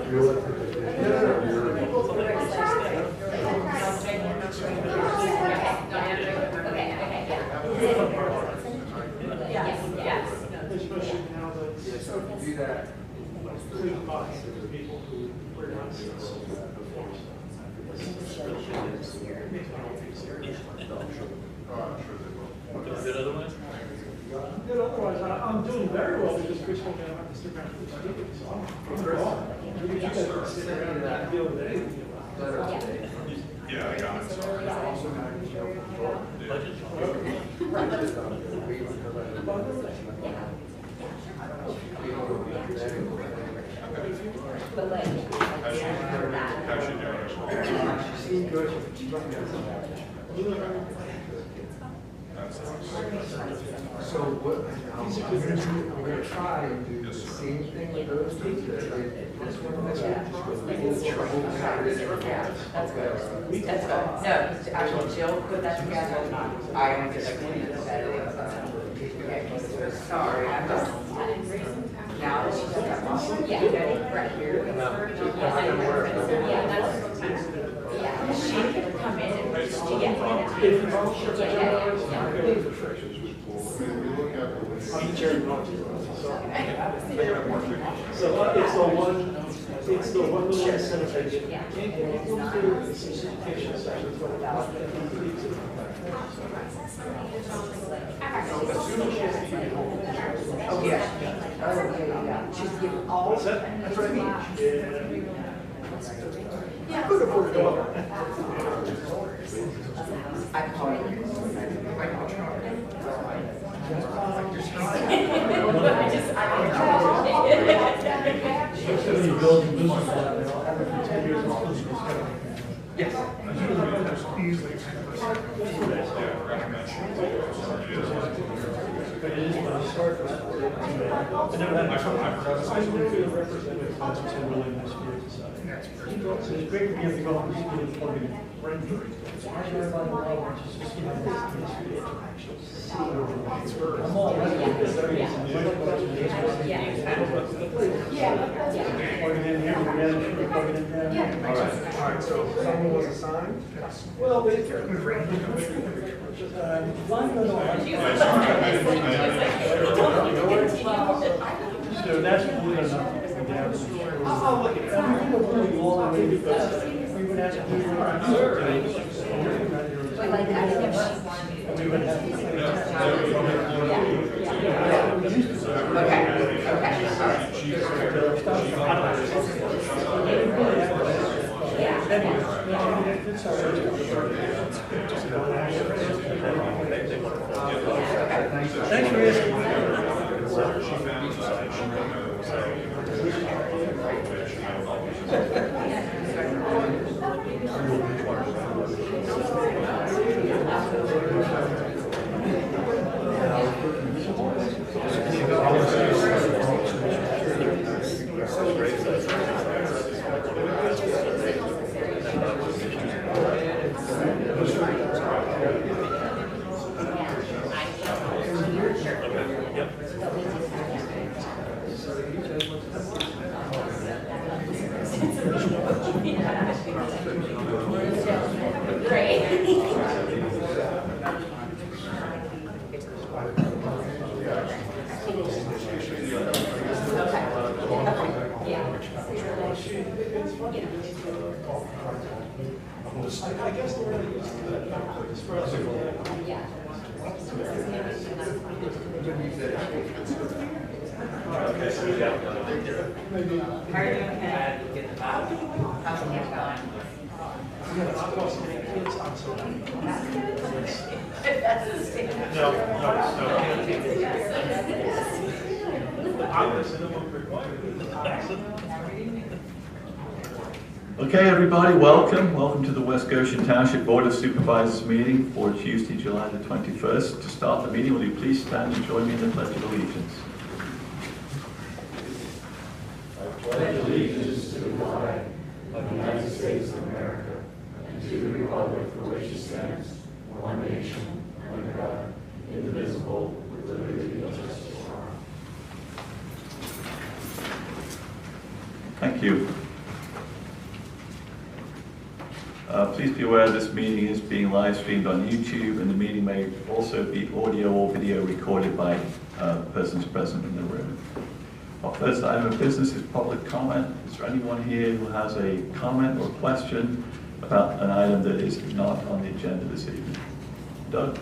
Especially now that so if you do that, including us, people who were not citizens before. Good otherwise? Good otherwise, I'm doing very well because Chris told me I have to stick around for this meeting, so I'm gone. Maybe you guys can sit around and deal with anything. Yeah, I got it. But like, How's she doing? So what, I'm gonna try and do the same thing with those two. This one, this one. that's good. That's good. No, actually Jill put that together. I went to the clean the better. Sorry, I'm just. Now that she's got that muscle, yeah, right here. Yeah, that's. Yeah, she could come in and just get If you volunteer to So it's the one little center page. Can't get into the solicitation section for the ballot. Oh, yeah. She's giving all. What's that? That's what I mean. Yeah. I could afford to go up. I call it. Yes. But it is when I start. I never had a representative of really nice years. So it's great for you to go on the school and plug in brain injury. I'm all right with this. Plug it in here, plug it in there. All right, so someone was assigned? Well, they. So that's good enough. I'll look at it. I'm going to really long way because we would have to do But like, I think if she wanted. we would have to. Okay, okay, all right. Thanks for asking. I guess the word I use is for us. Okay, so we got. How are you doing, Ken? How's the camp going? I've got so many kids on so many. That's the same. No. I listen to them required. Okay, everybody, welcome to the West Goshen Township Board of Supervisors meeting for Tuesday, July the 21st. To start the meeting, will you please stand and join me in the Pledge of Allegiance? I pledge allegiance to the flag of the United States of America and to the republic for which it stands, one nation, under God, indivisible, with liberty and justice for all. Thank you. Please be aware this meeting is being live streamed on YouTube, and the meeting may also be audio or video recorded by persons present in the room. Our first item of business is public comment. Is there anyone here who has a comment or question about an item that is not on the agenda this evening? Doug?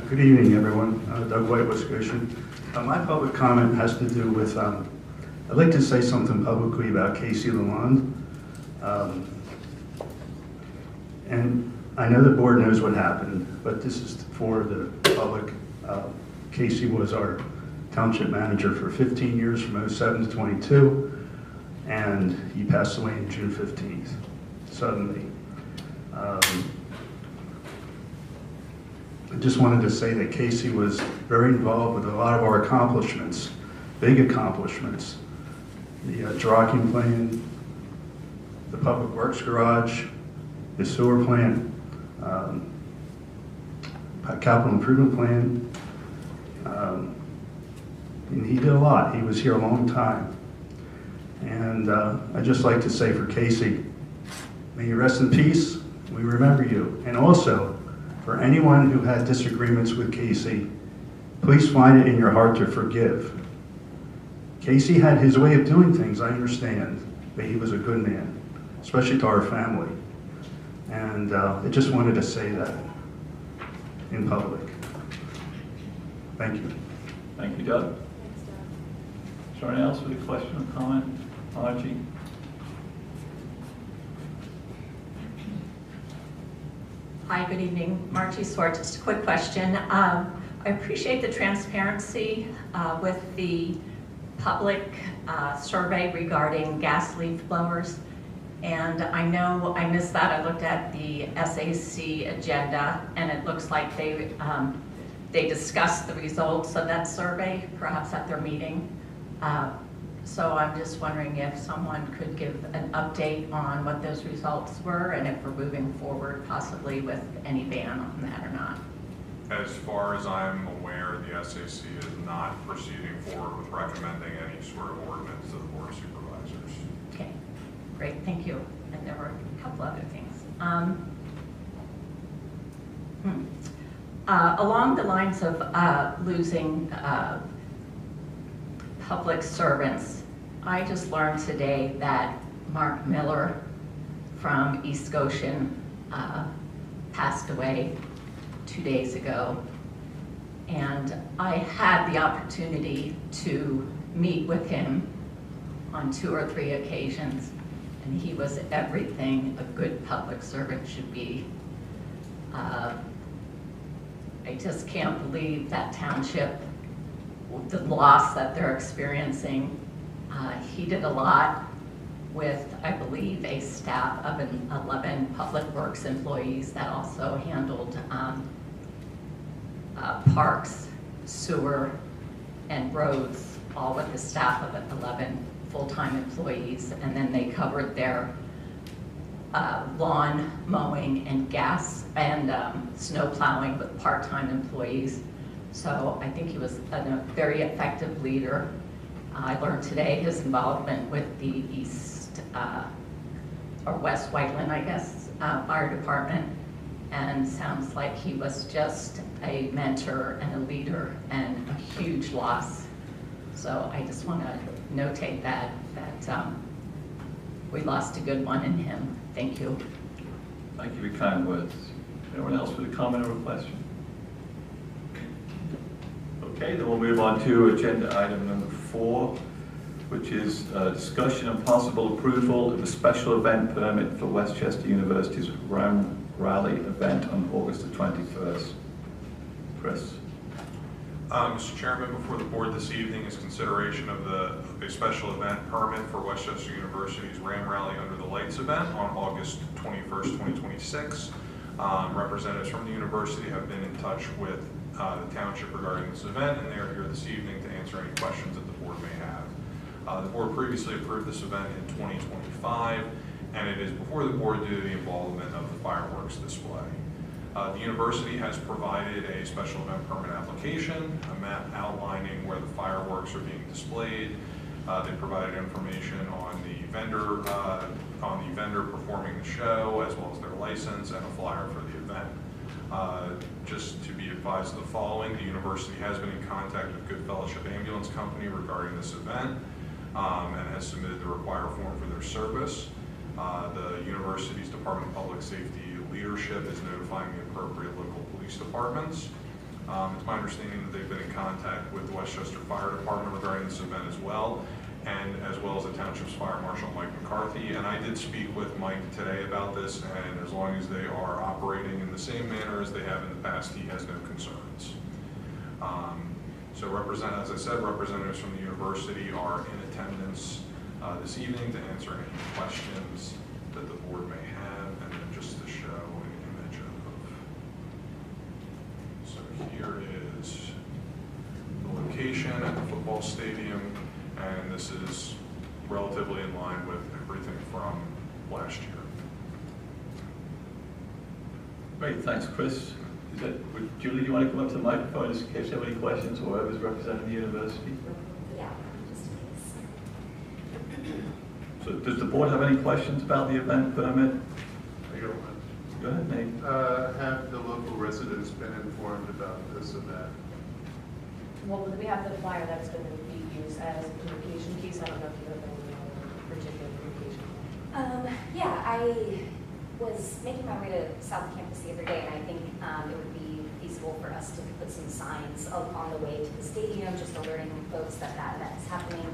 Good evening, everyone. Doug White, West Goshen. My public comment has to do with, I'd like to say something publicly about Casey Lalonde. And I know the board knows what happened, but this is for the public. Casey was our township manager for 15 years, from 07 to 22, and he passed away on June 15th, suddenly. I just wanted to say that Casey was very involved with a lot of our accomplishments, big accomplishments. The Joachim plan, the Public Works Garage, the sewer plant, capital improvement plan. And he did a lot. He was here a long time. And I'd just like to say for Casey, may you rest in peace. We remember you. And also, for anyone who had disagreements with Casey, please find it in your heart to forgive. Casey had his way of doing things, I understand, but he was a good man, especially to our family. And I just wanted to say that in public. Thank you. Thank you, Doug. Is there anyone else with a question or comment? Archie? Hi, good evening. Margie Swart. Just a quick question. I appreciate the transparency with the public survey regarding gas leaf blowers. And I know I missed that. I looked at the SAC agenda, and it looks like they discussed the results of that survey, perhaps at their meeting. So I'm just wondering if someone could give an update on what those results were, and if we're moving forward possibly with any ban on that or not. As far as I'm aware, the SAC is not proceeding forward with recommending any sort of ordinance to the Board of Supervisors. Okay, great, thank you. And there were a couple other things. Along the lines of losing public servants, I just learned today that Mark Miller from East Goshen passed away 2 days ago. And I had the opportunity to meet with him on 2 or 3 occasions, and he was everything a good public servant should be. I just can't believe that township, the loss that they're experiencing. He did a lot with, I believe, a staff of 11 public works employees that also handled parks, sewer, and roads, all with the staff of 11 full-time employees. And then they covered their lawn mowing and gas and snow plowing with part-time employees. So I think he was a very effective leader. I learned today his involvement with the East or West Whiteland, I guess, fire department, and sounds like he was just a mentor and a leader and a huge loss. So I just want to notate that we lost a good one in him. Thank you. Thank you for your kind words. Anyone else with a comment or a question? Okay, then we'll move on to agenda item number 4, which is discussion and possible approval of a special event permit for Westchester University's Ram Rally event on August the 21st. Chris. Mr. Chairman, before the board this evening is consideration of a special event permit for Westchester University's Ram Rally Under the Lights event on August 21st, 2026. Representatives from the university have been in touch with the township regarding this event, and they are here this evening to answer any questions that the board may have. The board previously approved this event in 2025, and it is before the board due to the involvement of the fireworks display. The university has provided a special event permit application, a map outlining where the fireworks are being displayed. They provided information on the vendor performing the show, as well as their license and a flyer for the event. Just to be advised of the following, the university has been in contact with Good Fellowship Ambulance Company regarding this event and has submitted the required form for their service. The university's Department of Public Safety leadership is notifying the appropriate local police departments. It's my understanding that they've been in contact with the Westchester Fire Department regarding this event as well as the Township's Fire Marshal Mike McCarthy. And I did speak with Mike today about this, and as long as they are operating in the same manner as they have in the past, he has no concerns. As I said, representatives from the university are in attendance this evening to answer any questions that the board may have, and then just to show an image of. So here is the location at the football stadium, and this is relatively in line with everything from last year. Great, thanks, Chris. Julie, do you want to come up to the microphone in case you have any questions, or whoever's representing the university? Yeah, just in case. So does the board have any questions about the event permit? I don't know. Go ahead, Nate. Have the local residents been informed about this event? Well, we have the flyer that's going to be used as a communication piece. I don't know if you have any particular communication. Yeah, I was making my way to South Campus the other day, and I think it would be feasible for us to put some signs up on the way to the stadium, just alerting folks that that event is happening,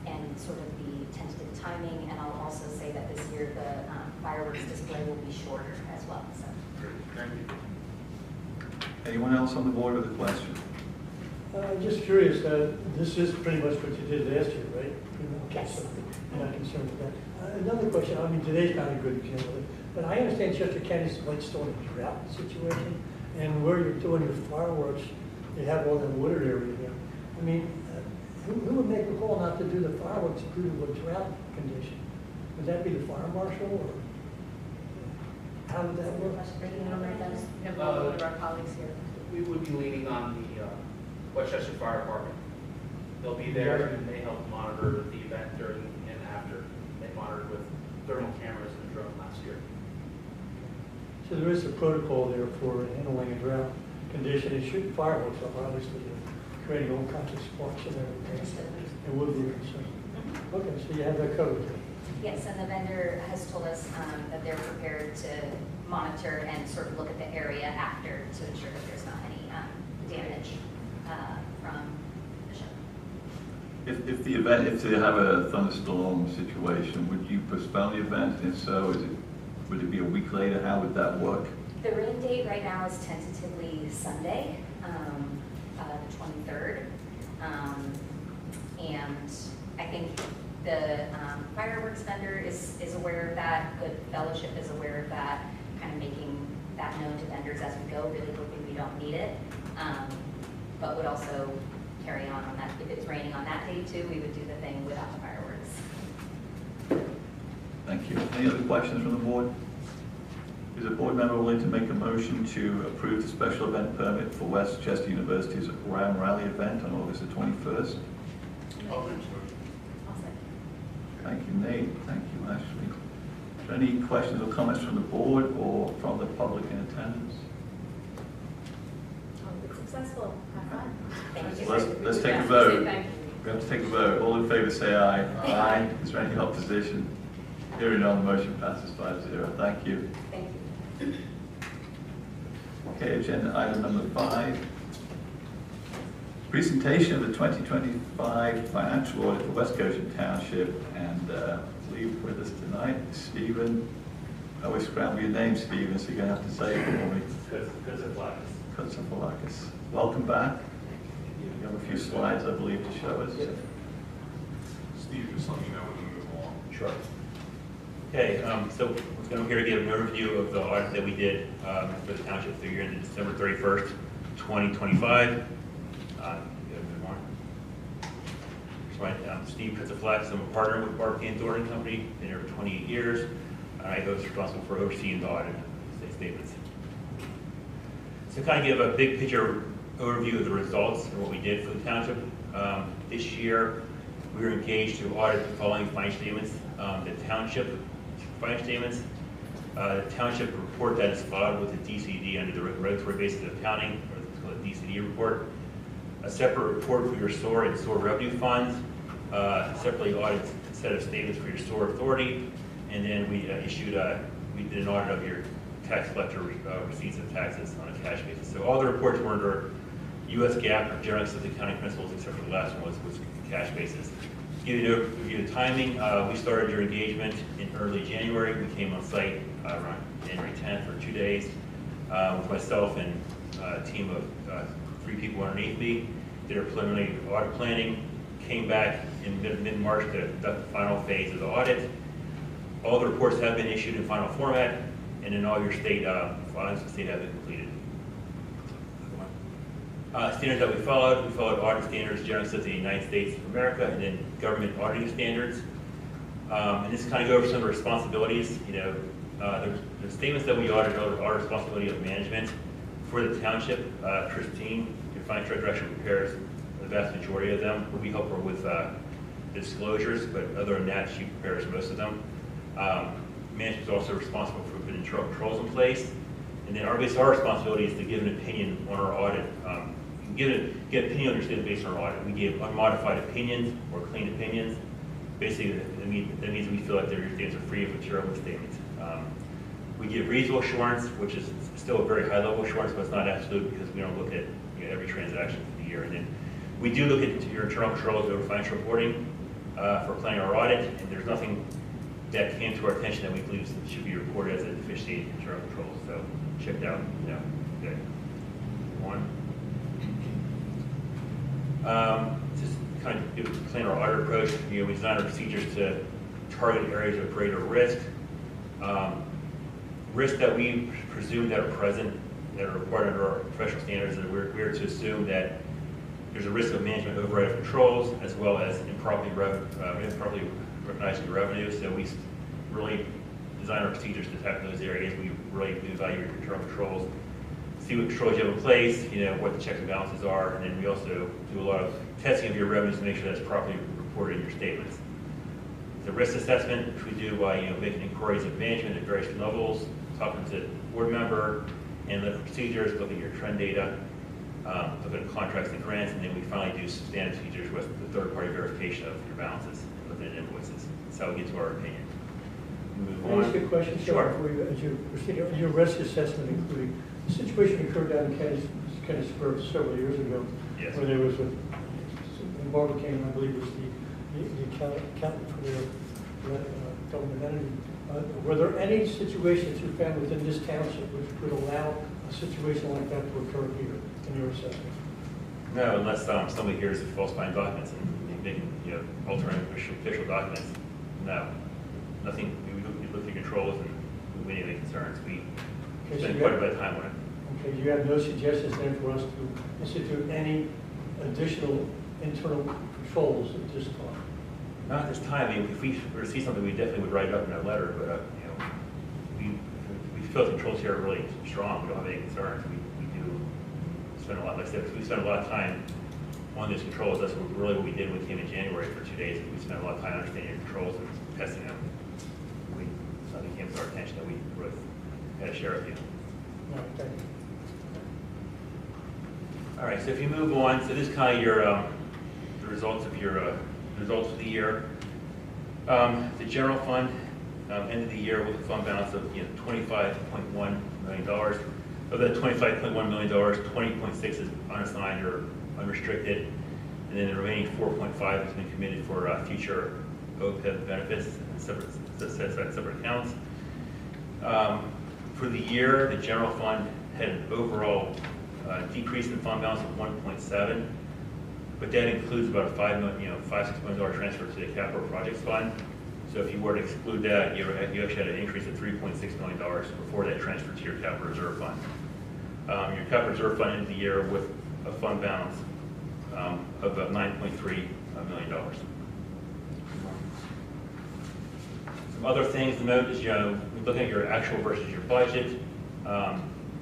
and sort of the tentative timing. And I'll also say that this year the fireworks display will be shorter as well. So. Great, thank you. Anyone else on the board with a question? Just curious, this is pretty much what you did last year, right? Yes. So you're not concerned with that. Another question, I mean, today's not a good example, but I understand Chester County's still in a drought situation, and where you're doing your fireworks, you have all that wooded area there. I mean, who would make a call not to do the fireworks due to a drought condition? Would that be the fire marshal, or how would that work? We have one of our colleagues here. We would be leaning on the Westchester Fire Department. They'll be there and they help monitor the event during and after. They monitored with thermal cameras and a drone last year. So there is a protocol there for handling a drought condition, and shooting fireworks up, obviously, creating all kinds of sparks and everything. It would be a concern. Okay, so you have that covered. Yes, and the vendor has told us that they're prepared to monitor and sort of look at the area after to ensure that there's not any damage from the show. If they have a thunderstorm situation, would you postpone the event? If so, would it be a week later? How would that work? The rain date right now is tentatively Sunday, the 23rd. And I think the fireworks vendor is aware of that. Good Fellowship is aware of that, kind of making that known to vendors as we go, really hoping we don't need it. But would also carry on that. If it's raining on that day too, we would do the thing without the fireworks. Thank you. Any other questions from the board? Is a board member willing to make a motion to approve the special event permit for Westchester University's Ram Rally event on August the 21st? Thank you, Nate. Thank you, Ashley. Are there any questions or comments from the board or from the public in attendance? It's successful. Have fun. Thank you. Let's take a vote. Thank you. We have to take a vote. All in favor say aye. Aye. Is there any opposition? Hearing none, the motion passes 5-0. Thank you. Thank you. Okay, agenda item number 5. Presentation of the 2025 financial audit for West Goshen Township, and leave with us tonight, Stephen. I always scramble your name, Stephen, so you're going to have to say it for me. Kotsafalakis. Welcome back. You have a few slides, I believe, to show us. Steve, just let me know when we move along. Sure. Okay, so we're here to give an overview of the audit that we did for the township for the year ended December 31st, 2025. Steve Kotsafalakis, I'm a partner with Barkey & Thornton Company, been here for 28 years. I was responsible for overseeing the audit, state statements. To kind of give a big picture overview of the results and what we did for the township, this year we were engaged to audit the following financial statements. The township financial statements, the township report that is filed with the DCD under the regulatory basis of accounting, or it's called a DCD report. A separate report for your SOAR and SOAR revenue funds, separately audited set of statements for your SOAR authority, and then we we did an audit of your tax collector receipts of taxes on a cash basis. So all the reports were under U.S. GAAP or generally accepted accounting principles, except for the last one was cash basis. To give you an overview of the timing, we started your engagement in early January. We came on site around January 10th for 2 days with myself and a team of 3 people underneath me. Did our preliminary audit planning, came back in mid-March to conduct the final phase of the audit. All the reports have been issued in final format, and then all your state filings with the state have been completed. Standards that we followed audit standards generally accepted in the United States of America, and then government auditing standards. And this kind of go over some of the responsibilities. You know, the statements that we audited are our responsibility of management. For the township, Christine, your finance director, actually prepares the vast majority of them. We help her with disclosures, but other than that, she prepares most of them. Management is also responsible for putting internal controls in place. And then our responsibility is to give an opinion on our audit. Get an opinion on your statement based on our audit. We give unmodified opinions or clean opinions. Basically, that means we feel like their statements are free of material misstatements. We give reasonable assurance, which is still a very high level assurance, but it's not absolute because we don't look at every transaction for the year. And then we do look at your internal controls over financial reporting for planning our audit, and there's nothing that came to our attention that we believe should be reported as a deficiency in internal controls. So checked out, good. One. Just kind of plan our audit approach. We design our procedures to target areas of greater risk. Risks that we presume that are present, that are required under our professional standards, and we're to assume that there's a risk of management override of controls, as well as improperly recognizing revenue. So we really design our procedures to tackle those areas. We really evaluate your internal controls, see what controls you have in place, what the checks and balances are, and then we also do a lot of testing of your revenues to make sure that's properly reported in your statements. The risk assessment, which we do by making inquiries of management at various levels, talking to the board member, analytical procedures, looking at your trend data, looking at contracts and grants, and then we finally do standard procedures with the third-party verification of your balances and looking at invoices. That's how we get to our opinion. Move Can I ask you a question, sir? Sure. Before you, as you proceed, your risk assessment, including the situation occurred down in Kennedy Square several years ago, Yes. where there was a Barbara Kane, I believe, was the accountant for the government entity. Were there any situations you found within this township which would allow a situation like that to occur here in your assessment? No, unless somebody hears of falsifying documents and making altering official documents. No, nothing. We look at controls and we have any concerns. We spend quite a bit of time on it. Okay, you have no suggestions then for us to institute any additional internal controls at this time? Not at this time. I mean, if we were to see something, we definitely would write it up in our letter. But we feel the controls here are really strong. We don't have any concerns. We do spend a lot. Like I said, we spend a lot of time on these controls. That's really what we did when we came in January for 2 days. We spent a lot of time understanding your controls and testing them. Something came to our attention that we really had to share with you. No, thank you. All right. So if you move on, so this is kind of your the results of your results for the year. The general fund ended the year with a fund balance of $25.1 million. Of that $25.1 million, 20.6 is unassigned or unrestricted, and then the remaining 4.5 has been committed for future OPEB benefits and separate accounts. For the year, the general fund had an overall decrease in fund balance of 1.7. But that includes about a $5 $6 million transfer to the capital projects fund. So if you were to exclude that, you actually had an increase of $3.6 million before that transfer to your capital reserve fund. Your capital reserve fund ended the year with a fund balance of about $9.3 million. Some other things to note is, looking at your actual versus your budget.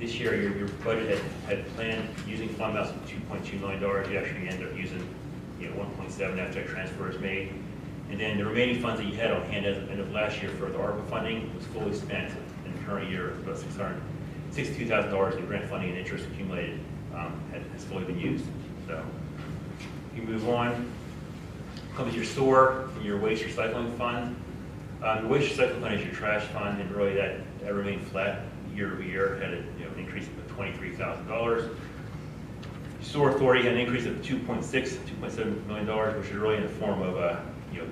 This year, your budget had planned using fund balance of $2.2 million. You actually ended up using 1.7 after that transfer is made. And then the remaining funds that you had on hand at the end of last year for the ARPA funding was fully spent in the current year. About $662,000 in grant funding and interest accumulated has fully been used. So you move on. Comes your SOAR and your waste recycling fund. The waste recycling fund is your trash fund, and really that remained flat year over year. Had an increase of $23,000. SOAR authority had an increase of $2.7 million, which is really in the form of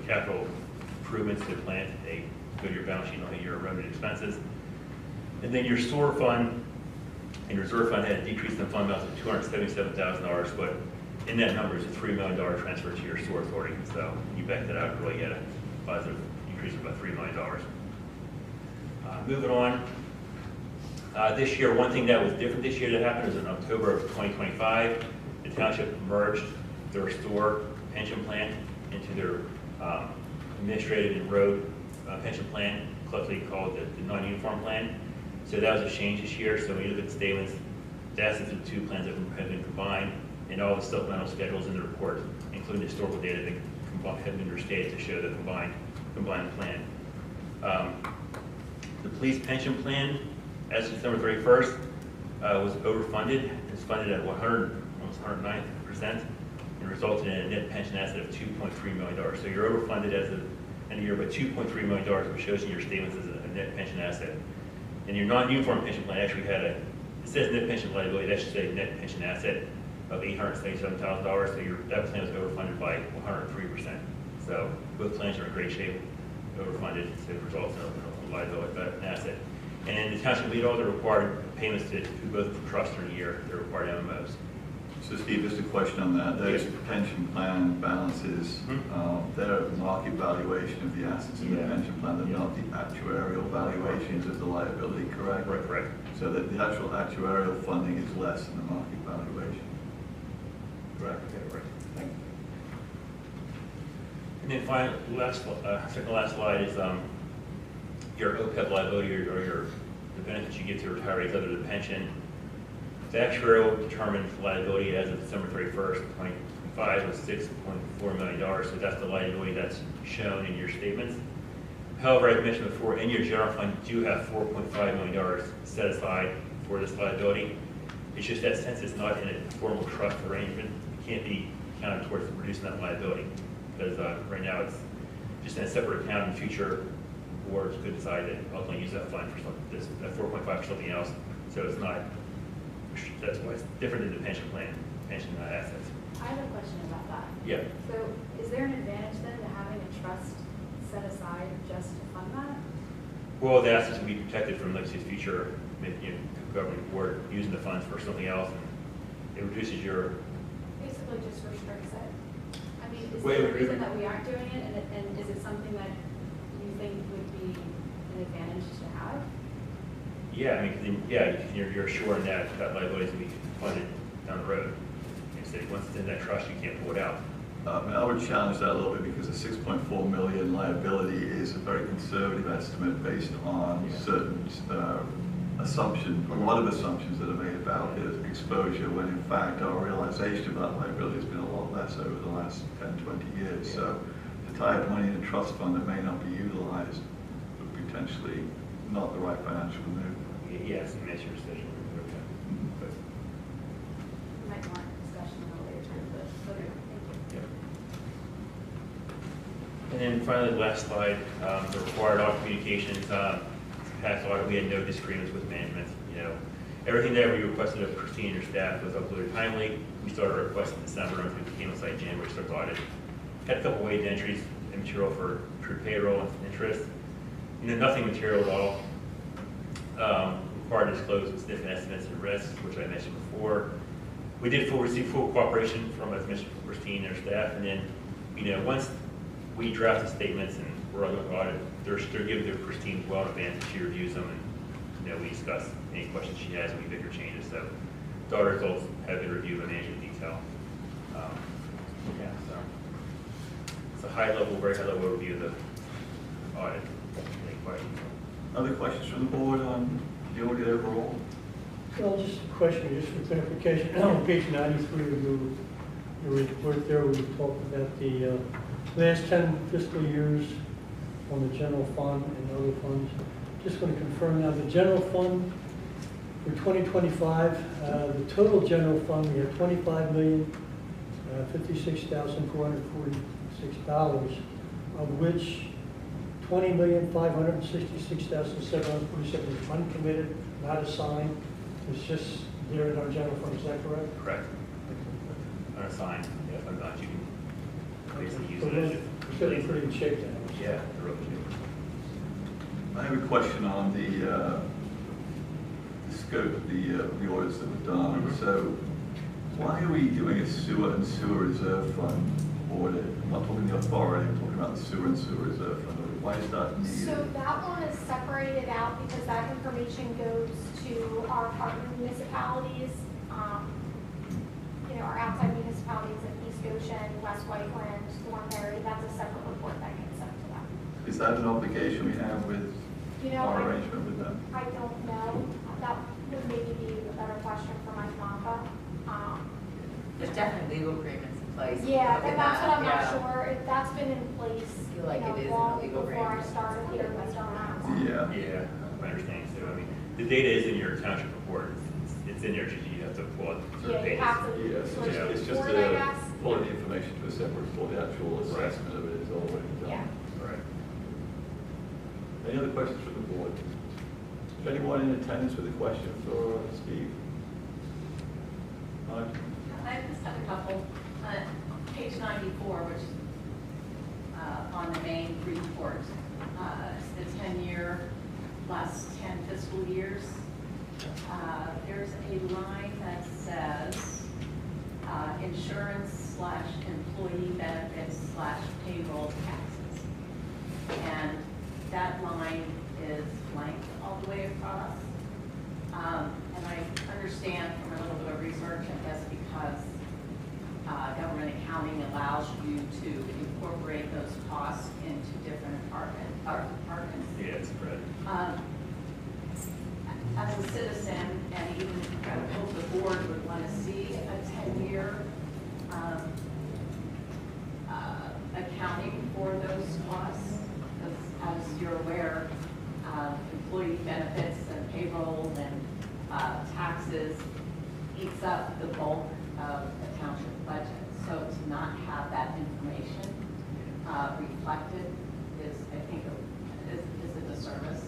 capital improvements to the plant. They go to your balance sheet on your revenue expenses. And then your SOAR fund and reserve fund had a decrease in fund balance of $277,000, but in that number is a $3 million transfer to your SOAR authority. So when you back that out, really get a positive increase of about $3 million. Moving on. This year, one thing that was different this year that happened was in October of 2025, the township merged their SOAR pension plan into their administrative and road pension plan, collectively called the non-uniform plan. So that was a change this year. So when you look at the statements, the assets of the two plans have been combined, and all the supplemental schedules in the report, including historical data, have been restated to show the combined plan. The police pension plan, as of December 31st, was overfunded. It's funded at almost 109%, and resulted in a net pension asset of $2.3 million. So you're overfunded as of end of year by $2.3 million, which shows in your statements as a net pension asset. And your non-uniform pension plan actually had it says net pension liability, that should say net pension asset of $877,000. So that plan was overfunded by 103%. So both plans are in great shape, overfunded, so it results in a liability, but an asset. And then the township lead all the required payments to both trust in a year, the required MMOs. So Steve, just a question on that. Those pension plan balances, they're market valuation of the assets in the pension plan. They're not the actuarial valuations of the liability, correct? Correct. So that the actual actuarial funding is less than the market valuation. Correct. Okay, right. Thank you. And then finally, second to last slide is your OPEB liability or the benefits you give to retirees other than pension. The actuarial determined liability as of December 31st, 2025 was $6.4 million. So that's the liability that's shown in your statements. However, as mentioned before, in your general fund, you do have $4.5 million set aside for this liability. It's just that since it's not in a formal trust arrangement, it can't be counted towards reducing that liability. Because right now it's just in a separate account. In the future, boards could decide to ultimately use that fund for something, that 4.5 for something else. So it's not, that's why it's different than the pension plan, pension assets. I have a question about that. Yeah. So is there an advantage then to having a trust set aside just to fund that? Well, the assets will be protected from, let's say, future government board using the funds for something else, and it reduces your. Basically just restricts it. I mean, is Wait, there a reason that we aren't doing it, and is it something that you think would be an advantage to have? Yeah, I mean, you're assuring that liability is going to be funded down the road. So once it's in that trust, you can't pull it out. I would challenge that a little bit because the 6.4 million liability is a very conservative estimate based on certain assumptions, a lot of assumptions that are made about the exposure, when in fact our realization of that liability has been a lot less over the last 10, 20 years. So to tie up money in a trust fund that may not be utilized would potentially not the right financial move. Yes, and that's your decision. We might want discussion at a later time, but okay, thank you. And then finally, the last slide, the required audit communications. Past audit, we had no disagreements with management. Everything that we requested of Christine and her staff was uploaded timely. We started our request in December, and we came on site in January, started the audit. Had a couple wage entries and material for payroll and interest. And then nothing material at all. Required to disclose significant estimates and risks, which I mentioned before. We did receive full cooperation from, as mentioned, Christine and her staff. And then, once we draft the statements and we're on the audit, they're given to Christine well in advance, and she reviews them, and we discuss any questions she has, and we make her changes. So the audit results have been reviewed by management in detail. So it's a very high level review of the audit. Any questions? Other questions from the board on the audit overall? Well, just a question, just for clarification. On page 93 of your report there, we talked about the last 10 fiscal years on the general fund and other funds. Just going to confirm now, the general fund for 2025, the total general fund, we have $25,056,446, of which $20,566,747 is uncommitted, not assigned. It's just there in our general fund, is that correct? Correct. Unassigned, yeah, if I'm not, you can basically use So it as those are still in pretty good shape then. yeah, the road shape. I have a question on the scope of the audits that were done. So why are we doing a sewer and sewer reserve fund audit? I'm not talking the authority, I'm talking about the sewer and sewer reserve fund audit. Why is that needed? So that one is separated out because that information goes to our partner municipalities, you know, our outside municipalities like East Goshen, West Whiteland, Thornberry. That's a separate report that gets sent to them. Is that an obligation we have with our arrangement with them? I don't know. That would maybe be a better question for Mike Monka. There's definitely legal agreements in place. Yeah, Look at and that's that, what I'm yeah. not sure. If that's been in place, Feel like you know, it is in the long legal before I agreement. started here, but don't know. Yeah. Yeah, my understanding too. I mean, the data is in your township report. It's in there, just you have to pull out certain Yeah, you pages. have to. Yes, it's just report, I guess. pulling the information to a separate report. The actual assessment of it is already done. Yeah. Right. Any other questions from the board? Is there anyone in attendance with a question for Steve? I just have a couple. Page 94, which on the main report, it's the 10-year, last 10 fiscal years. There's a line that says insurance/employee benefits/payroll taxes. And that line is blank all the way across. And I understand from a little bit of research, I guess because government accounting allows you to incorporate those costs into different departments. Yeah, it's spread. As a citizen, and even I hope the board would want to see a 10-year accounting for those costs. Because as you're aware, employee benefits and payroll and taxes eats up the bulk of the township budget. So to not have that information reflected is, I think, is a disservice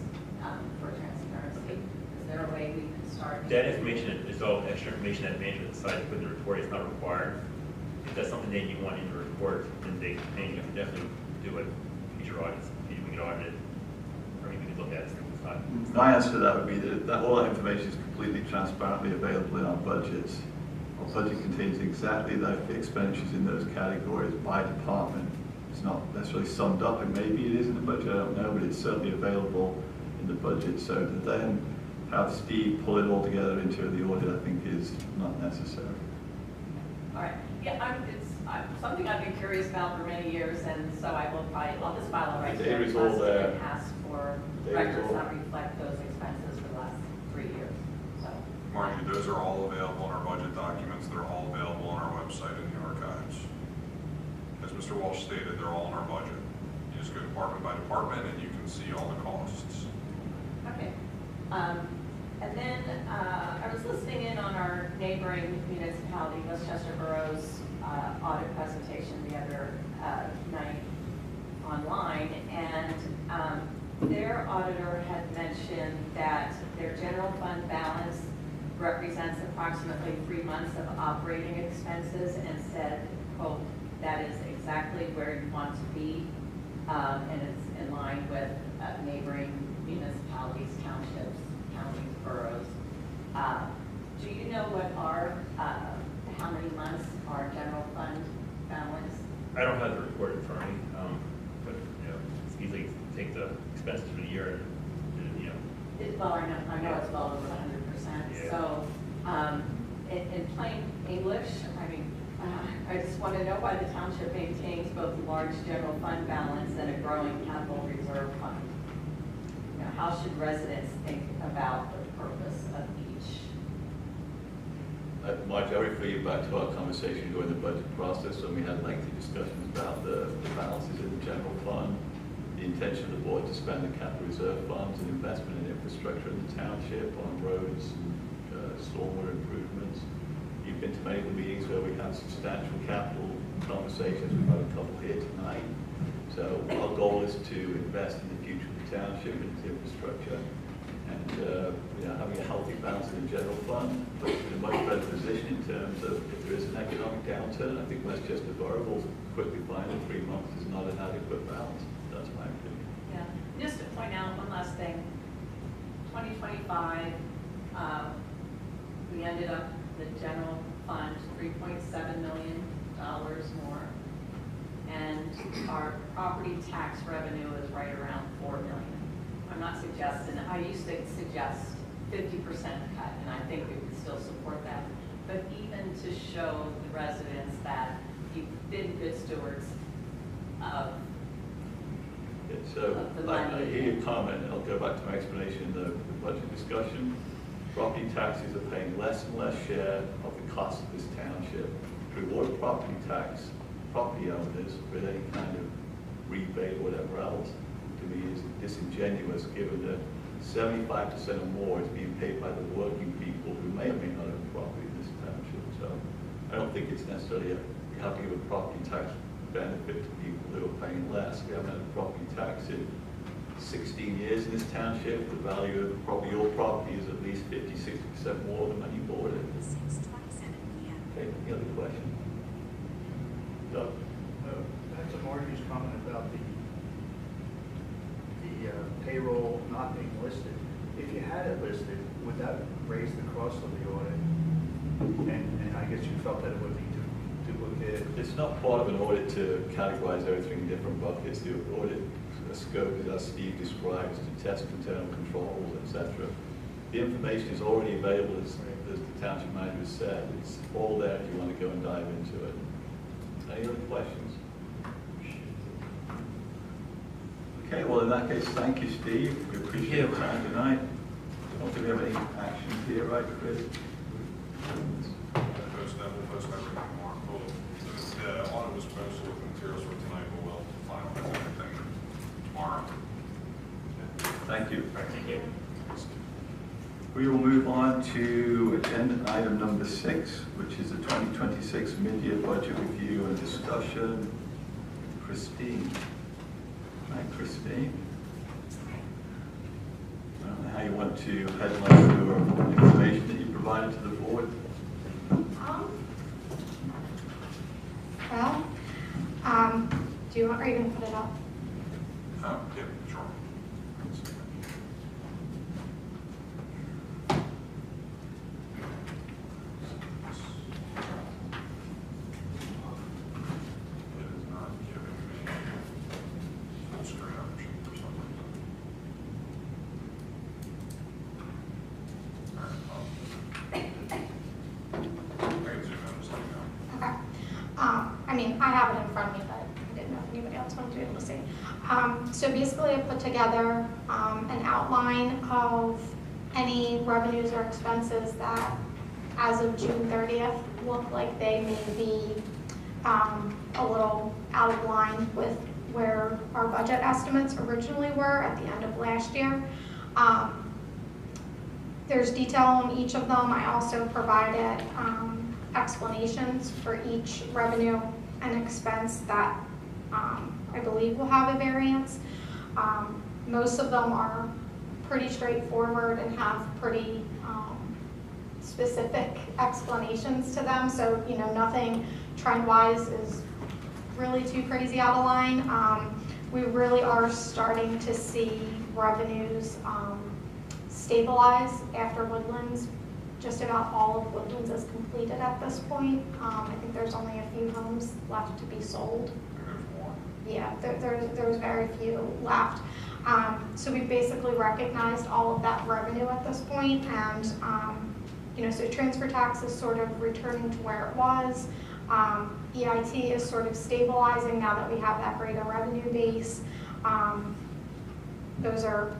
for transparency. Is there a way we can start? That information is all extra information that management decided to put in the report. It's not required. If that's something that you want in the report, then they can definitely do it. Future audits, we can audit it, or we can look at it. My answer to that would be that all that information is completely transparently available in our budgets. Our budget contains exactly the expenditures in those categories by department. It's not necessarily summed up, and maybe it is in the budget, I don't know, but it's certainly available in the budget. So to then have Steve pull it all together into the audit, I think is not necessary. All right. Yeah, it's something I've been curious about for many years, and so I'll just file a right The data's all there. and ask for records that reflect those expenses for the last 3 years. So, Margie, those are all available in our budget documents. They're all available on our website in the archives. As Mr. Walsh stated, they're all in our budget. You just go department by department and you can see all the costs. okay. And then I was listening in on our neighboring municipality, Westchester Borough's audit presentation the other night online, and their auditor had mentioned that their general fund balance represents approximately 3 months of operating expenses, and said, quote, that is exactly where you want to be, and it's in line with neighboring municipalities, townships, counties, boroughs. Do you know what how many months our general fund balance? I don't have the report in front of me, but it's easily take the expenses for the year and Well, I know it's well over 100%. Yeah. So, in plain English, I mean, I just want to know why the township maintains both a large general fund balance and a growing capital reserve fund. How should residents think about the purpose of each Marge, I refer you back to our conversation during the budget process when we had lengthy discussions about the balances in the general fund, the intention of the board to spend the capital reserve funds and investment in infrastructure in the township on roads, stormwater improvements. You've been to many of the meetings where we have substantial capital conversations. We've had a couple here tonight. So our goal is to invest in the future of the township and its infrastructure. And having a healthy balance in the general fund puts us in a much better position in terms of if there is an economic downturn. I think Westchester Borough will quickly find that 3 months is not an adequate balance. That's my opinion. Yeah, just to point out one last thing. 2025, we ended up the general fund $3.7 million more, and our property tax revenue is right around $4 million. I'm not suggesting, I used to suggest 50% cut, and I think we would still support that. But even to show the residents that you've been good stewards of So the I money. hear your comment, and I'll go back to my explanation in the budget discussion. Property taxes are paying less and less share of the cost of this township. To reward property tax, property owners with any kind of rebate or whatever else, to me is disingenuous, given that 75% or more is being paid by the working people who may or may not own property in this township. So I don't think it's necessarily you have to give a property tax benefit to people who are paying less. We haven't had a property tax in 16 years in this township. The value of probably your property is at least 50–60% more than when you bought it. Okay, any other question? Doug? Back to Marty's comment about the payroll not being listed. If you had it listed, would that raise the cost of the audit? And I guess you felt that it would be duplicated. It's not part of an audit to categorize everything in different buckets. The audit scope is, as Steve describes, to test internal controls, etc. The information is already available, as the township manager has said. It's all there if you want to go and dive into it. Any other questions? Okay, well in that case, thank you, Steve. We appreciate your time tonight. I don't think we have any actions here, right, Chris? We'll post everything more. The audit was posted with materials for tonight, but we'll finalize everything tomorrow. Thank you. Thank you. We will move on to agenda item number 6, which is the 2026 mid-year budget review and discussion. Christine. Hi, Christine. I don't know how you want to headline the information that you provided to the board. Do you want, are you going to put it up? Yeah, sure. It is not giving me full screen option for some reason. I can zoom in just let me know. Okay. I mean, I have it in front of me, but I didn't know if anybody else wanted to be able to see. So basically, I put together an outline of any revenues or expenses that, as of June 30th, look like they may be a little out of line with where our budget estimates originally were at the end of last year. There's detail on each of them. I also provided explanations for each revenue and expense that I believe will have a variance. Most of them are pretty straightforward and have pretty specific explanations to them. So, you know, nothing trend-wise is really too crazy out of line. We really are starting to see revenues stabilize after Woodlands. Just about all of Woodlands is completed at this point. I think there's only a few homes left to be sold. Yeah, there's very few left. So we've basically recognized all of that revenue at this point, and you know, so transfer tax is sort of returning to where it was. EIT is sort of stabilizing now that we have that greater revenue base. Those are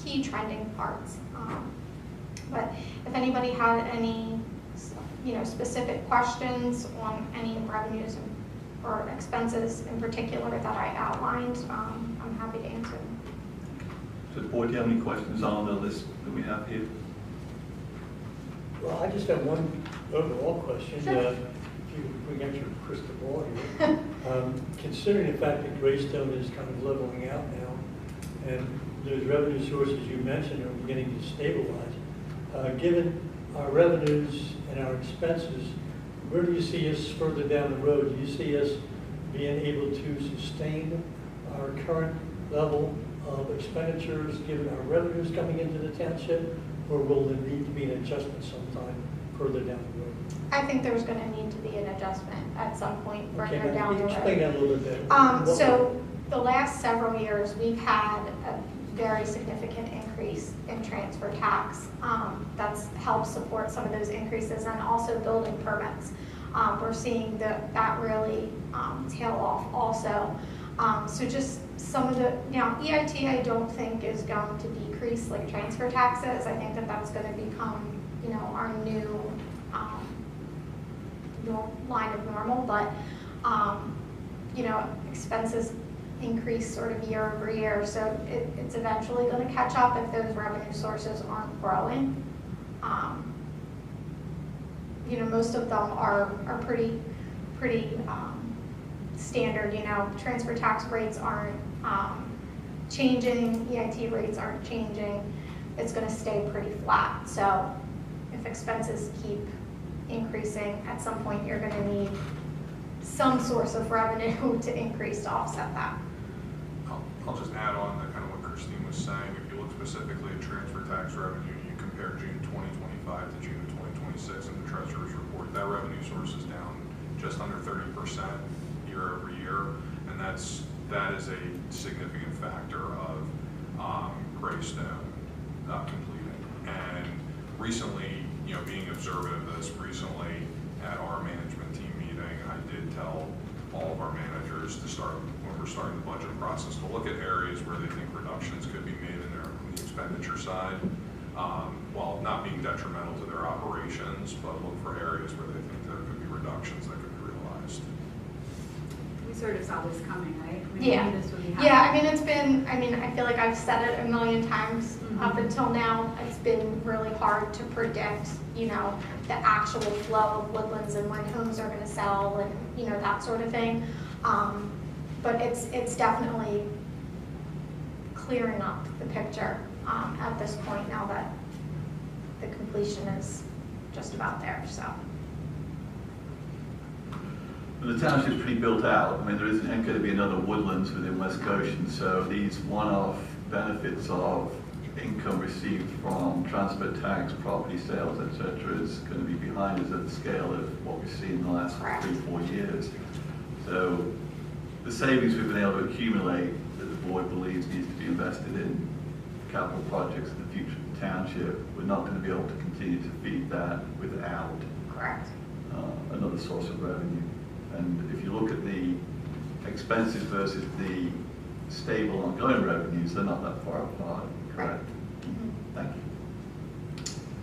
key trending parts. But if anybody had any specific questions on any revenues or expenses in particular that I outlined, I'm happy to answer them. So, board, do you have any questions on the list that we have here? Well, I just have one overall question. Sure. If you bring out your crystal ball here. Considering the fact that Greystone is kind of leveling out now, and those revenue sources you mentioned are beginning to stabilize, given our revenues and our expenses, where do you see us further down the road? Do you see us being able to sustain our current level of expenditures given our revenues coming into the township, or will there need to be an adjustment sometime further down the road? I think there's going to need to be an adjustment at some point further Okay, down the road. explain that a little bit better. So the last several years, we've had a very significant increase in transfer tax. That's helped support some of those increases, and also building permits. We're seeing that really tail off also. So just some of the, EIT I don't think is going to decrease like transfer taxes. I think that's going to become, our new line of normal, but expenses increase sort of year over year, so it's eventually going to catch up if those revenue sources aren't growing. Most of them are pretty standard. Transfer tax rates aren't changing, EIT rates aren't changing. It's going to stay pretty flat. So if expenses keep increasing, at some point you're going to need some source of revenue to increase to offset that. I'll just add on to kind of what Christine was saying. If you look specifically at transfer tax revenue, you compare June 2025 to June 2026 in the Treasurer's report, that revenue source is down just under 30% year over year, and that is a significant factor of Greystone completing. And recently, being observant of this recently at our management team meeting, I did tell all of our managers to start, when we're starting the budget process, to look at areas where they think reductions could be made on the expenditure side, while not being detrimental to their operations, but look for areas where they think there could be reductions that could be realized. We sort of saw this coming, right? Yeah. This would be It's been, I feel like I've said it a million times up until now. It's been really hard to predict, the actual flow of Woodlands and when homes are going to sell and, that sort of thing. But it's definitely clearing up the picture at this point now that the completion is just about there, so. The township's pretty built out. There isn't going to be another Woodlands within West Goshen, so these one-off benefits of income received from transfer tax, property sales, etc., is going to be behind us at the scale of what we've seen in the last 3-4 years. So the savings we've been able to accumulate that the board believes needs to be invested in capital projects in the future of the township, we're not going to be able to continue to feed that without another source of revenue. And if you look at the expenses versus the stable ongoing revenues, they're not that far apart, correct? Thank you.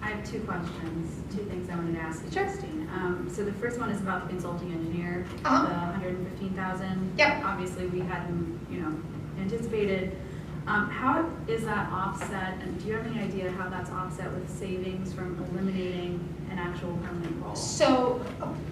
I have two questions, two things I wanted to ask you, Christine. So the first one is about the consulting engineer, the $115,000. Yep. Obviously, we hadn't, anticipated. How is that offset, and do you have any idea how that's offset with savings from eliminating an actual permanent role? So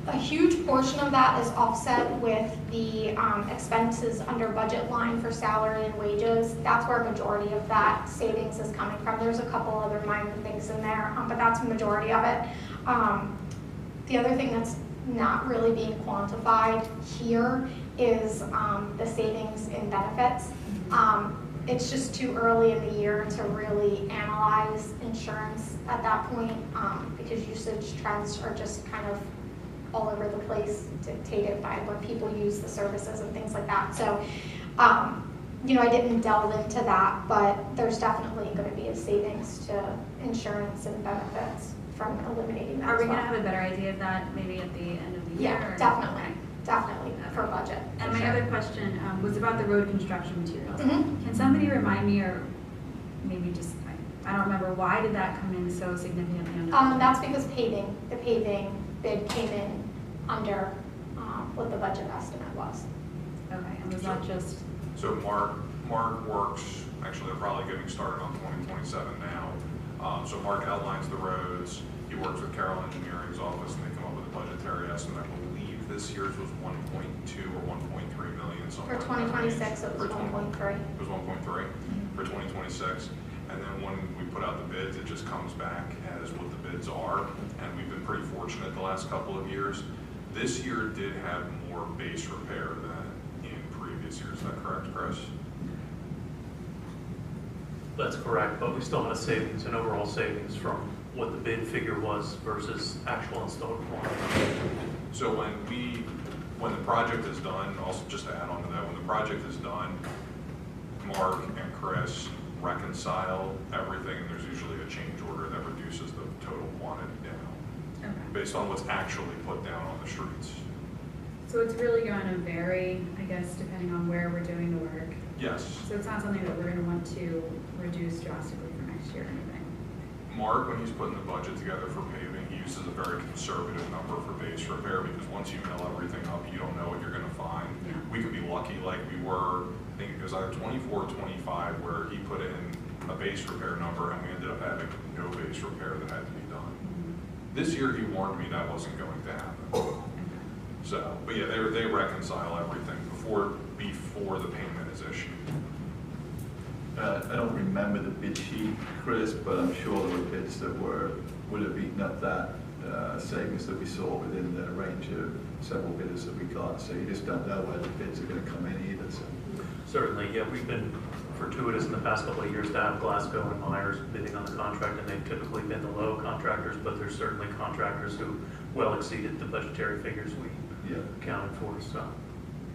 a huge portion of that is offset with the expenses under budget line for salary and wages. That's where a majority of that savings is coming from. There's a couple other minor things in there, but that's the majority of it. The other thing that's not really being quantified here is the savings in benefits. It's just too early in the year to really analyze insurance at that point because usage trends are just kind of all over the place, dictated by what people use the services and things like that. So, I didn't delve into that, but there's definitely going to be a savings to insurance and benefits from eliminating that. Are we going to have a better idea of that maybe at the end of the year? Yeah, definitely. Definitely for budget. And my other question was about the road construction materials. Mm-hmm. Can somebody remind me, or maybe just, I don't remember, why did that come in so significantly under? That's because the paving bid came in under what the budget estimate was. Okay, and was that just, So Mark works, actually they're probably getting started on 2027 now. So Mark outlines the roads, he works with Carroll Engineering's office and they come up with a budgetary estimate. I believe this year's was 1.2 or 1.3 million. For 2026, it was 1.3. It was 1.3 for 2026. And then when we put out the bids, it just comes back as what the bids are. And we've been pretty fortunate the last couple of years. This year did have more base repair than in previous years. Is that correct, Chris? That's correct, but we still had a savings, an overall savings from what the bid figure was versus actual installed quantity. So when the project is done, also just to add on to that, when the project is done, Mark and Chris reconcile everything, and there's usually a change order that reduces the total quantity down, based on what's actually put down on the streets. so it's really going to vary, I guess, depending on where we're doing the work? Yes. So it's not something that we're going to want to reduce drastically for next year or anything? Mark, when he's putting the budget together for paving, he uses a very conservative number for base repair because once you mill everything up, you don't know what you're going to find. Yeah. We could be lucky like we were, I think it was either 24 or 25 where he put in a base repair number and we ended up having no base repair that had to be done. This year he warned me that wasn't going to happen. So, but yeah, they reconcile everything before the payment is issued. I don't remember the bid sheet, Chris, but I'm sure there were bids that would have eaten up that savings that we saw within the range of several bidders that we got. So you just don't know where the bids are going to come in either. So. Certainly, yeah, we've been fortuitous in the past couple of years to have Glasgow and Myers bidding on the contract, and they've typically been the low contractors, but there's certainly contractors who well exceeded the budgetary figures we accounted for, so.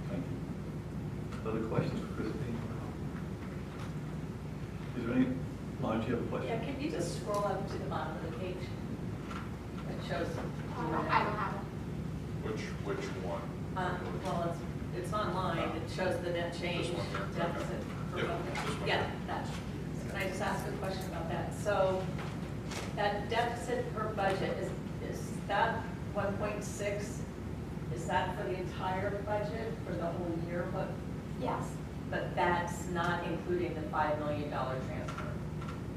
Thank you. Other questions for Christine? Is there any, Marge, you have a question? Yeah, can you just scroll up to the bottom of the page? It shows. I don't have it. Which one? Well, it's online. It shows the net change This one here. deficit. Okay. Yep, this one. Yeah, that. Can I just ask a question about that? So that deficit per budget, is that 1.6, is that for the entire budget for the whole year? Yes. But that's not including the $5 million transfer.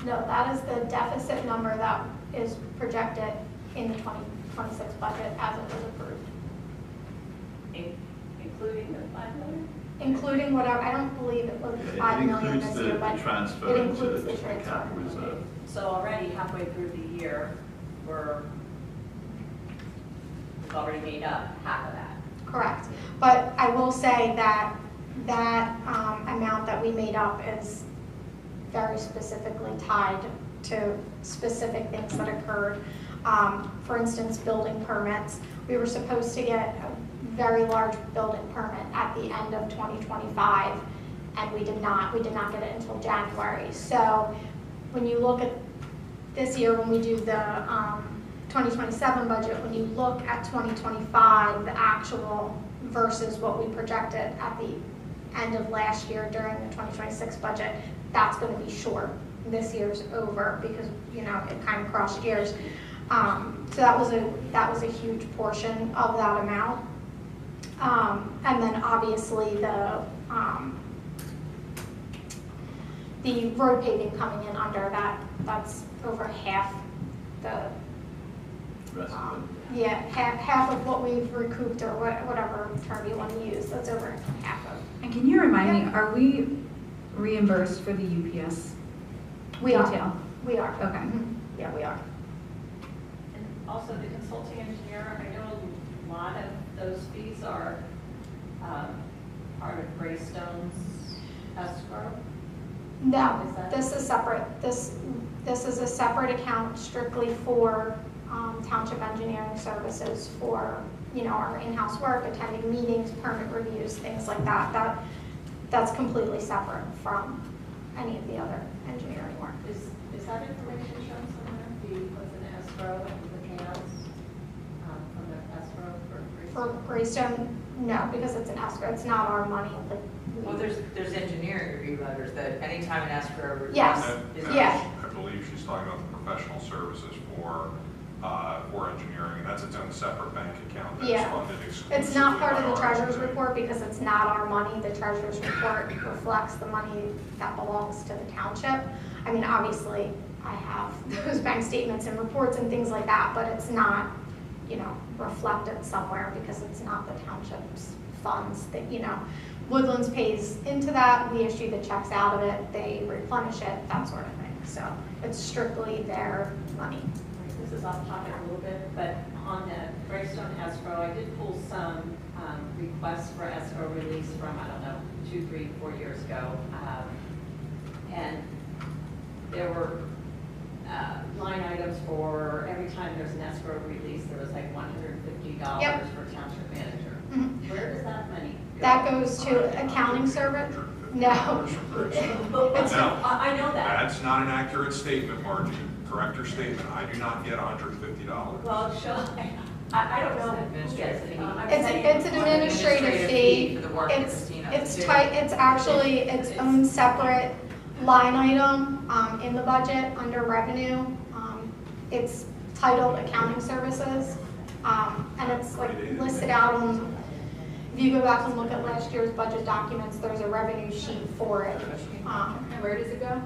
No, that is the deficit number that is projected in the 2026 budget as it was approved. Including the $5 million? Including whatever, I don't believe it was Yeah, $5 million this year, but the transfer it into includes the the transfer. capital reserve. So already halfway through the year, we've already made up half of that. Correct. But I will say that amount that we made up is very specifically tied to specific things that occurred. For instance, building permits. We were supposed to get a very large building permit at the end of 2025, and we did not get it until January. So when you look at this year, when we do the 2027 budget, when you look at 2025, the actual versus what we projected at the end of last year during the 2026 budget, that's going to be short. This year's over because, you know, it kind of crossed years. So that was a huge portion of that amount. And then obviously the road paving coming in under that, that's over half the half of what we've recouped, or whatever term you want to use. That's over half of. And can you remind me, are we reimbursed for the UPS detail? We are. Okay. Mm-hmm. Yeah, we are. And also the consulting engineer, I know a lot of those fees are part of Greystone's escrow. No, Is that- this is separate. This is a separate account strictly for township engineering services for, you know, our in-house work, attending meetings, permit reviews, things like that. That's completely separate from any of the other engineering work. Is that information shown somewhere? Do you put an escrow and the payouts from the escrow for For Greystone, no, because it's an escrow. It's not our money. Well, there's engineering review letters that anytime an escrow request Yes. is. Yeah. I believe she's talking about the professional services for engineering, and that's a its own separate bank account that is Yeah. funded exclusively It's not part by of the treasurer's RSA. report because it's not our money. The treasurer's report reflects the money that belongs to the township. I mean, obviously, I have those bank statements and reports and things like that, but it's not, you know, reflected somewhere because it's not the township's funds that, you know, Woodlands pays into that, we issue the checks out of it, they replenish it, that sort of thing. So it's strictly their money. This is off topic a little bit, but on the Greystone escrow, I did pull some requests for escrow release from, I don't know, 2, 3, 4 years ago. And there were line items for every time there's an escrow release, there was like $150 Yep. for township manager. Mhm. Where does that money go? That goes to accounting service? No. It's, No. I know that. That's not an accurate statement, Margie. Correct your statement. I do not get $150. Well, I don't know who gets it. it's an administrative fee. For the work that Christina It's did. tight, it's actually its own separate line item in the budget under revenue. It's titled accounting services. And it's like listed out on, if you go back and look at last year's budget documents, there's a revenue sheet for it. And where does it go?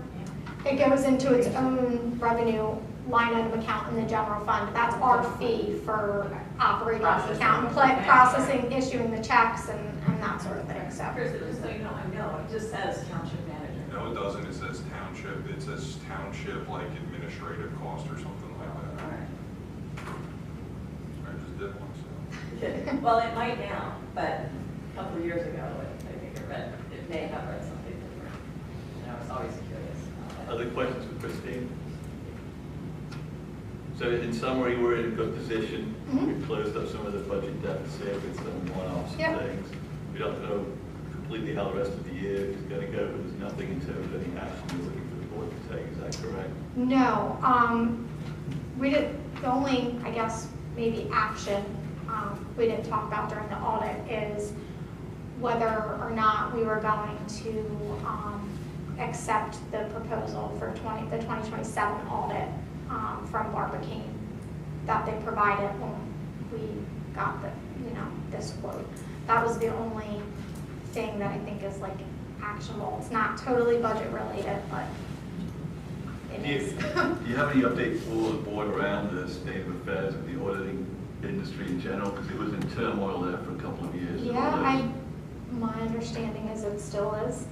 It goes into its own revenue line item account in the general fund. That's our fee for operating the account, processing, issuing the checks and that sort of thing, so. Chris, just so you know, I know, it just says township manager. No, it doesn't. It says township. It says township like administrative cost or something like that. All right. I just did one, so. Well, it might now, but a couple of years ago, I think it may have read something different. And I was always curious. Other questions for Christine? So in summary, we're in a good position. We've closed up some of the budget deficit with some one-offs and Yep. things. We don't know completely how the rest of the year is going to go, but there's nothing in terms of any action we're looking for the board to take. Is that correct? No, we did, the only, I guess, maybe action we didn't talk about during the audit is whether or not we were going to accept the proposal for the 2027 audit from Barbicane that they provided when we got the, you know, this quote. That was the only thing that I think is like actionable. It's not totally budget related, but it is. Do you have any update for the board around the state of affairs of the auditing industry in general? Because it was in turmoil there for a couple of years. Yeah, my understanding is it still is.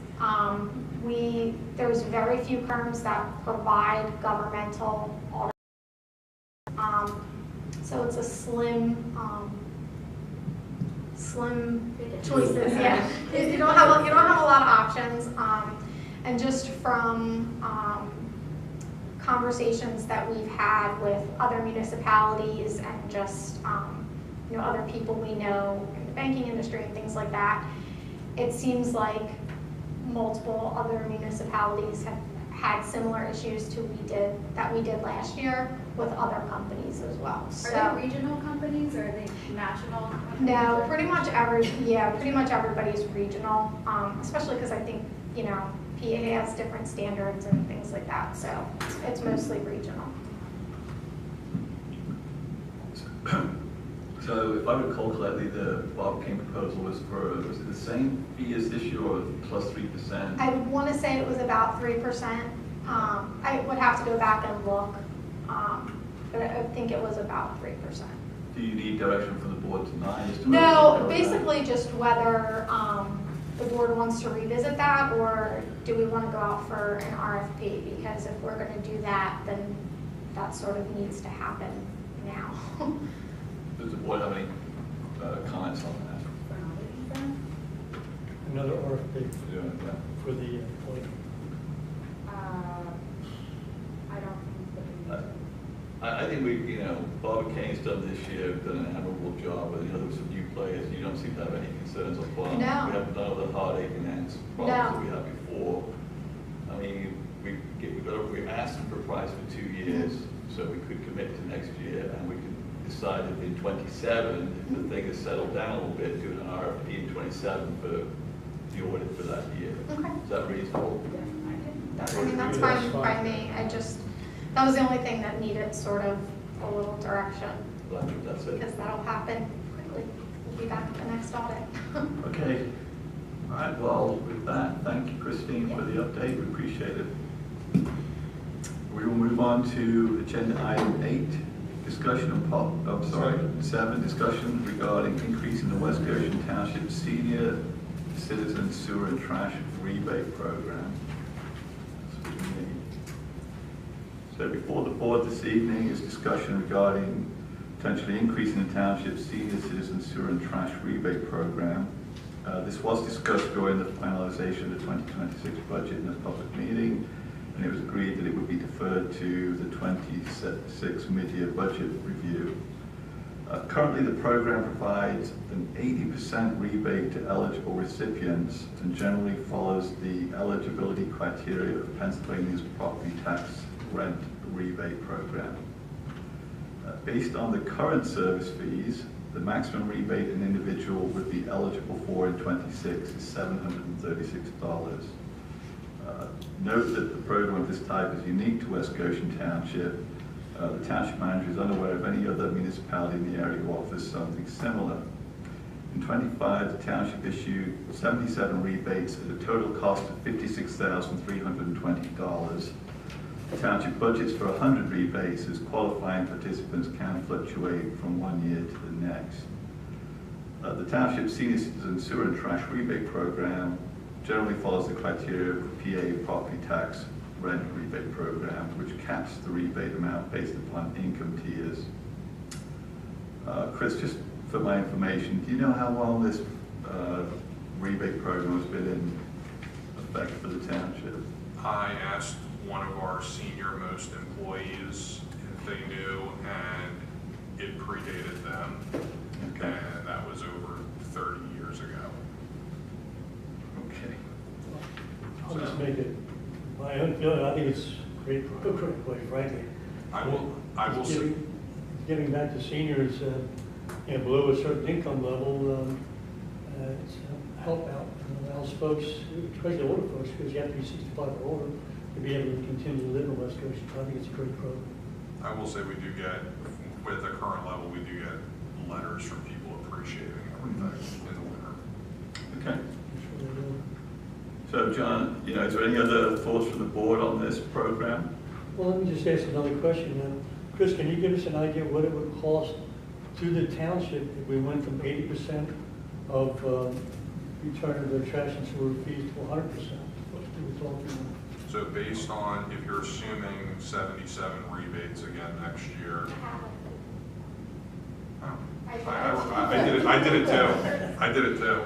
There's very few firms that provide governmental audit. So it's a slim choices. Yeah, you don't have a lot of options. And just from conversations that we've had with other municipalities and just you know, other people we know in the banking industry and things like that, it seems like multiple other municipalities have had similar issues to that we did last year with other companies as well. So, Are they regional companies or are they national companies? no, pretty much everybody's regional, especially because I think, you know, PA has different standards and things like that, so it's mostly regional. So if I recall correctly, the Barbicane proposal was it the same fee as this year or plus 3%? I want to say it was about 3%. I would have to go back and look, but I think it was about 3%. Do you need direction from the board tonight? As to No, basically just whether the board wants to revisit that, or do we want to go out for an RFP? Because if we're going to do that, then that sort of needs to happen now. Does the board have any comments on that? Another RFP Yeah. for the employee. I don't think that I think we, you know, Barbicane's done this year, done an admirable job, but, you know, there were some new players. You don't seem to have any concerns on far. No. We have none of the heartache and problems that we had before. I mean, we asked them for a price for 2 years, so we could commit to next year, and we could decide if in 27, if the thing has settled down a little bit, do an RFP in 27 for the audit for that year. Okay. Is that reasonable? I mean, that's fine by me. That was the only thing that needed sort of a little direction, Well, I think that's it. because that'll happen quickly. We'll be back at the next audit. Okay. All right, well, with that, thank you, Christine, for the update. We appreciate it. We will move on to agenda item 8, discussion of 7, discussion regarding increasing the West Goshen Township Senior Citizen Sewer and Trash Rebate Program. That's what we need. So before the board this evening is discussion regarding potentially increasing the township's senior citizen sewer and trash rebate program. This was discussed during the finalization of the 2026 budget in a public meeting, and it was agreed that it would be deferred to the 26 mid-year budget review. Currently, the program provides an 80% rebate to eligible recipients and generally follows the eligibility criteria of Pennsylvania's property tax rent rebate program. Based on the current service fees, the maximum rebate an individual would be eligible for in 26 is $736. Note that the program of this type is unique to West Goshen Township. The township manager is unaware of any other municipality in the area who offers something similar. In 25, the township issued 77 rebates at a total cost of $56,320. The township budgets for 100 rebates as qualifying participants can fluctuate from one year to the next. The township senior citizen sewer and trash rebate program generally follows the criteria of the PA property tax rent rebate program, which caps the rebate amount based upon income tiers. Chris, just for my information, do you know how long this rebate program has been in effect for the township? I asked one of our senior-most employees if they knew, and it predated them, Okay. and that was over 30 years ago. Okay. I'll just make it my own feeling. I think it's a great program, quite frankly. I will It's say, giving back to seniors, below a certain income level, it's a help out. It allows folks, especially older folks, because you have to be 65 or older, to be able to continue to live in West Goshen. I think it's a great program. I will say we do get, with the current level, we do get letters from people appreciating everything in the winter. Okay. So, John, is there any other thoughts from the board on this program? Well, let me just ask another question. Chris, can you give us an idea of what it would cost to the township if we went from 80% of return of the trash and sewer fees to 100%? What are we talking about? So based on, if you're assuming 77 rebates again next year. Oh, I did it too. I did it too.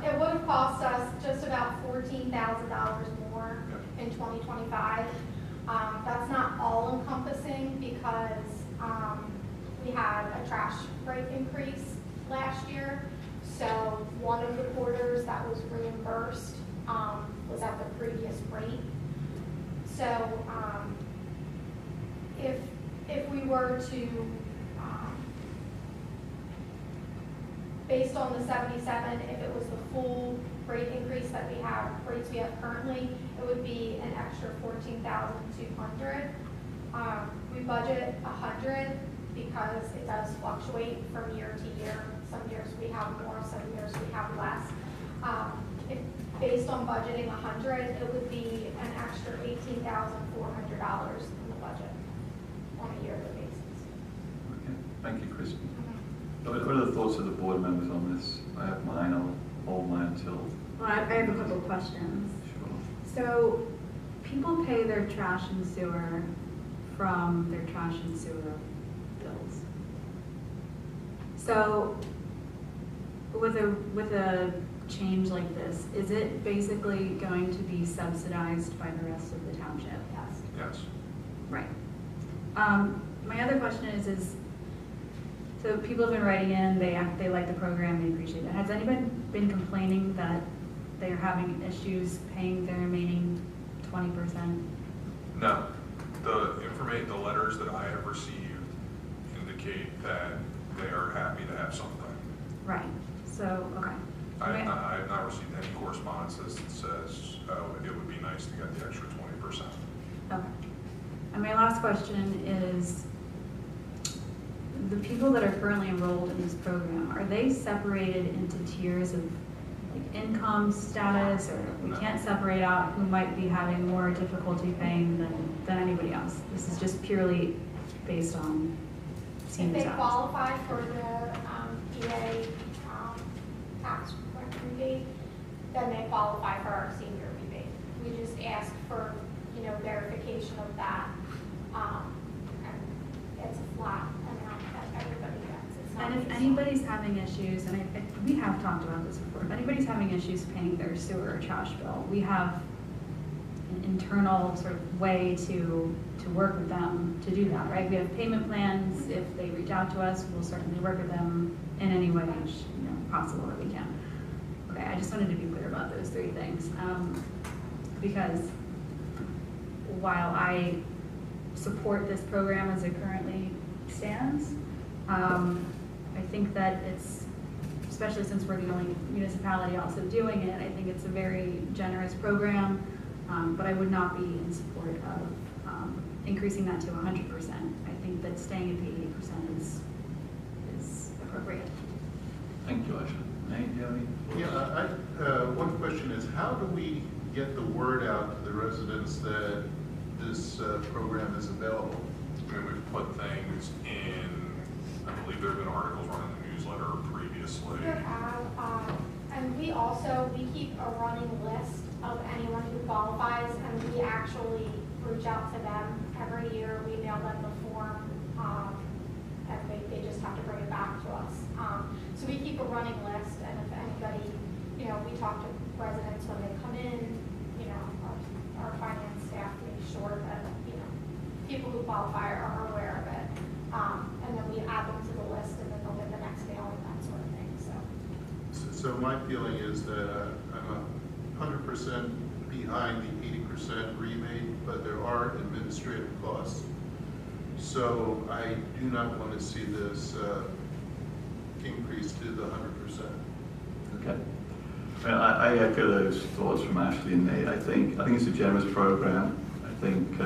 It would have cost us just about $14,000 more in 2025. That's not all encompassing because we had a trash rate increase last year. So one of the quarters that was reimbursed was at the previous rate. So if we were to, based on the 77, if it was the full rate increase that we have, rates we have currently, it would be an extra $14,200. We budget 100 because it does fluctuate from year to year. Some years we have more, some years we have less. Based on budgeting 100, it would be an extra $18,400 in the budget on a yearly basis. Okay. Thank you, Kristen. What are the thoughts of the board members on this? I have mine. I'll hold mine until. Well, I have a couple of questions. Sure. So, people pay their trash and sewer from their trash and sewer bills. So, with a change like this, is it basically going to be subsidized by the rest of the township? Yes. Yes. Right. My other question is so people have been writing in, they like the program, they appreciate it. Has anybody been complaining that they're having issues paying their remaining 20%? No. The letters that I have received indicate that they are happy to have something. Right. So, okay. I have not received any correspondence that says, oh, it would be nice to get the extra 20%. Okay. And my last question is, the people that are currently enrolled in this program, are they separated into tiers of like income status, or we can't separate out who might be having more difficulty paying than anybody else? This is just purely based on If senior they status. qualify for the EA tax rebate, then they qualify for our senior rebate. We just ask for, verification of that. And it's a flat amount that everybody gets. It's not And if based on- anybody's having issues, and we have talked about this before, if anybody's having issues paying their sewer or trash bill, we have an internal sort of way to work with them to do that, right? We have payment plans. If they reach out to us, we'll certainly work with them in any way possible that we can. Okay, I just wanted to be clear about those three things. Because while I support this program as it currently stands, I think that it's, especially since we're the only municipality also doing it, I think it's a very generous program, but I would not be in support of increasing that to 100%. I think that staying at the 80% is appropriate. Thank you, Asha. Nate, do you have any? Yeah, one question is, how do we get the word out to the residents that this program is available? I mean, we've put things in, I believe there have been articles run in the newsletter previously. There have, and we keep a running list of anyone who qualifies, and we actually reach out to them every year. We mail them the form, and they just have to bring it back to us. So we keep a running list, and if anybody, we talk to residents when they come in, our finance staff makes sure that, people who qualify are aware of it. And then we add them to the list, and then they'll get the next mailing, that sort of thing, So my feeling is that I'm 100% behind the 80% rebate, but there are administrative costs. So I do not want to see this increase to the 100%. Okay. I echo those thoughts from Ashley and Nate. I think it's a generous program. I think,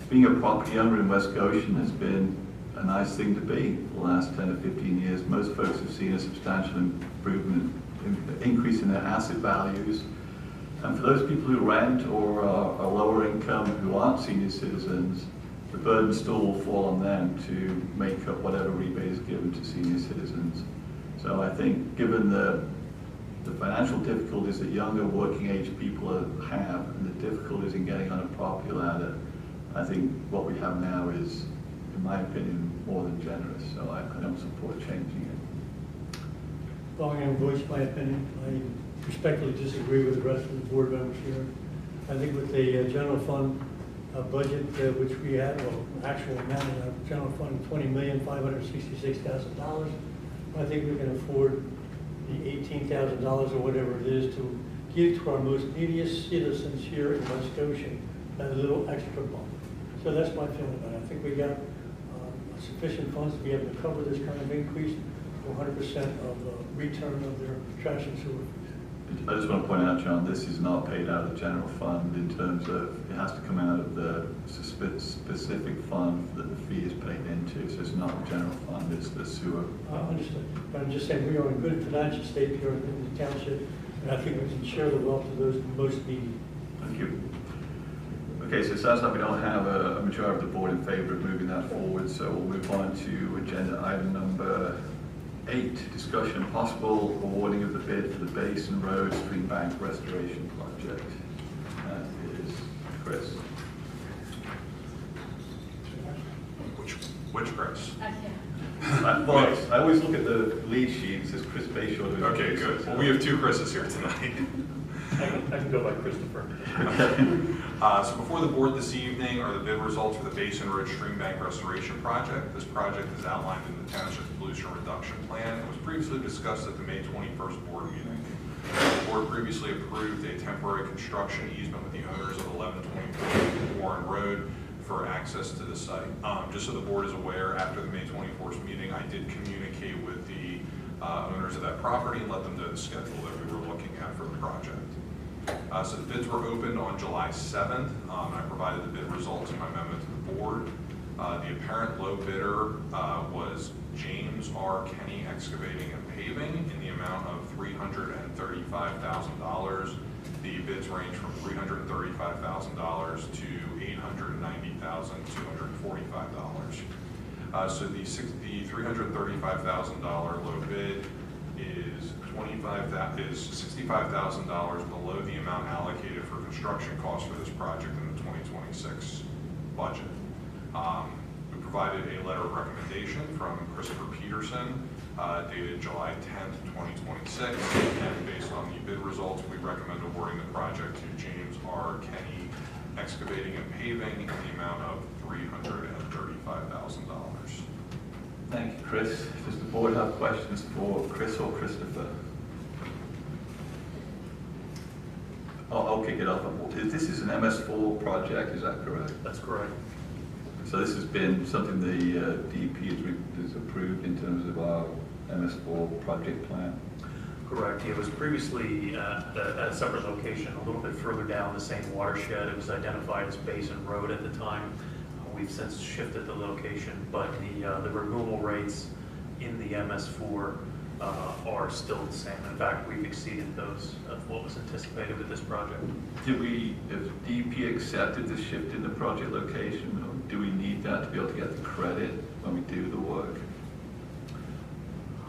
being a property owner in West Goshen has been a nice thing to be for the last 10 or 15 years. Most folks have seen a substantial improvement, increase in their asset values. And for those people who rent or are lower income, who aren't senior citizens, the burden still will fall on them to make up whatever rebate is given to senior citizens. So I think given the financial difficulties that younger working age people have and the difficulties in getting on a property ladder, I think what we have now is, in my opinion, more than generous. So I don't support changing it. Well, I'm going to voice my opinion. I respectfully disagree with the rest of the board members here. I think with the general fund budget, which we had, actual amount in our general fund, $20,566,000, I think we can afford the $18,000 or whatever it is to give to our most neediest citizens here in West Goshen that little extra bump. So that's my feeling about it. I think we got sufficient funds to be able to cover this kind of increase for 100% of return of their trash and sewer fees. I just want to point out, John, this is not paid out of the general fund in terms of, it has to come out of the specific fund that the fee is paid into. So it's not the general fund, it's the sewer. Understood. But I'm just saying we are in good financial state here in the township, and I think we can share the wealth of those most needy. Thank you. Okay, so it sounds like we don't have a majority of the board in favor of moving that forward, so we'll move on to agenda item number 8, discussion of possible awarding of the bid for the Basin Road Stream Bank Restoration Project. That is Chris. Which Chris? Well, I always look at the lead sheet, it says Chris Bayshore. Okay, good. Well, we have 2 Chris's here tonight. I can go by Christopher. So before the board this evening are the bid results for the Basin Road Stream Bank Restoration Project. This project is outlined in the Township's Pollution Reduction Plan. It was previously discussed at the May 21st board meeting. The board previously approved a temporary construction easement with the owners of 1124 Warren Road for access to the site. Just so the board is aware, after the May 24th meeting, I did communicate with the owners of that property and let them know the schedule that we were looking at for the project. So the bids were opened on July 7th. I provided the bid results in my memo to the board. The apparent low bidder was James R. Kenny Excavating and Paving in the amount of $335,000. The bids range from $335,000 to $890,245. So the $335,000 low bid is $65,000 below the amount allocated for construction costs for this project in the 2026 budget. We provided a letter of recommendation from Christopher Peterson dated July 10th, 2026, and based on the bid results, we recommend awarding the project to James R. Kenny Excavating and Paving in the amount of $335,000. Thank you, Chris. Does the board have questions for Chris or Christopher? I'll kick it off. This is an MS4 project, is that correct? That's correct. So this has been something the DEP has approved in terms of our MS4 project plan? Correct. It was previously at a separate location, a little bit further down the same watershed. It was identified as Basin Road at the time. We've since shifted the location, but the removal rates in the MS4 are still the same. In fact, we've exceeded those of what was anticipated with this project. Have DEP accepted the shift in the project location, or do we need that to be able to get the credit when we do the work?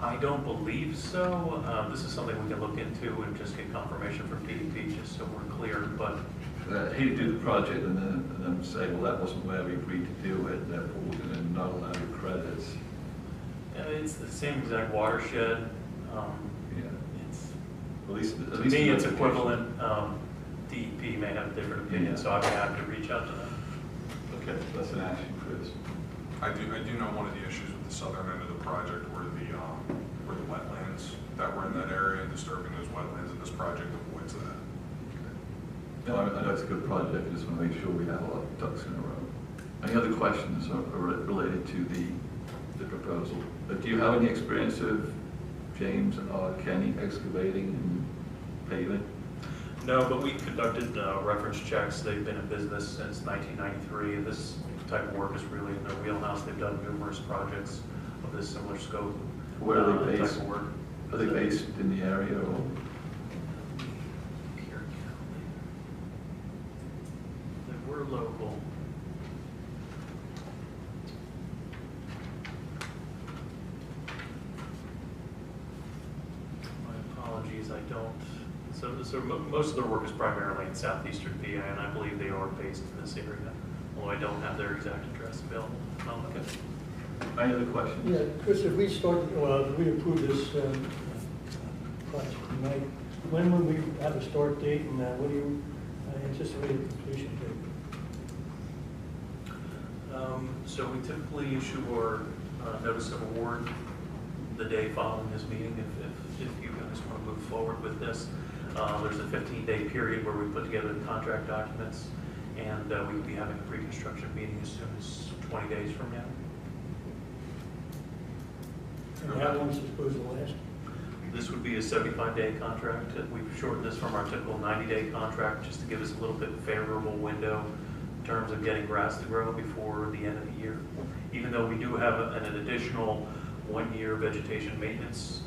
I don't believe so. This is something we can look into and just get confirmation from DEP, just so we're clear. But I hate to do the project and then say, well, that wasn't where we agreed to do it, therefore we're going to not allow you credits. It's the same exact watershed. It's at least to me, it's equivalent. DEP may have a different opinion, so I'd be happy to reach out to them. Okay, that's an action, Chris. I do know one of the issues with the southern end of the project were the wetlands that were in that area, and disturbing those wetlands, and this project avoids that. No, I know it's a good project. I just want to make sure we have all the ducks in a row. Any other questions related to the proposal? Do you have any experience of James R. Kenny Excavating and Paving? No, but we conducted reference checks. They've been in business since 1993. This type of work is really in their wheelhouse. They've done numerous projects of this similar scope. Where are they based? Type of work. Are they based in the area or? They were local. My apologies, I don't. So most of their work is primarily in southeastern PA, and I believe they are based in this area, although I don't have their exact address available. Okay. Any other questions? Yeah, Chris, if we approve this project tonight, when will we have a start date, and what do you anticipate a completion date? So we typically issue our notice of award the day following this meeting if you guys want to move forward with this. There's a 15-day period where we put together the contract documents, and we will be having a pre-construction meeting as soon as 20 days from now. And how long is this supposed to last? This would be a 75-day contract. We've shortened this from our typical 90-day contract just to give us a little bit favorable window in terms of getting grass to grow before the end of the year. Even though we do have an additional 1-year vegetation maintenance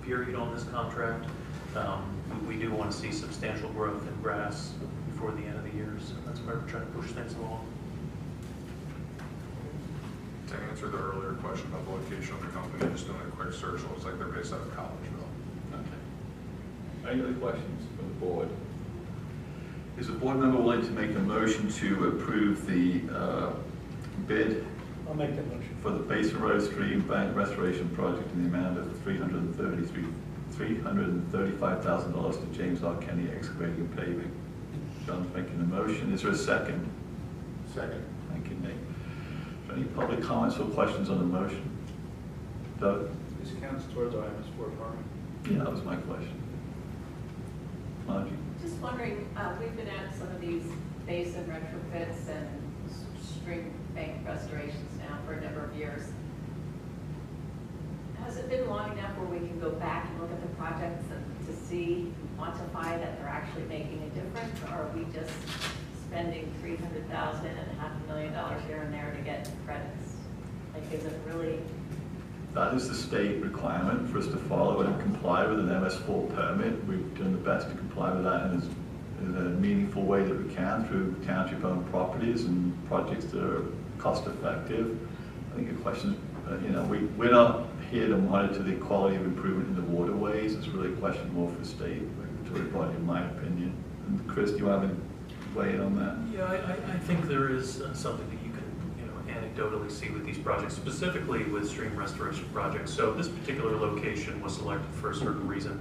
period on this contract, we do want to see substantial growth in grass before the end of the year, so that's why we're trying to push things along. To answer the earlier question about the location of the company, just doing a quick search, looks like they're based out of Collegeville. Okay. Any other questions from the board? Is the board member willing to make a motion to approve the bid? I'll make that motion. For the Basin Road Stream Bank Restoration Project in the amount of $335,000 to James R. Kenny Excavating and Paving. John's making the motion. Is there a second? Second. Thank you, Nate. Any public comments or questions on the motion? Doug? This counts towards our MS4 farming. Yeah, that was my question. Margie? Just wondering, we've been at some of these basin retrofits and stream bank restorations now for a number of years. Has it been long enough where we can go back and look at the projects and to see, quantify that they're actually making a difference, or are we just spending $300,000 and $500,000 here and there to get credits? Like, is it really? That is the state requirement for us to follow and comply with an MS4 permit. We've done the best to comply with that in a meaningful way that we can through township-owned properties and projects that are cost-effective. I think the question is, you know, we're not here to monitor the quality of improvement in the waterways. It's really a question more for the state regulatory body, in my opinion. And Chris, do you have any weigh in on that? Yeah, I think there is something that you can, anecdotally see with these projects, specifically with stream restoration projects. So this particular location was selected for a certain reason.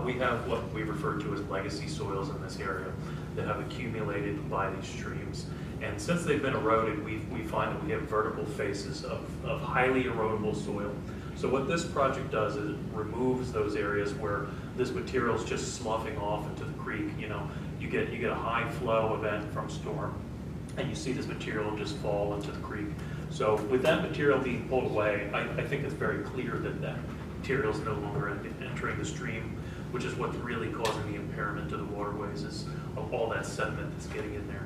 We have what we refer to as legacy soils in this area that have accumulated by these streams. And since they've been eroded, we find that we have vertical faces of highly erodible soil. So what this project does is it removes those areas where this material is just sloughing off into the creek. You know, you get a high flow event from storm, and you see this material just fall into the creek. So with that material being pulled away, I think it's very clear that that material is no longer entering the stream, which is what's really causing the impairment to the waterways, is all that sediment that's getting in there.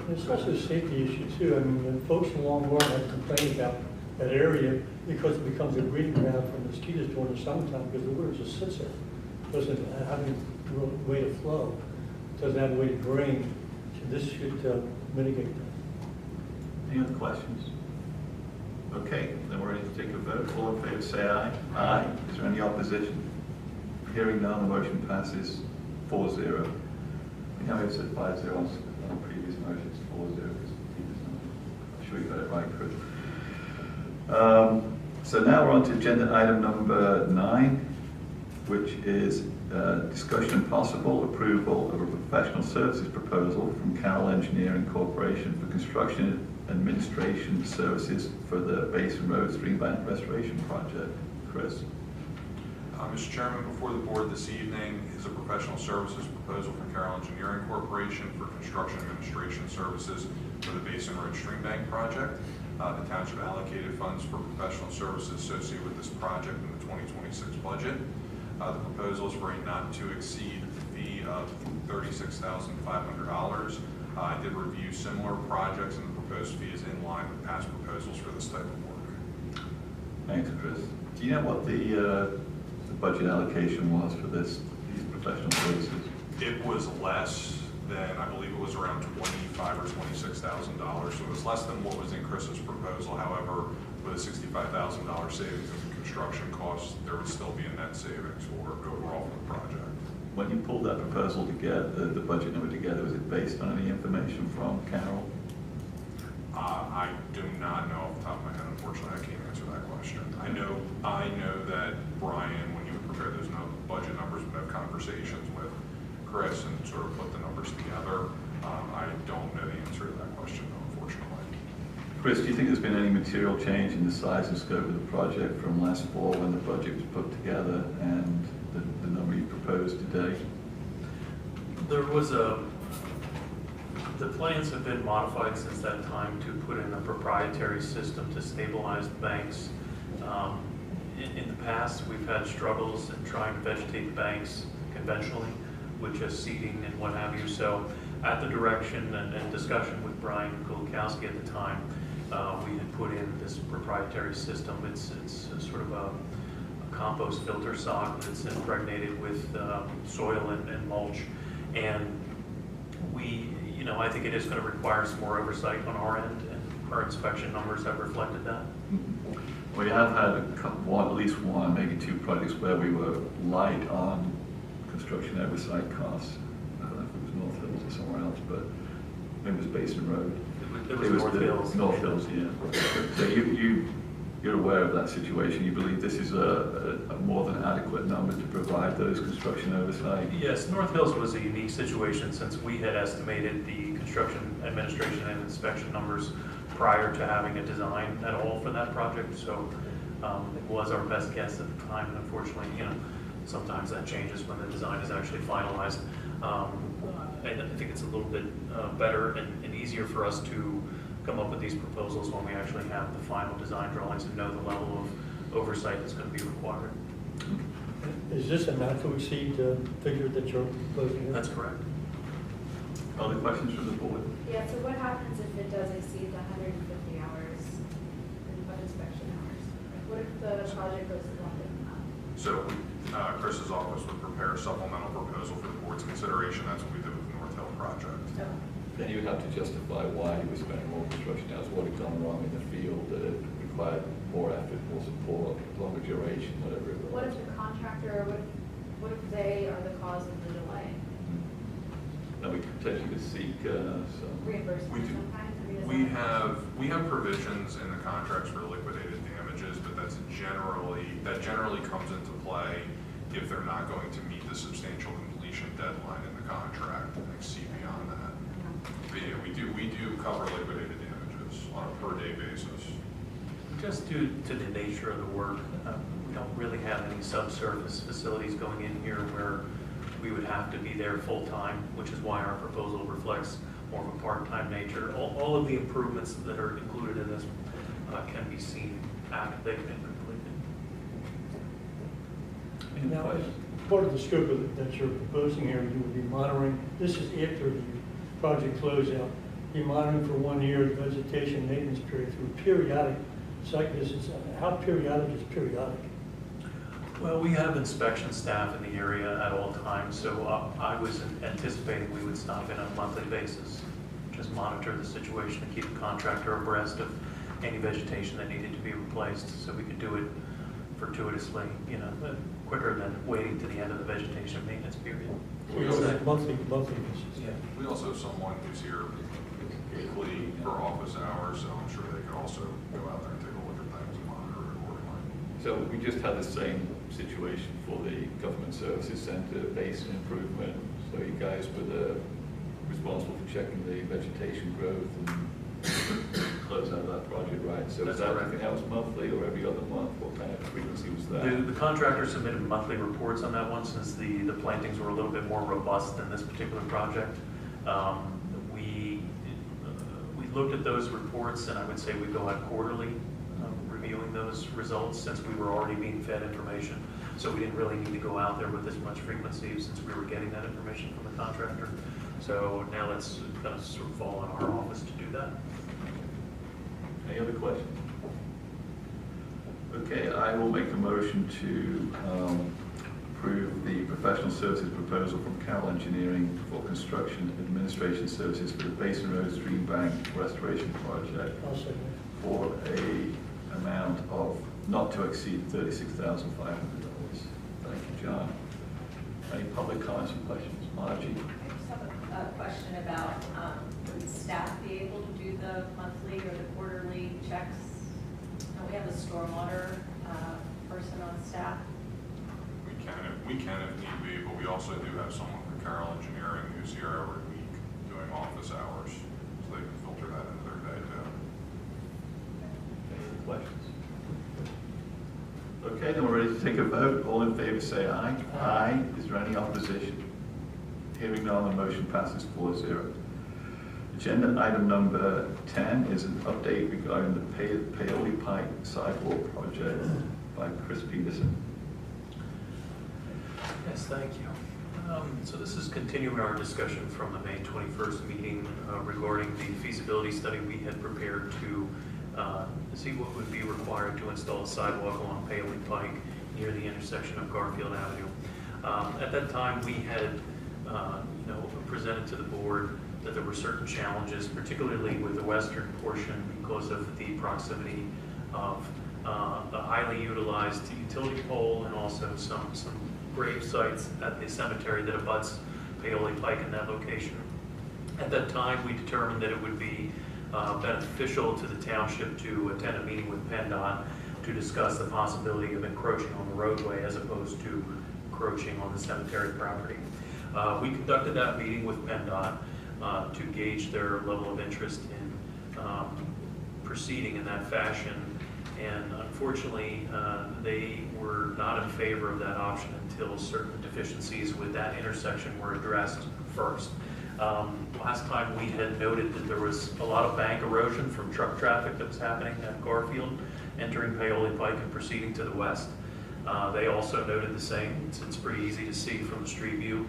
There's also a safety issue too. I mean, the folks in Long Run have complained about that area because it becomes a breeding ground for mosquitoes during the summertime because the water just sits there. Doesn't have any real way to flow. Doesn't have a way to drain. So this should mitigate that. Any other questions? Okay, then we're ready to take a vote. All in favor say aye. Aye. Is there any opposition? Hearing none, the motion passes 4-0. We know it said 5-0 on previous motions, 4-0. I'm sure you got it right, Chris. So now we're on to agenda item number 9, which is discussion and possible approval of a professional services proposal from Carroll Engineering Corporation for construction administration services for the Basin Road Stream Bank Restoration Project. Chris. Mr. Chairman, before the board this evening is a professional services proposal from Carroll Engineering Corporation for construction administration services for the Basin Road Stream Bank Project. The township allocated funds for professional services associated with this project in the 2026 budget. The proposal is for a not to exceed fee of $36,500. I did review similar projects, and the proposed fee is in line with past proposals for this type of work. Thanks, Chris. Do you know what the budget allocation was for these professional services? It was less than, I believe it was around $25,000 or $26,000. So it was less than what was in Chris's proposal. However, with a $65,000 savings in construction costs, there would still be a net savings for overall for the project. When you pulled that proposal together, the budget number together, was it based on any information from Carroll? I do not know off the top of my head. Unfortunately, I can't answer that question. I know that Brian, when you would prepare those budget numbers, would have conversations with Chris and sort of put the numbers together. I don't know the answer to that question, unfortunately. Chris, do you think there's been any material change in the size and scope of the project from last fall when the budget was put together and the number you proposed today? There was the plans have been modified since that time to put in a proprietary system to stabilize the banks. In the past, we've had struggles in trying to vegetate the banks conventionally with just seeding and what have you. So at the direction and discussion with Brian Kulakowski at the time, we had put in this proprietary system. It's sort of a compost filter sock that's impregnated with soil and mulch. And I think it is going to require some more oversight on our end, and our inspection numbers have reflected that. We have had at least one, maybe 2 projects where we were light on construction oversight costs. I don't know if it was North Hills or somewhere else, but it was Basin Road. It was North Hills. North Hills, yeah. So you're aware of that situation. You believe this is a more than adequate number to provide those construction oversight? Yes, North Hills was a unique situation since we had estimated the construction administration and inspection numbers prior to having a design at all for that project. So it was our best guess at the time, and unfortunately, sometimes that changes when the design is actually finalized. I think it's a little bit better and easier for us to come up with these proposals when we actually have the final design drawings and know the level of oversight that's going to be required. Is this a not to exceed figure that you're proposing? That's correct. Other questions from the board? Yeah, so what happens if it does exceed the 150 hours of inspection hours? Like, what if the project goes longer than that? So Chris's office would prepare a supplemental proposal for the board's consideration. That's what we did with the North Hill project. Then you would have to justify why you were spending more construction hours, what had gone wrong in the field, that it required more effort, more support, longer duration, whatever it was. What if the contractor, what if they are the cause of the delay? Now we could potentially seek some Reimbursement We of do. some kind? I mean, is We that- have provisions in the contracts for liquidated damages, but that generally comes into play if they're not going to meet the substantial completion deadline in the contract and exceed beyond that. But yeah, we do cover liquidated damages on a per day basis. Just due to the nature of the work, we don't really have any subsurface facilities going in here where we would have to be there full-time, which is why our proposal reflects more of a part-time nature. All of the improvements that are included in this can be seen after they've been completed. Now, as part of the scope that you're proposing here, you would be monitoring, this is after the project closeout, be monitoring for 1 year the vegetation maintenance period through periodic site visits. How periodic is periodic? Well, we have inspection staff in the area at all times, so I was anticipating we would stop in on a monthly basis, just monitor the situation and keep the contractor abreast of any vegetation that needed to be replaced, so we could do it fortuitously, quicker than waiting to the end of the vegetation maintenance period. So it's monthly visits. Yeah. We also have someone who's here weekly for office hours, so I'm sure they could also go out there and take a look at things and monitor it accordingly. So we just had the same situation for the Government Services Center basin improvement. So you guys were responsible for checking the vegetation growth and close out that project, right? So is that everything that was monthly or every other month? What kind of frequency was that? The contractor submitted monthly reports on that one since the plantings were a little bit more robust than this particular project. We looked at those reports, and I would say we go out quarterly reviewing those results since we were already being fed information. So we didn't really need to go out there with this much frequency since we were getting that information from the contractor. So now it's going to sort of fall on our office to do that. Any other questions? Okay, I will make a motion to approve the professional services proposal from Carroll Engineering for construction administration services for the Basin Road Stream Bank Restoration Project I'll second for a amount of not to exceed $36,500. Thank you, John. Any public comments or questions? Margie? I just have a question about, would staff be able to do the monthly or the quarterly checks? We have a stormwater person on staff. We can if need be, but we also do have someone from Carroll Engineering who's here every week doing office hours, so they can filter that into their day too. Any other questions? Okay, then we're ready to take a vote. All in favor say aye. Aye. Is there any opposition? Hearing none, the motion passes 4-0. Agenda item number 10 is an update regarding the Paoli Pike Sidewalk Project by Chris Peterson. Yes, thank you. So this is continuing our discussion from the May 21st meeting regarding the feasibility study we had prepared to see what would be required to install a sidewalk along Paoli Pike near the intersection of Garfield Avenue. At that time, we had presented to the board that there were certain challenges, particularly with the western portion because of the proximity of the highly utilized utility pole and also some grave sites at the cemetery that abuts Paoli Pike in that location. At that time, we determined that it would be beneficial to the township to attend a meeting with PennDOT to discuss the possibility of encroaching on the roadway as opposed to encroaching on the cemetery property. We conducted that meeting with PennDOT to gauge their level of interest in proceeding in that fashion. And unfortunately, they were not in favor of that option until certain deficiencies with that intersection were addressed first. Last time we had noted that there was a lot of bank erosion from truck traffic that was happening at Garfield, entering Paoli Pike and proceeding to the west. They also noted the same. It's pretty easy to see from the street view.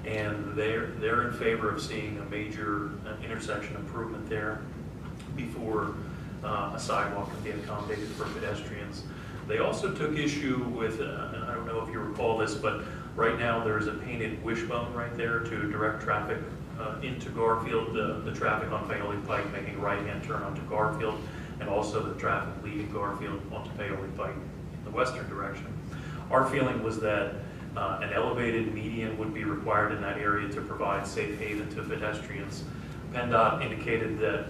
And they're in favor of seeing a major intersection improvement there before a sidewalk can be accommodated for pedestrians. They also took issue with, and I don't know if you recall this, but right now there's a painted wishbone right there to direct traffic into Garfield, the traffic on Paoli Pike making a right-hand turn onto Garfield, and also the traffic leaving Garfield onto Paoli Pike in the western direction. Our feeling was that an elevated median would be required in that area to provide safe haven to pedestrians. PennDOT indicated that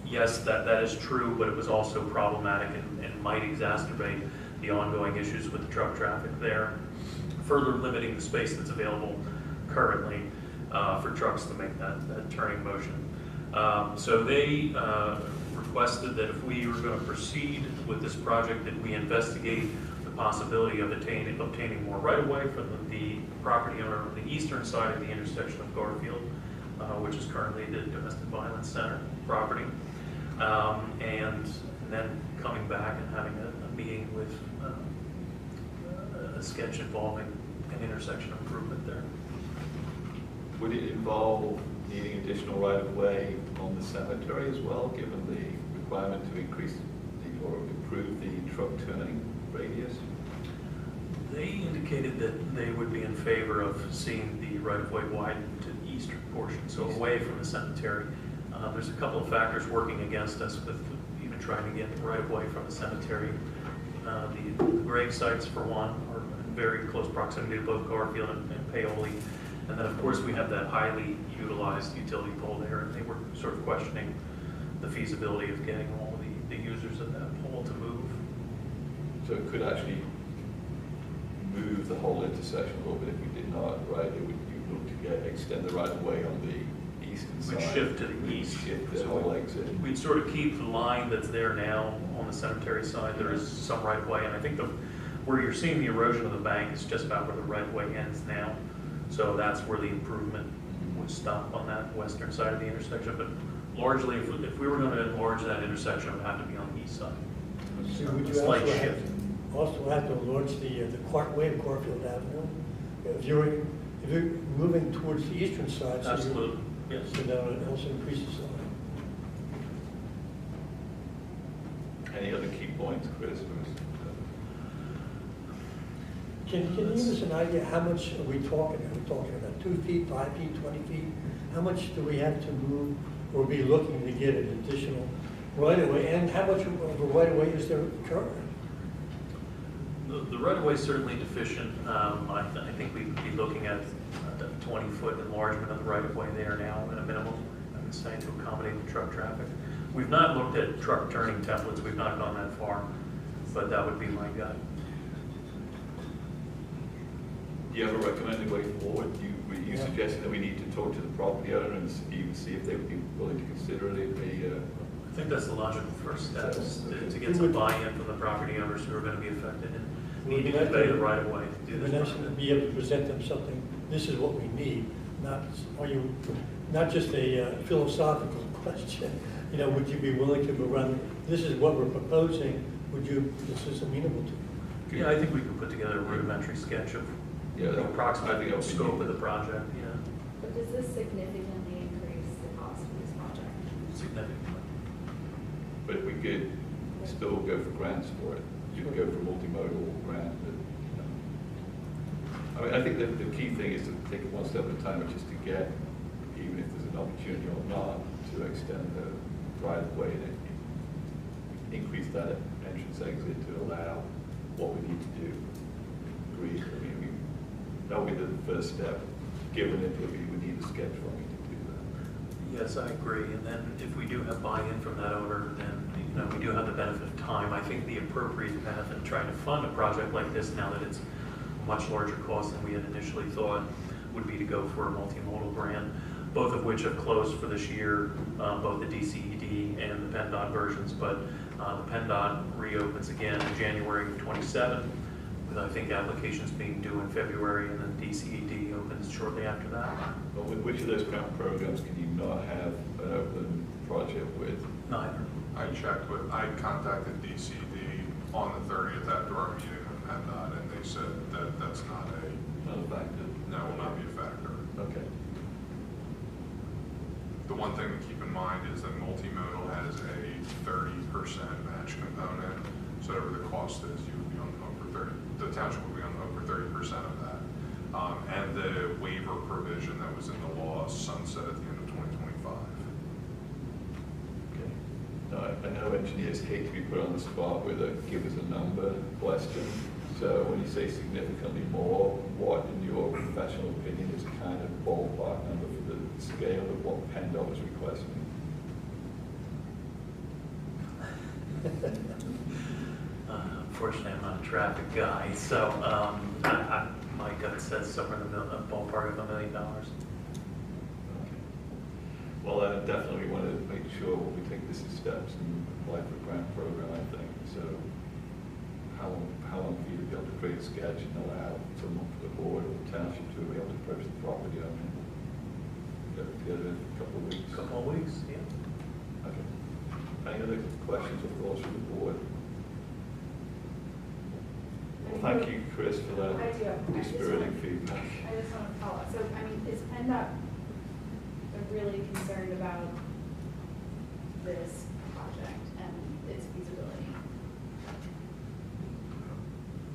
yes, that is true, but it was also problematic and might exacerbate the ongoing issues with the truck traffic there, further limiting the space that's available currently for trucks to make that turning motion. So they requested that if we were going to proceed with this project, that we investigate the possibility of obtaining more right-of-way from the property owner on the eastern side of the intersection of Garfield, which is currently the Domestic Violence Center property, and then coming back and having a meeting with a sketch involving an intersection improvement there. Would it involve needing additional right-of-way on the cemetery as well, given the requirement to increase or improve the truck turning radius? They indicated that they would be in favor of seeing the right-of-way widened to the eastern portion, so away from the cemetery. There's a couple of factors working against us with even trying to get the right-of-way from the cemetery. The grave sites, for one, are in very close proximity to both Garfield and Paoli. And then, of course, we have that highly utilized utility pole there, and they were sort of questioning the feasibility of getting all the users of that pole to move. So it could actually move the whole intersection a little bit if we did not, right? It would, you look to extend the right of way on the eastern side. We'd shift to the east. Shift the whole exit. We'd sort of keep the line that's there now on the cemetery side. There is some right of way, and I think where you're seeing the erosion of the bank is just about where the right of way ends now. So that's where the improvement would stop on that western side of the intersection. But largely, if we were going to enlarge that intersection, it would have to be on the east side. So would you Slight shift. also have to enlarge the cartway of Garfield Avenue? If you're moving towards the eastern side, so absolutely, yes. So that would also increase the size. Any other key points, Chris? Can you give us an idea how much are we talking? Are we talking about 2 feet, 5 feet, 20 feet? How much do we have to move or be looking to get an additional right-of-way? And how much of a right-of-way is there currently? The right-of-way is certainly deficient. I think we'd be looking at a 20-foot enlargement of the right-of-way there now at a minimum, I would say, to accommodate the truck traffic. We've not looked at truck turning templates. We've not gone that far, but that would be my guide. Do you have a recommended way forward? Were you suggesting that we need to talk to the property owner and even see if they would be willing to consider it? I think that's the logical first step, is to get some buy-in from the property owners who are going to be affected and need to convey the right of way to do this. It would be nice to be able to present them something. This is what we need. Not just a philosophical question. You know, would you be willing to go around? This is what we're proposing. This is amenable to? Yeah, I think we could put together a rudimentary sketch of the approximate scope of the project. Yeah. But does this significantly increase the cost of this project? Significantly. But we could still go for grants for it. You could go for multimodal grant. I mean, I think that the key thing is to take it one step at a time, and just to get, even if there's an opportunity or not, to extend the right of way and increase that entrance exit to allow what we need to do. Agreed. I mean, that would be the first step, given that we would need a sketch for me to do that. Yes, I agree. And then if we do have buy-in from that owner, then we do have the benefit of time. I think the appropriate path in trying to fund a project like this, now that it's much larger cost than we had initially thought, would be to go for a multimodal grant, both of which have closed for this year, both the DCED and the PennDOT versions. But the PennDOT reopens again in January of 27, with I think applications being due in February, and then DCED opens shortly after that. But with which of those kind of programs can you not have an open project with? Neither. I contacted DCD on the 30th after our meeting with PennDOT, and they said that that's not a factor. No, will not be a factor. Okay. The one thing to keep in mind is that multimodal has a 30% match component. So whatever the cost is, you would be on the hook for 30, the township would be on the hook for 30% of that. And the waiver provision that was in the law sunset at the end of 2025. Okay. Now, I know engineers hate to be put on the spot with a give us a number question. So when you say significantly more, what, in your professional opinion, is a kind of ballpark number for the scale of what PennDOT was requesting? Unfortunately, I'm not a traffic guy, so my gut says somewhere in the ballpark of $1 million. Okay. Well, definitely want to make sure we take this as steps and apply for a grant program, I think. So how long for you to be able to create a sketch and allow someone for the board or the township to be able to approach the property owner? Get it together in a couple of weeks? Couple of weeks, yeah. Okay. Any other questions or thoughts from the board? Well, thank you, Chris, for that dispiriting feedback. I just want to follow up. So, I mean, is PennDOT really concerned about this project and its feasibility?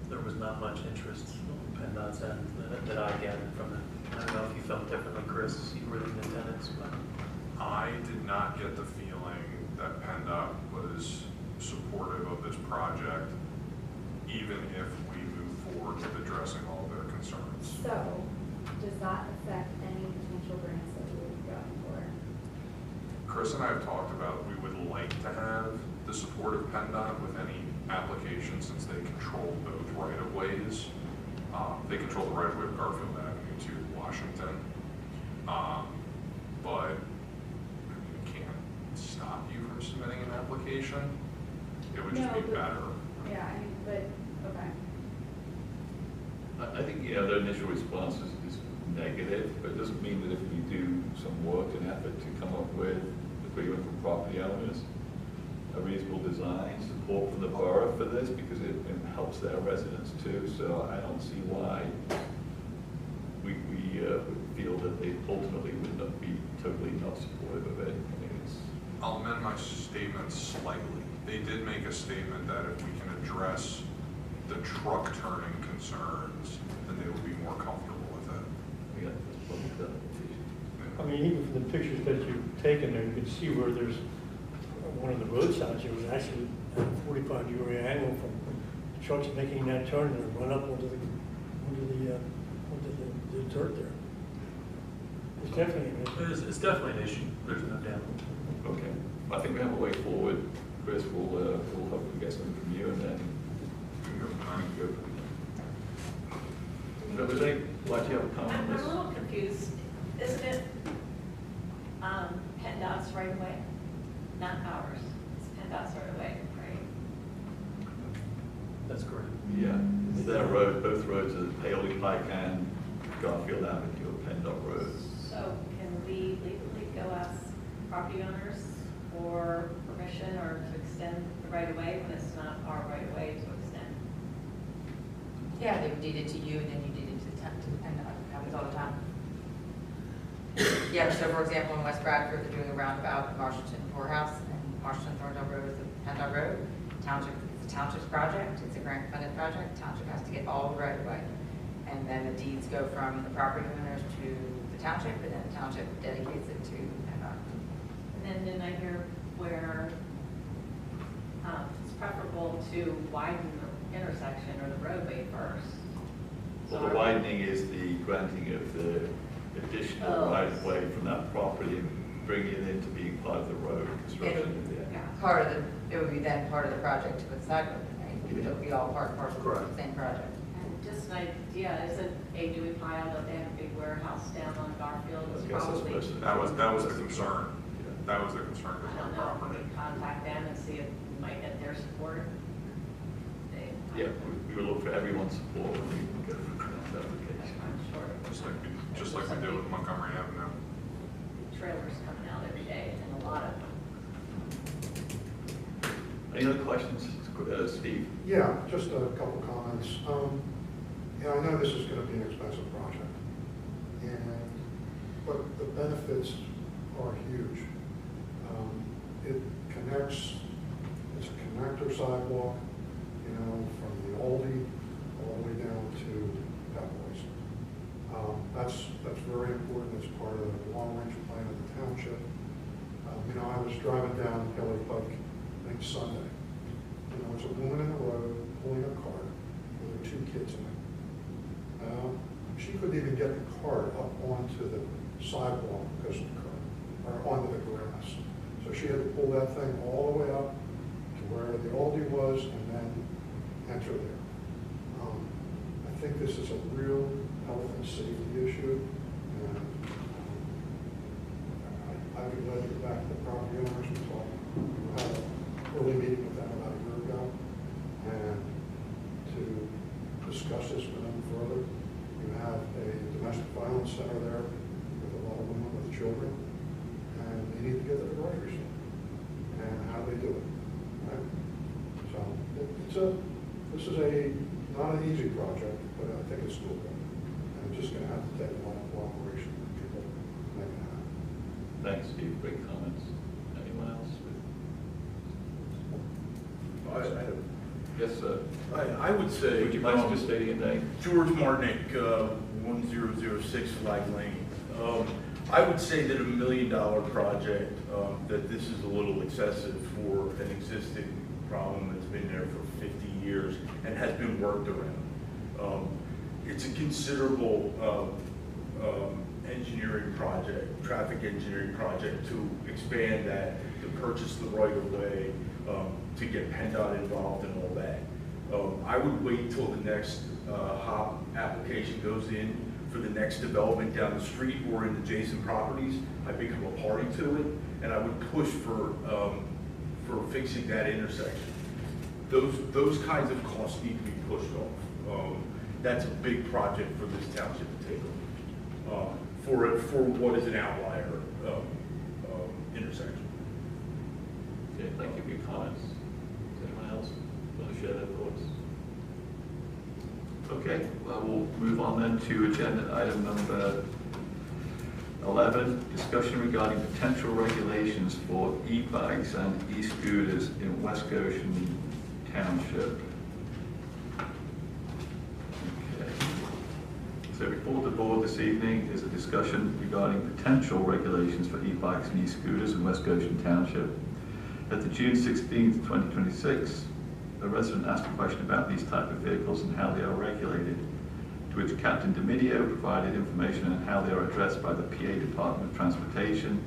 There was not much interest on PennDOT's end that I gathered from it. I don't know if you felt differently, Chris. You were in attendance, but I did not get the feeling that PennDOT was supportive of this project, even if we move forward with addressing all of their concerns. So, does that affect any potential grants that we would be going for? Chris and I have talked about we would like to have the support of PennDOT with any application, since they control both right-of-ways. They control the right-of-way of Garfield Avenue to Washington. But we can't stop you from submitting an application. It would just be better. Yeah, I mean, but, okay. I think, yeah, their initial response is negative, but it doesn't mean that if you do some work and effort to come up with agreement from property owners, a reasonable design, support from the borough for this, because it helps their residents too. So I don't see why we would feel that they ultimately would not be totally not supportive of it. I mean, I'll amend my statement slightly. They did make a statement that if we can address the truck turning concerns, then they would be more comfortable with it. I mean, even from the pictures that you've taken there, you can see where there's one of the roadsides. It was actually at a 45-degree angle from the trucks making that turn and run up onto the dirt there. It's definitely an issue. it's definitely an issue. There's no doubt. Okay. I think we have a way forward. Chris, we'll hopefully get something from you, and then we can go from there. But was any, why do you have a comment on I'm this? a little confused. Isn't it PennDOT's right away? Not ours. It's PennDOT's right away, right? That's correct. Yeah, it's their road. Both roads are Paoli Pike and Garfield Avenue or PennDOT Road. So can we legally go ask property owners for permission or to extend the right of way when it's not our right of way to extend? Yeah, they would deed it to you, and then you deed it to the town, and that happens all the time. Yeah, so for example, in West Bradford, they're doing a roundabout at Marshallton Poorhouse, and Marshallton Thorndale Road is a PennDOT road. Township, it's a township's project, it's a grant-funded project. Township has to get all the right of way. And then the deeds go from the property owners to the township, and then the township dedicates it to PennDOT. And then didn't I hear where it's preferable to widen the intersection or the roadway first? Well, the widening is the granting of the additional right of way from that property and bringing it into being part of the road construction. Part of the, it would be then part of the project to put sidewalk in, right? It would be all part and parcel of the same project. And just an idea, is it a Dewey pile that they have a big warehouse down on Garfield? It's probably. That was the concern. That was the concern. I don't know, if we could contact them and see if we might get their support. Yeah, we will look for everyone's support when we go through the grant application. I'm sure. Just like we did with Montgomery Avenue. Trailers coming out every day and a lot of them. Any other questions, Steve? Yeah, just a couple comments. Yeah, I know this is going to be an expensive project, and but the benefits are huge. It connects, it's a connector sidewalk, you know, from the Oldie all the way down to Pep Boys. That's very important. It's part of the long-range plan of the township. You know, I was driving down Kelly Pike, I think Sunday. You know, there's a woman in the road pulling a cart with her 2 kids in it. She couldn't even get the cart up onto the sidewalk because of the cart, or onto the grass. So she had to pull that thing all the way up to where the Aldi was and then enter there. I think this is a real health and safety issue. And I'd be glad to get back to the property owners and talk. We had an early meeting with them about a year ago, and to discuss this with them further. You have a domestic violence center there with a lot of women with children, and they need to get to the grocery store. And how do they do it? Right? So this is not an easy project, but I think it's doable. And it's just going to have to take a lot of cooperation from people to make it happen. Thanks, Steve. Great comments. Anyone else? Yes, sir. I would say. Would you mind just stating a name? George Martinick, 1006 Flag Lane. I would say that $1 million project, that this is a little excessive for an existing problem that's been there for 50 years and has been worked around. It's a considerable engineering project, traffic engineering project to expand that, to purchase the right of way, to get PennDOT involved and all that. I would wait till the next HOP application goes in for the next development down the street or in adjacent properties. I become a party to it, and I would push for fixing that intersection. Those kinds of costs need to be pushed off. That's a big project for this township to take on for what is an outlier intersection. Okay, thank you for your comments. Does anyone else want to share their thoughts? Okay, well, we'll move on then to agenda item number 11, discussion regarding potential regulations for e-bikes and e-scooters in West Goshen Township. Okay. So before the board this evening is a discussion regarding potential regulations for e-bikes and e-scooters in West Goshen Township. At the June 16th, 2026, a resident asked a question about these type of vehicles and how they are regulated, to which Captain Domidio provided information on how they are addressed by the PA Department of Transportation.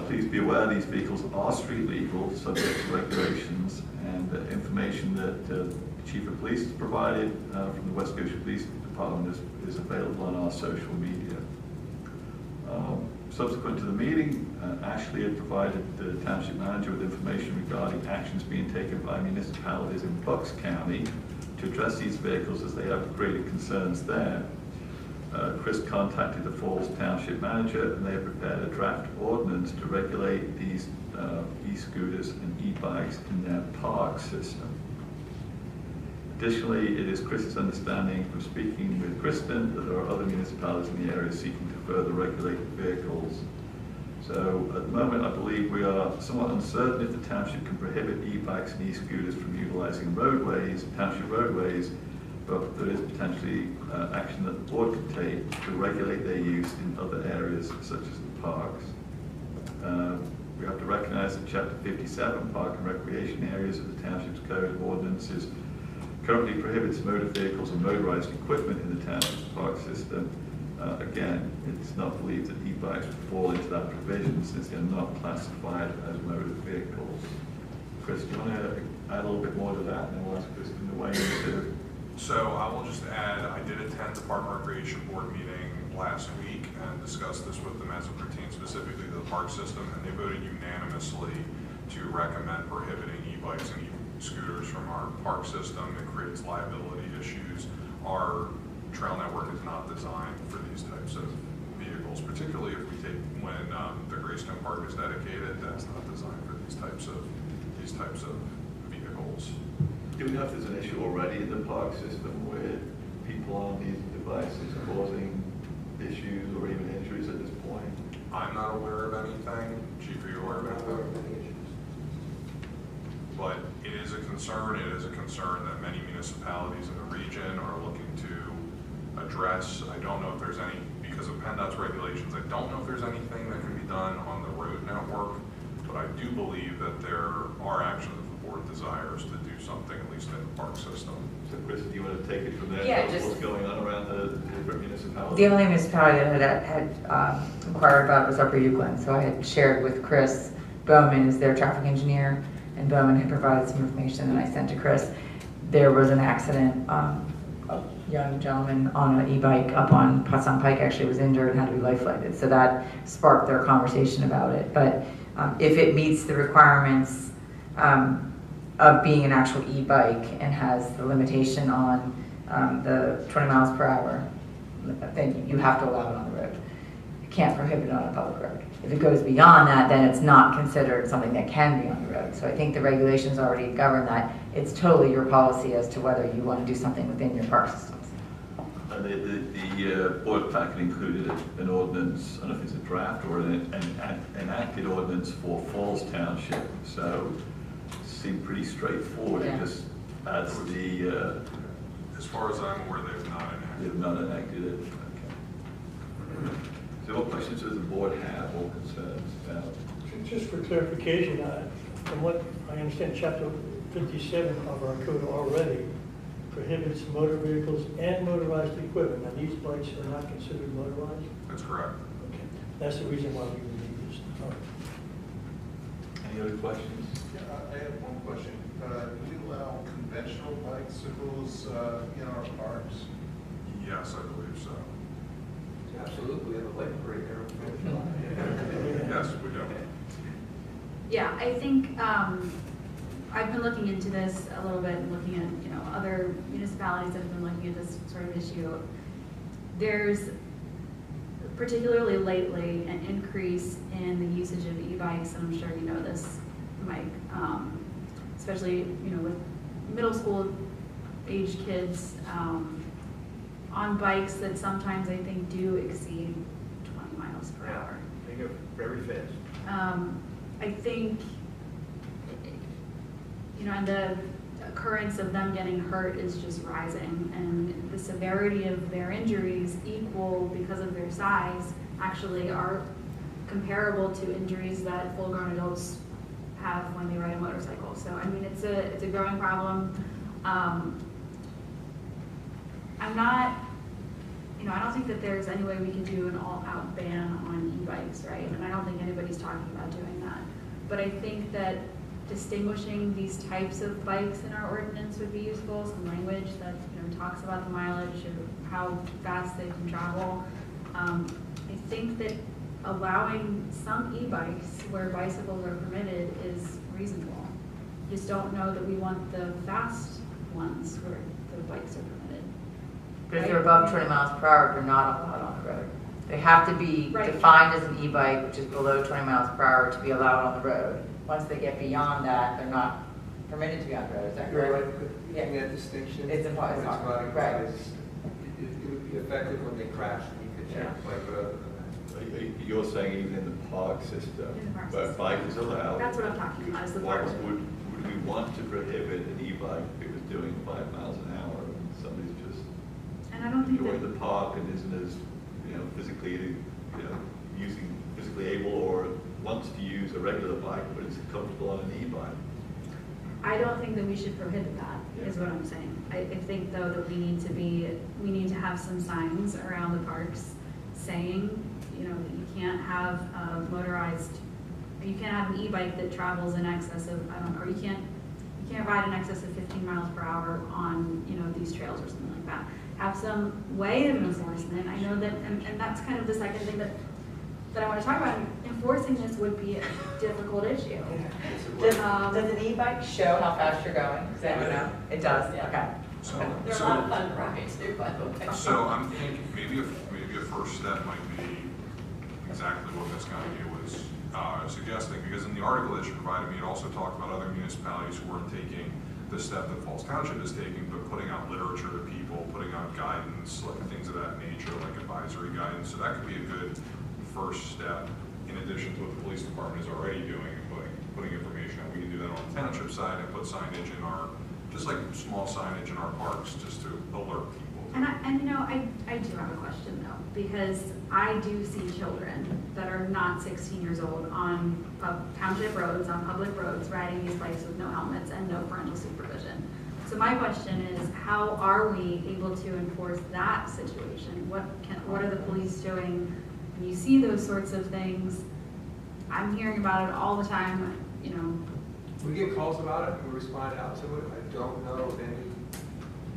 Please be aware these vehicles are street legal, subject to regulations, and information that the Chief of Police has provided from the West Goshen Police Department is available on our social media. Subsequent to the meeting, Ashley had provided the township manager with information regarding actions being taken by municipalities in Bucks County to address these vehicles as they have greater concerns there. Chris contacted the Falls Township manager, and they have prepared a draft ordinance to regulate these e-scooters and e-bikes in their park system. Additionally, it is Chris's understanding from speaking with Kristen that there are other municipalities in the area seeking to further regulate the vehicles. So at the moment, I believe we are somewhat uncertain if the township can prohibit e-bikes and e-scooters from utilizing roadways, township roadways, but there is potentially action that the board could take to regulate their use in other areas such as the parks. We have to recognize that Chapter 57, Park and Recreation Areas of the Township's Code of Ordinances, currently prohibits motor vehicles and motorized equipment in the township's park system. Again, it's not believed that e-bikes would fall into that provision since they're not classified as motor vehicles. Chris, do you want to add a little bit more to that, and we'll ask Kristen to weigh in too? So I will just add, I did attend the Park and Recreation Board meeting last week and discussed this with them as it pertains specifically to the park system, and they voted unanimously to recommend prohibiting e-bikes and e-scooters from our park system. It creates liability issues. Our trail network is not designed for these types of vehicles, particularly if we take when the Greystone Park is dedicated. That's not designed for these types of vehicles. Do we know if there's an issue already in the park system where people on these devices causing issues or even injuries at this point? I'm not aware of anything. Chief, are you aware of anything? But it is a concern. It is a concern that many municipalities in the region are looking to address. I don't know if there's any, because of PennDOT's regulations, I don't know if there's anything that can be done on the road network, but I do believe that there are actions that the board desires to do something, at least in the park system. So Chris, do you want to take it from there? Yeah, What's just- going on around the different municipalities? The only municipality that had inquired about was Upper Euclid, so I had shared with Chris. Bowman is their traffic engineer, and Bowman had provided some information that I sent to Chris. There was an accident, a young gentleman on an e-bike up on Potsdam Pike actually was injured and had to be life flighted, so that sparked their conversation about it. But if it meets the requirements of being an actual e-bike and has the limitation on the 20 miles per hour, then you have to allow it on the road. You can't prohibit it on a public road. If it goes beyond that, then it's not considered something that can be on the road. So I think the regulations already govern that. It's totally your policy as to whether you want to do something within your park systems. And the board packet included an ordinance, I don't know if it's a draft or an enacted ordinance for Falls Township. So it seemed pretty straightforward. Yeah. It just adds the... As far as I'm aware, they've not enacted. They've not enacted it. Okay. So what questions does the board have or concerns about? Just for clarification, from what I understand, chapter 57 of our code already prohibits motor vehicles and motorized equipment. Now, these bikes are not considered motorized? That's correct. Okay, that's the reason why we would need this. All right. Any other questions? Yeah, I have one question. Do we allow conventional bicycles in our parks? Yes, I believe so. Absolutely, we have a light break there. Yes, we do. Yeah, I think I've been looking into this a little bit and looking at, other municipalities that have been looking at this sort of issue. There's, particularly lately, an increase in the usage of e-bikes, and I'm sure you know this, Mike, especially, with middle school age kids on bikes that sometimes I think do exceed 20 miles per hour. They go very fast. I think, and the occurrence of them getting hurt is just rising, and the severity of their injuries equal, because of their size, actually are comparable to injuries that full-grown adults have when they ride a motorcycle. So, I mean, it's a growing problem. I'm not, I don't think that there's any way we can do an all-out ban on e-bikes, right? And I don't think anybody's talking about doing that. But I think that distinguishing these types of bikes in our ordinance would be useful, some language that, talks about the mileage or how fast they can travel. I think that allowing some e-bikes where bicycles are permitted is reasonable. Just don't know that we want the fast ones where the bikes are permitted. But if they're above 20 miles per hour, they're not allowed on the road. They have to be defined as an e-bike, which is below 20 miles per hour, to be allowed on the road. Once they get beyond that, they're not permitted to be on the road. Is that correct? Making that distinction. It's hard, right. It would be effective when they crash, and you could check, but other than that. You're saying even in the park system, In the park where system. bike is allowed? That's what I'm talking about, is the Why park. would we want to prohibit an e-bike if it was doing 5 miles an hour and somebody's just And I don't think enjoying that, the park and isn't as, physically, physically able or wants to use a regular bike, but is comfortable on an e-bike? I don't think that we should prohibit that, is what I'm saying. I think, though, that we need to have some signs around the parks saying, that you can't have a motorized, you can't have an e-bike that travels in excess of, or you can't ride in excess of 15 miles per hour on, these trails or something like that. Have some way of enforcement. I know that, and that's kind of the second thing that I want to talk about. Enforcing this would be a difficult issue. Does an e-bike show how fast you're going? Does anyone know? It does, okay. So, They're a lot of fun to ride too, by the way. So I'm thinking maybe a first step might be exactly what Ms. Gagne was suggesting, because in the article that she provided me, it also talked about other municipalities who weren't taking the step that Falls Township is taking, but putting out literature to people, putting out guidance, like things of that nature, like advisory guidance. So that could be a good first step in addition to what the police department is already doing, and putting information out. We can do that on the township side and put signage in our, just like small signage in our parks, just to alert people. And you know, I do have a question though, because I do see children that are not 16 years old on township roads, on public roads, riding these bikes with no helmets and no parental supervision. So my question is, how are we able to enforce that situation? What are the police doing when you see those sorts of things? I'm hearing about it all the time, you know. We get calls about it, we respond out to it. I don't know of any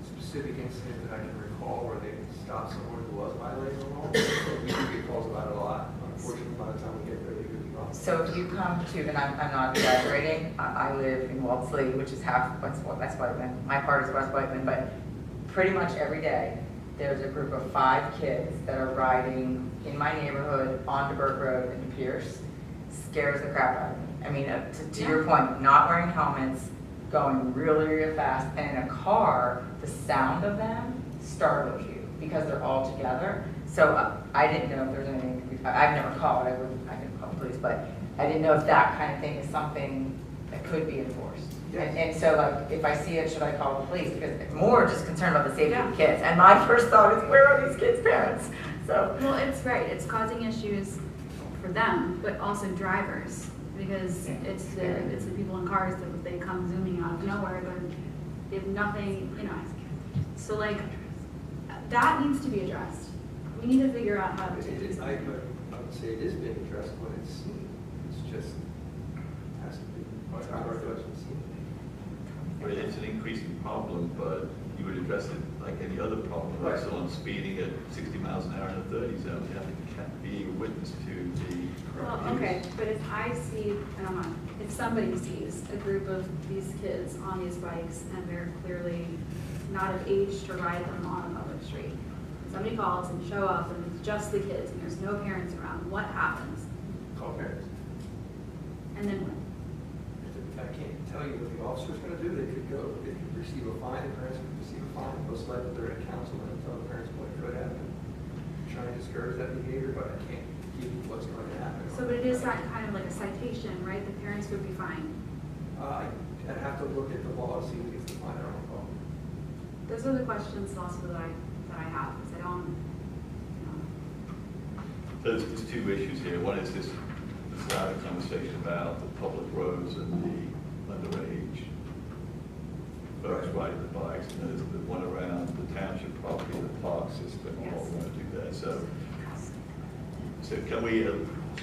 specific incident that I can recall where they stopped someone who was violating the law. But we do get calls about it a lot. Unfortunately, by the time we get there, they could be gone. So if you come to, and I'm not exaggerating, I live in Waltzley, which is half West Whiteman. My part is West Whiteman, but pretty much every day, there's a group of 5 kids that are riding in my neighborhood onto Burke Road into Pierce. Scares the crap out of me. I mean, to your point, not wearing helmets, going really, really fast, and in a car, the sound of them startles you because they're all together. So I didn't know if there's anything, I've never called, I didn't call the police, but I didn't know if that kind of thing is something that could be enforced. Yes. And so like, if I see it, should I call the police? Because it's more just concerned about the safety of the kids. And my first thought is, where are these kids' parents? So. Well, it's right, it's causing issues for them, but also drivers. Because it's the people in cars that they come zooming out of nowhere, they have nothing, you know. So like, that needs to be addressed. We need to figure out how to do this. I would say it is being addressed when it's seen. It's just, has to be, our doesn't see it. But it's an increasing problem, but you would address it like any other problem, like someone speeding at 60 miles an hour in a 30 zone. You have to be a witness to the Well, okay, but if I see, and I'm not, if somebody sees a group of these kids on these bikes and they're clearly not of age to ride them on a public street, somebody calls and show up and it's just the kids and there's no parents around, what happens? Call parents. And then what? I can't tell you what the officer's going to do. They could go, they could receive a fine, the parents could receive a fine. Most likely they're in counseling and tell the parents what could happen. Trying to discourage that behavior, but I can't give you what's going to happen. So, but it is not kind of like a citation, right? The parents would be fined. I'd have to look at the law to see who gets the fine. I don't recall. Those are the questions also that I have, because I don't, you know. So there's 2 issues here. One is this loud conversation about the public roads and the underage folks riding the bikes, and there's the one around the township property, the park system, all we're going to do that. So can we,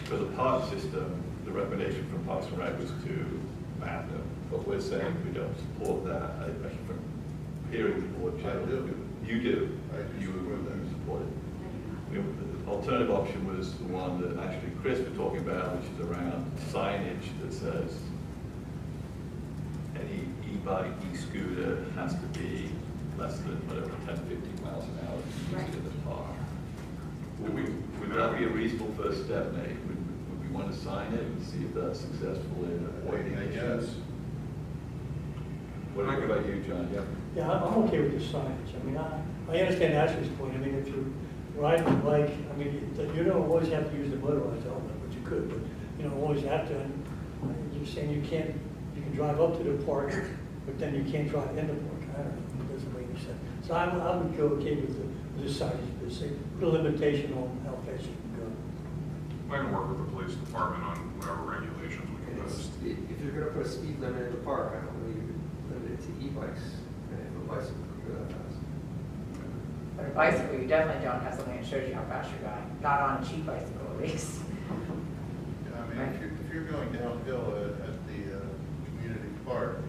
for the park system, the recommendation from Parks and Rec was to ban them, but we're saying we don't support that. Actually, from hearing the board, you do. You support it. The alternative option was the one that actually Chris was talking about, which is around signage that says any e-bike, e-scooter has to be less than whatever, 10, 15 miles an hour to use it in the park. Would that be a reasonable first step, Nate? Would we want to sign it and see if that's successful in avoiding issues? What about you, John? Yeah, I'm okay with the signage. I mean, I understand Ashley's point. I mean, if you're riding a bike, I mean, you don't always have to use the motorized helmet, but you could, but you don't always have to. And you're saying you can drive up to the park, but then you can't drive in the park. I don't know, it doesn't make any sense. So I would go okay with this signage, but say, put a limitation on how fast you can go. I can work with the police department on whatever regulations we can post. If you're going to put a speed limit in the park, I don't know, you could limit it to e-bikes, and if a bicycle could go that fast. But a bicycle, you definitely don't have something that shows you how fast you're going. Not on a cheap bicycle, at least. Yeah, I mean, if you're going downhill at the community park,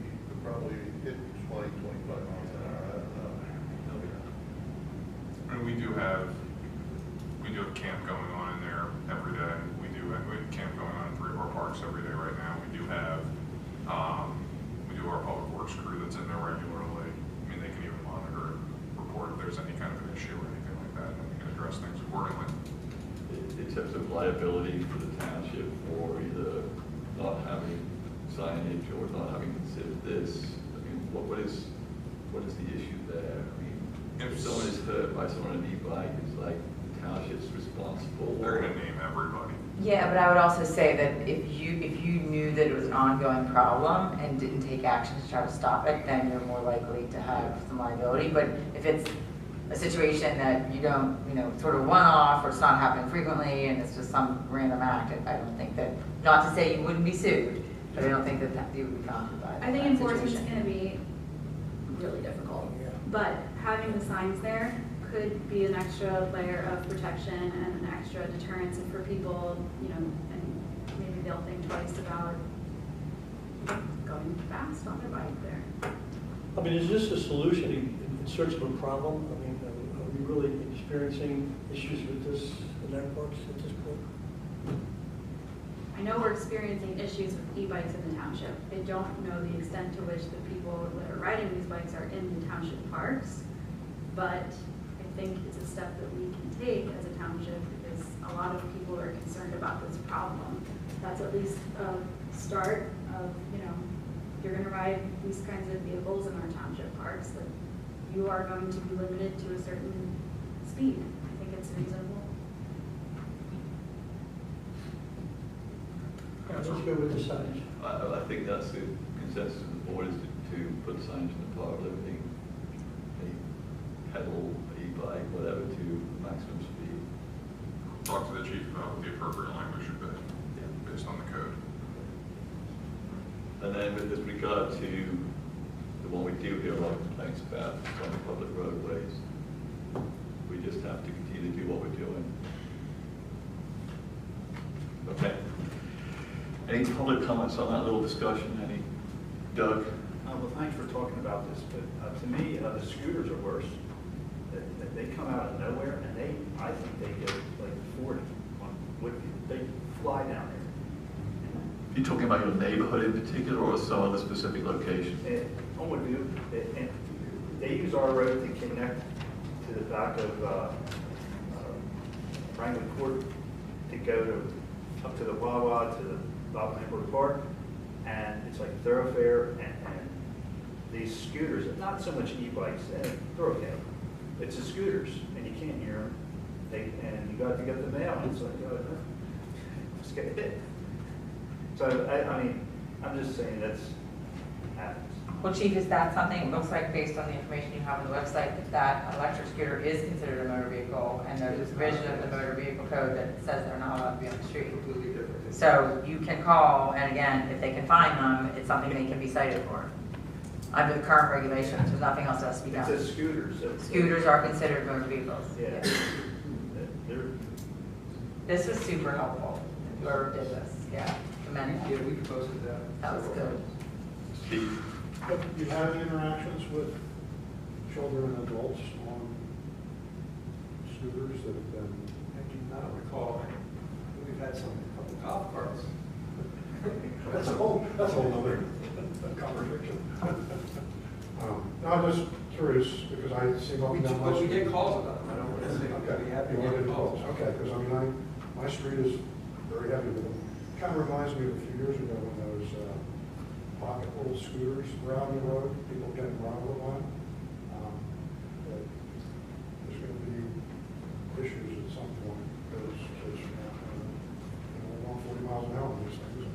you could probably hit 20, 25 miles an hour. I don't know. I mean, we do have camp going on in there every day. We have camp going on in 3 of our parks every day right now. We do have, we do our public works crew that's in there regularly. I mean, they can even monitor and report if there's any kind of an issue or anything like that, and we can address things accordingly. In terms of liability for the township for either not having signage or not having considered what is the issue there? I mean, if someone is hurt by someone on an e-bike, it's like the township's responsible. They're gonna name everybody. Yeah, but I would also say that if you knew that it was an ongoing problem and didn't take action to try to stop it, then you're more likely to have some liability. But if it's a situation that you don't, sort of one-off, or it's not happening frequently, and it's just some random act, I don't think that, not to say you wouldn't be sued, but I don't think that you would be bound by I think that enforcement's situation. gonna be really difficult. Yeah. But having the signs there could be an extra layer of protection and an extra deterrence for people, and maybe they'll think twice about going fast on their bike there. I mean, is this a solution in search of a problem? I mean, are we really experiencing issues with this in our parks at this point? I know we're experiencing issues with e-bikes in the township. I don't know the extent to which the people that are riding these bikes are in the township parks, but I think it's a step that we can take as a township because a lot of people are concerned about this problem. That's at least a start of, if you're gonna ride these kinds of vehicles in our township parks, that you are going to be limited to a certain speed. I think it's reasonable. Let's go with the signs. I think that's the consensus of the board, is to put signs in the park limiting a pedal, e-bike, whatever, to maximum speed. Talk to the chief about what the appropriate language should be, based on the code. And then with regard to the one we do hear a lot of complaints about, on the public roadways, we just have to continue to do what we're doing. Okay. Any public comments on that little discussion? Any? Doug? Well, thanks for talking about this, but to me, the scooters are worse. They come out of nowhere, and I think they go like 40 on Woodview. They fly down there. You're talking about your neighborhood in particular, or some other specific location? On Woodview, and they use our road to connect to the back of Franklin Court to go up to the Wawa, to the Bob Lamberth Park, and it's like a thoroughfare, and these scooters, not so much e-bikes, they're okay. It's the scooters, and you can't hear them, and you got to get the mail, and it's like, just get hit. So, I mean, I'm just saying that's happens. Well, Chief, is that something, it looks like based on the information you have on the website, that electric scooter is considered a motor vehicle, and there's a provision of the motor vehicle code that says they're not allowed to be on the street. Completely different. So you can call, and again, if they can find them, it's something they can be cited for. Under the current regulations, there's nothing else that has to be It done. says scooters. So Scooters are considered motor vehicles. Yeah. This was super helpful, whoever did this, yeah, commend Yeah, them. we posted that. That was good. Steve? Have you had any interactions with children and adults on scooters that have been? I do not recall. We've had some, a couple golf carts. That's a whole other conversation. No, I'm just curious, because I see up and down my But we street. get calls about them. I don't want to say Okay, we have you been want getting to calls. close, okay, because I mean, my street is very heavy with them. Kind of reminds me of a few years ago when those pocket little scooters were out on the road, people getting run over by them. But there's going to be issues at some point, because we're going 40 miles an hour on these things.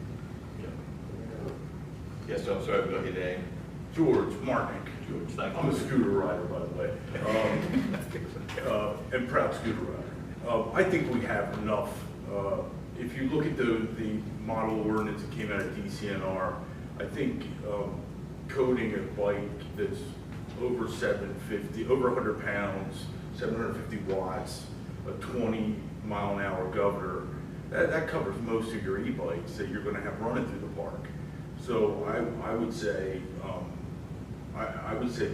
Yes, I'm sorry, we got your name. George Marnick. George, thank I'm a you. scooter rider, by the way, and proud scooter rider. I think we have enough. If you look at the model ordinance that came out of DCNR, I think coding a bike that's over 750, over 100 pounds, 750 watts, a 20-mile-an-hour governor, that covers most of your e-bikes that you're going to have running through the park. So I would say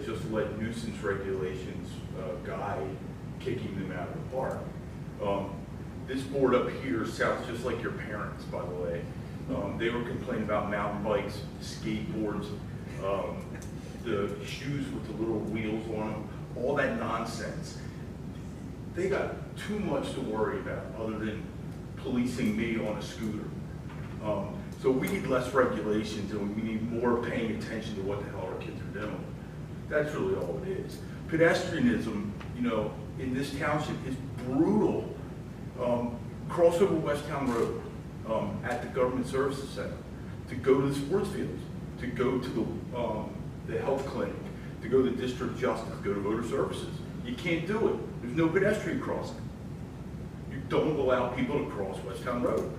just let nuisance regulations guide kicking them out of the park. This board up here sounds just like your parents, by the way. They were complaining about mountain bikes, skateboards, the shoes with the little wheels on them, all that nonsense. They got too much to worry about other than policing me on a scooter. So we need less regulations and we need more paying attention to what the hell our kids are doing. That's really all it is. Pedestrianism, you know, in this township is brutal. Cross over West Town Road at the Government Services Center, to go to the sports fields, to go to the health clinic, to go to district justice, go to voter services. You can't do it. There's no pedestrian crossing. You don't allow people to cross West Town Road,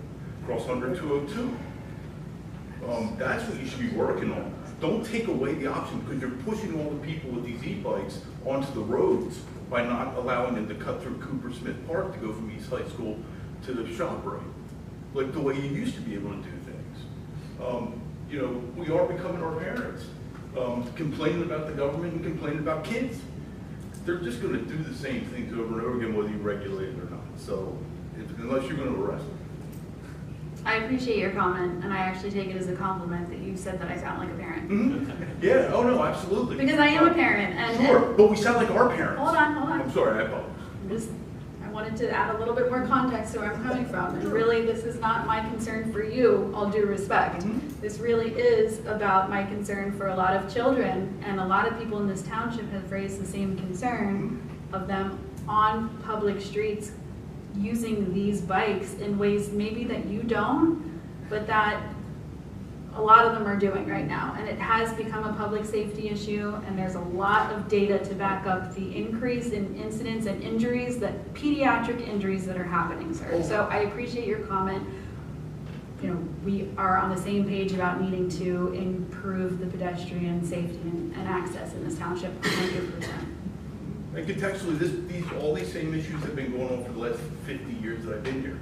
cross under 202. That's what you should be working on. Don't take away the option, because you're pushing all the people with these e-bikes onto the roads by not allowing them to cut through Cooper Smith Park to go from East High School to the shop right, like the way you used to be able to do things. You know, we are becoming our parents, complaining about the government and complaining about kids. They're just going to do the same things over and over again, whether you regulate it or not. So, unless you're going to arrest them. I appreciate your comment, and I actually take it as a compliment that you said that I sound like a parent. Mm-hmm. Yeah, oh no, absolutely. Because I am a parent. And sure, but we sound like our parents. Hold on. I'm sorry, I apologize. I wanted to add a little bit more context to where I'm coming from. And really, this is not my concern for you, all due respect. Mm-hmm. This really is about my concern for a lot of children, and a lot of people in this township have raised the same concern of them on public streets using these bikes in ways maybe that you don't, but that a lot of them are doing right now. And it has become a public safety issue, and there's a lot of data to back up the increase in incidents and injuries, that pediatric injuries that are happening, sir. So I appreciate your comment. You know, we are on the same page about needing to improve the pedestrian safety and access in this township 100%. And contextually, all these same issues have been going on for the last 50 years that I've been here.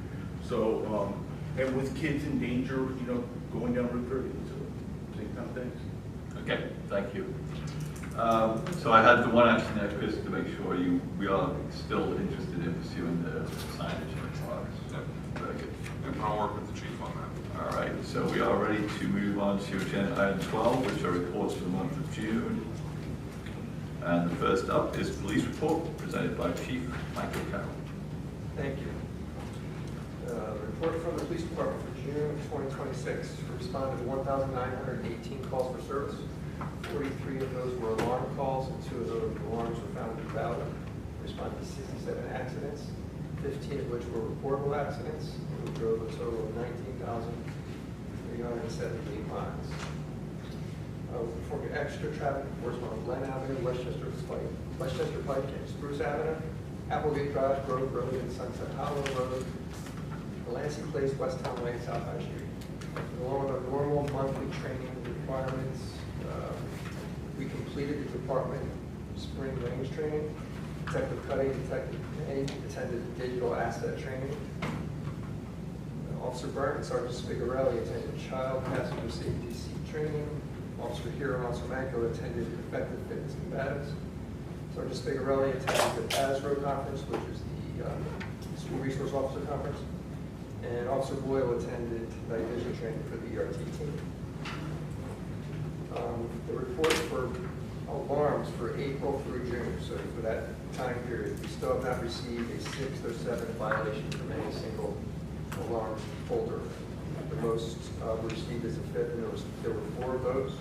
So, and with kids in danger, you know, going down Route 30, so same kind of things. Okay, thank you. So I had the one action there, Chris, to make sure we are still interested in pursuing the signage requirements. Yeah. Very good. And I'll work with the chief on that. All right, so we are ready to move on to agenda item 12, which are reports for the month of June. And the first up is police report presented by Chief Michael Carroll. Thank you. Report from the police department for June 2026. Responded to 1,918 calls for service. 43 of those were alarm calls, and 2 of those alarms were found to be valid. Responded to 67 accidents, 15 of which were reportable accidents, and we drove a total of 19,378 miles. Performing extra traffic enforcement on Glen Avenue, Westchester Pike, and Spruce Avenue, Applegate Drive, Grove Road, and Sunset Hollow Road, Delancey Place, West Town Lane, South High Street. Along with our normal monthly training requirements, we completed the department spring range training. Detective Cuddy, Detective May attended digital asset training. Officer Burton and Sergeant Spigarelli attended child passenger safety seat training. Officer Hero and Officer Manko attended effective fitness combatives. Sergeant Spigarelli attended the ASRO conference, which is the School Resource Officer Conference. And Officer Boyle attended night vision training for the ERT team. The report for alarms for April through June, so for that time period, we still have not received a 6th or 7th violation from any single alarm holder. The most we received is a 5th, and there were 4 of those.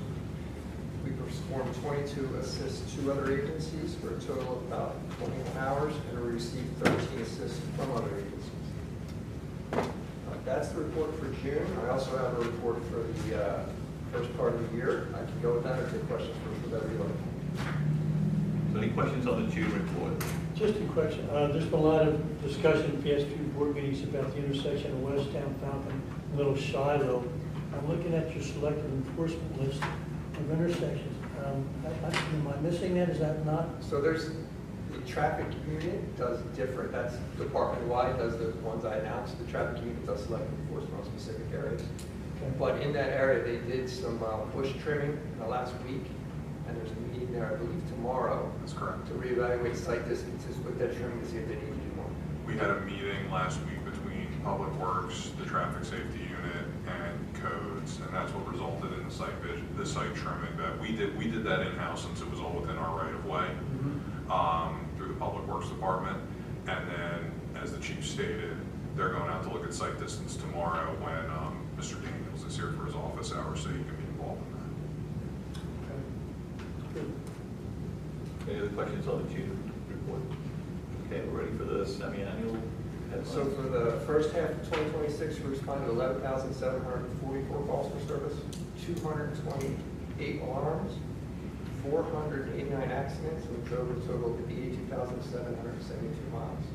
We performed 22 assists to other agencies for a total of about 21 hours, and we received 13 assists from other agencies. That's the report for June. I also have a report for the first part of the year. I can go with that or take questions first, whatever you like. So any questions on the June report? Just a question. There's been a lot of discussion in past few board meetings about the intersection of West Town, Fountain, and Little Shiloh. I'm looking at your selective enforcement list of intersections. Am I missing that? Is that not? So there's the traffic unit does different. That's department-wide, does the ones I announced. The traffic unit does selective enforcement on specific areas. Okay. But in that area, they did some bush trimming in the last week, and there's a meeting there, I believe, tomorrow. That's correct. To reevaluate site distances with that trimming to see if they need to do more. We had a meeting last week between Public Works, the Traffic Safety Unit, and Codes, and that's what resulted in the site trimming that we did that in-house since it was all within our right-of-way through the Public Works Department. And then, as the chief stated, they're going out to look at site distance tomorrow when Mr. Daniels is here for his office hours, so he can be involved in that. Any other questions on the June report? Okay, we're ready for the semi-annual headlines. So for the first half of 2026, we responded to 11,744 calls for service, 228 alarms, 489 accidents, and drove a total of 82,772 miles.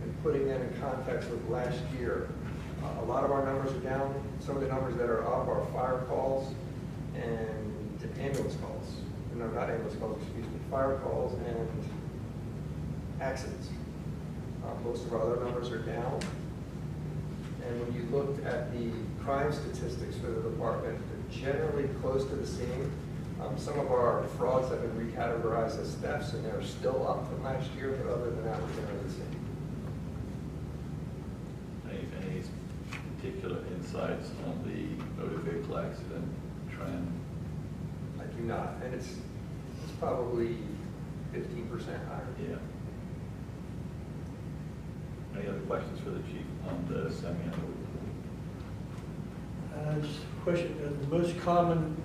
And putting that in context with last year, a lot of our numbers are down. Some of the numbers that are up are fire calls and ambulance calls. No, not ambulance calls, excuse me, fire calls and accidents. Most of our other numbers are down. And when you looked at the crime statistics for the department, they're generally close to the same. Some of our frauds have been recategorized as thefts, and they're still up from last year, but other than that, we're generally the same. Any particular insights on the motor vehicle accident trend? I do not, and it's probably 15% higher. Yeah. Any other questions for the chief on the semi-annual report? Just a question, the most common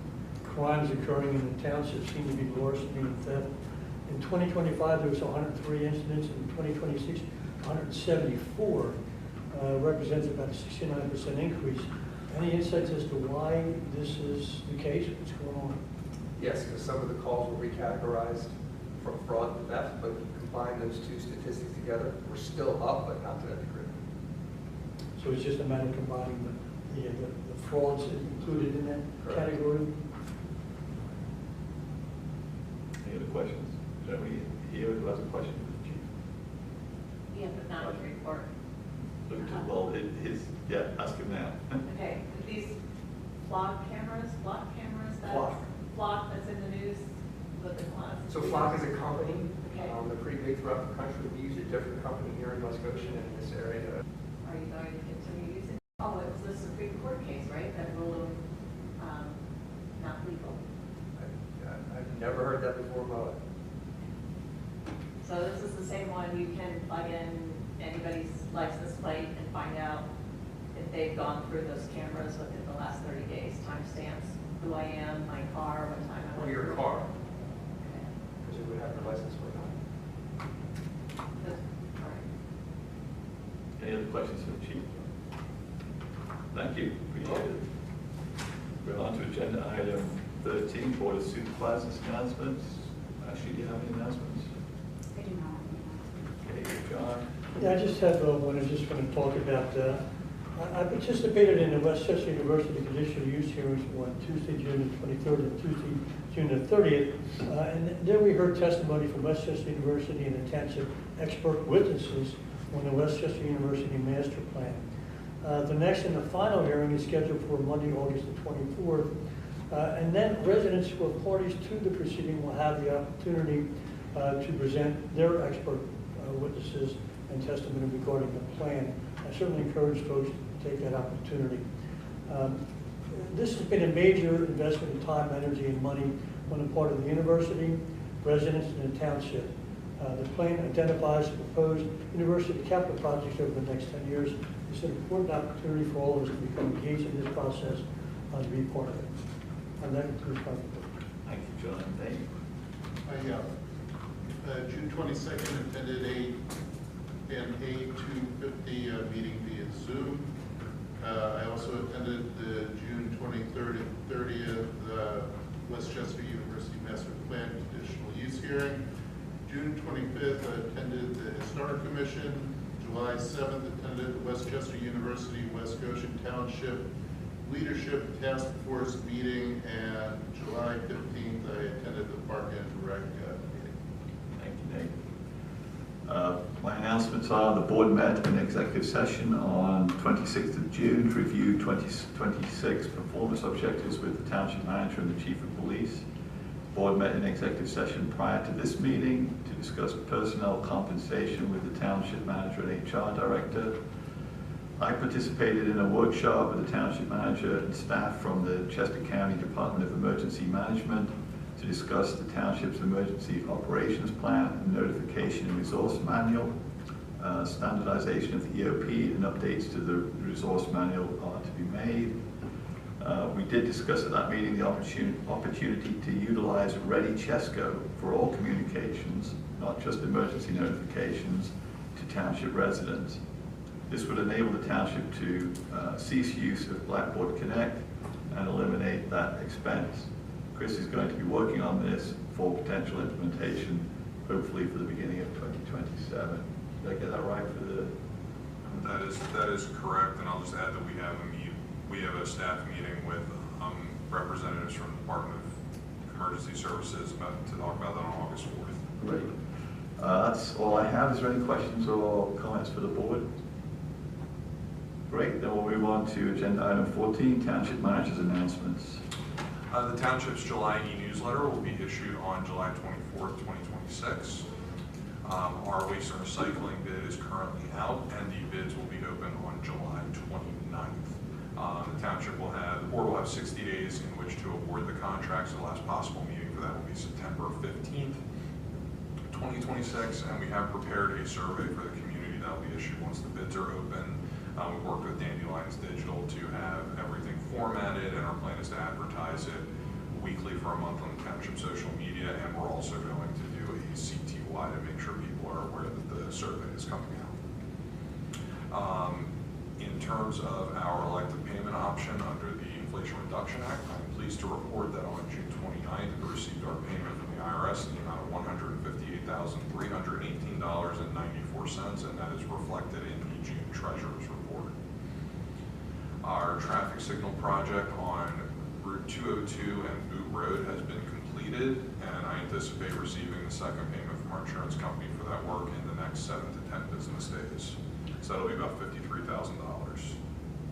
crimes occurring in the township seem to be larceny and theft. In 2025, there was 103 incidents. In 2026, 174, represents about a 69% increase. Any insights as to why this is the case? What's going on? Yes, because some of the calls were recategorized from fraud and theft, but if you combine those two statistics together, we're still up, but not to that degree. So it's just a matter of combining the frauds included in that Correct. category? Any other questions? Is there anybody here who has a question for the chief? Yeah, but not a report. Well, yeah, ask him now. Okay, these flock cameras, flock that's in the news, with the class. So Flock is a company. Okay. They're pretty big throughout the country. We use a different company here in West Goshen and in this area. Are you going to continue using? Oh, it was the Supreme Court case, right? That ruled not legal. I've never heard that before in my life. So this is the same one, you can plug in anybody's license plate and find out if they've gone through those cameras within the last 30 days, timestamps, who I am, my car, what time I Or went your through. car. Because you would have your license for that. All right. Any other questions for the chief? Thank you. Appreciate it. We're on to agenda item 13, Board of Supervisors announcements. Ashley, do you have any announcements? I do not. Okay, John? Yeah, I just have one I just want to talk about. I participated in the Westchester University conditional use hearings on Tuesday, June the 23rd and Tuesday, June the 30th. And there we heard testimony from Westchester University and the township expert witnesses on the Westchester University master plan. The next and the final hearing is scheduled for Monday, August the 24th. And then residents who are parties to the proceeding will have the opportunity to present their expert witnesses and testimony regarding the plan. I certainly encourage folks to take that opportunity. This has been a major investment in time, energy, and money on the part of the university, residents, and the township. The plan identifies proposed university capital projects over the next 10 years. It's an important opportunity for all of us to become engaged in this process and to be part of it. And that concludes my report. Thank you, John. Thank you. June 22nd attended an A250 meeting via Zoom. I also attended the June 23rd and 30th Westchester University Master Plan Conditional Use Hearing. June 25th, I attended the Historic Commission. July 7th, attended the Westchester University West Goshen Township Leadership Task Force meeting. And July 15th, I attended the Park and Rec meeting. Thank you, Nate. My announcements are the board met in executive session on 26th of June to review 2026 performance objectives with the township manager and the chief of police. The board met in executive session prior to this meeting to discuss personnel compensation with the township manager and HR director. I participated in a workshop with the township manager and staff from the Chester County Department of Emergency Management to discuss the township's emergency operations plan and notification and resource manual. Standardization of the EOP and updates to the resource manual are to be made. We did discuss at that meeting the opportunity to utilize Ready Chesco for all communications, not just emergency notifications, to township residents. This would enable the township to cease use of Blackboard Connect and eliminate that expense. Chris is going to be working on this for potential implementation, hopefully for the beginning of 2027. Did I get that right for the? That is correct, and I'll just add that we have a staff meeting with representatives from the Department of Emergency Services to talk about that on August 4th. Great. That's all I have. Is there any questions or comments for the board? Great, then we'll move on to agenda item 14, Township Manager's announcements. The Township's July e-newsletter will be issued on July 24th, 2026. Our waste and recycling bid is currently out, and the bids will be open on July 29th. The board will have 60 days in which to award the contracts. The last possible meeting for that will be September 15th, 2026, and we have prepared a survey for the community that will be issued once the bids are open. We've worked with Dandelions Digital to have everything formatted, and our plan is to advertise it weekly for a month on the township social media, and we're also going to do a CTY to make sure people are aware that the survey is coming out. In terms of our elective payment option under the Inflation Reduction Act, I'm pleased to report that on June 29th, we received our payment from the IRS in the amount of $158,318.94, and that is reflected in the June Treasurer's Report. Our traffic signal project on Route 202 and Boot Road has been completed, and I anticipate receiving the second payment from our insurance company for that work in the next 7 to 10 business days. So that'll be about $53,000.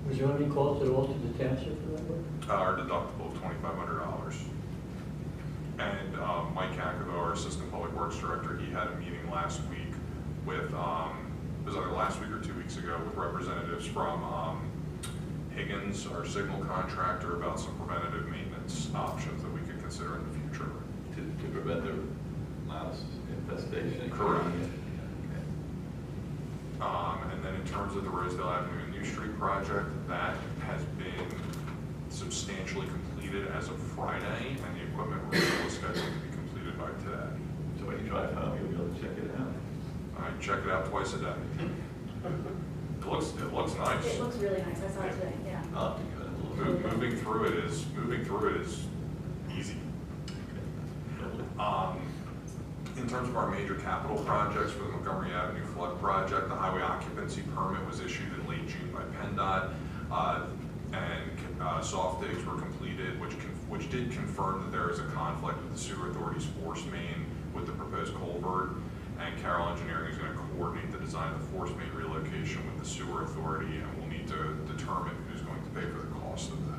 Was there any cost at all to the township for that work? Our deductible of $2,500. And Mike Hackett, our Assistant Public Works Director, he had a meeting last week with, it was either last week or 2 weeks ago, with representatives from Higgins, our signal contractor, about some preventative maintenance options that we could consider in the future. To prevent the mouse infestation. Correct. And then in terms of the Rosedale Avenue and New Street project, that has been substantially completed as of Friday, and the equipment removal is scheduled to be completed by today. So when you drive home, you'll be able to check it out. I check it out twice a day. It looks nice. It looks really nice. I saw it today. Yeah. I'll have to give it a little bit. Moving through it is easy. In terms of our major capital projects for the Montgomery Avenue flood project, the highway occupancy permit was issued in late June by PennDOT, and soft digs were completed, which did confirm that there is a conflict with the sewer authority's force main with the proposed culvert, and Carroll Engineering is going to coordinate the design of the force main relocation with the sewer authority, and we'll need to determine who's going to pay for the cost of that.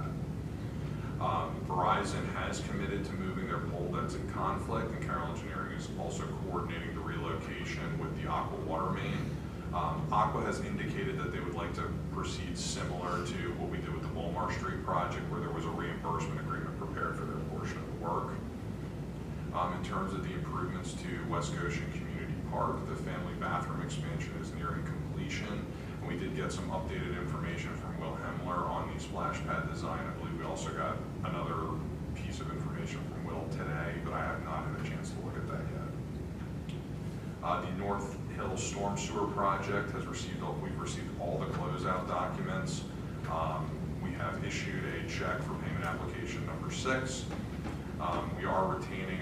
Verizon has committed to moving their pole that's in conflict, and Carroll Engineering is also coordinating the relocation with the Aqua water main. Aqua has indicated that they would like to proceed similar to what we did with the Walmart Street project, where there was a reimbursement agreement prepared for their portion of the work. In terms of the improvements to West Goshen Community Park, the family bathroom expansion is nearing completion, and we did get some updated information from Will Hemler on the splash pad design. I believe we also got another piece of information from Will today, but I have not had a chance to look at that yet. The North Hill Storm Sewer Project has we've received all the closeout documents. We have issued a check for payment application number 6. We are retaining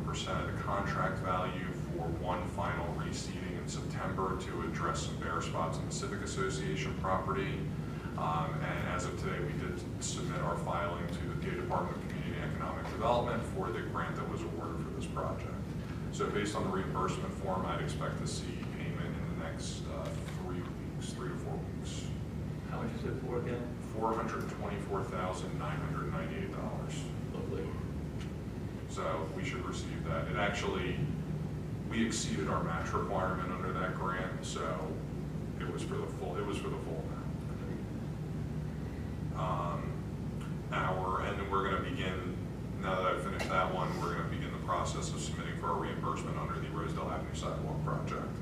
0.5% of the contract value for one final reseeding in September to address some bare spots in the Civic Association property. And as of today, we did submit our filing to the PA Department of Community and Economic Development for the grant that was awarded for this project. So based on the reimbursement form, I'd expect to see payment in the next 3 to 4 weeks. How much is it for again? $424,998. Lovely. So we should receive that. We exceeded our match requirement under that grant, so it was for the full amount. And then we're going to begin, now that I've finished that one, we're going to begin the process of submitting for our reimbursement under the Rosedale Avenue Sidewalk Project.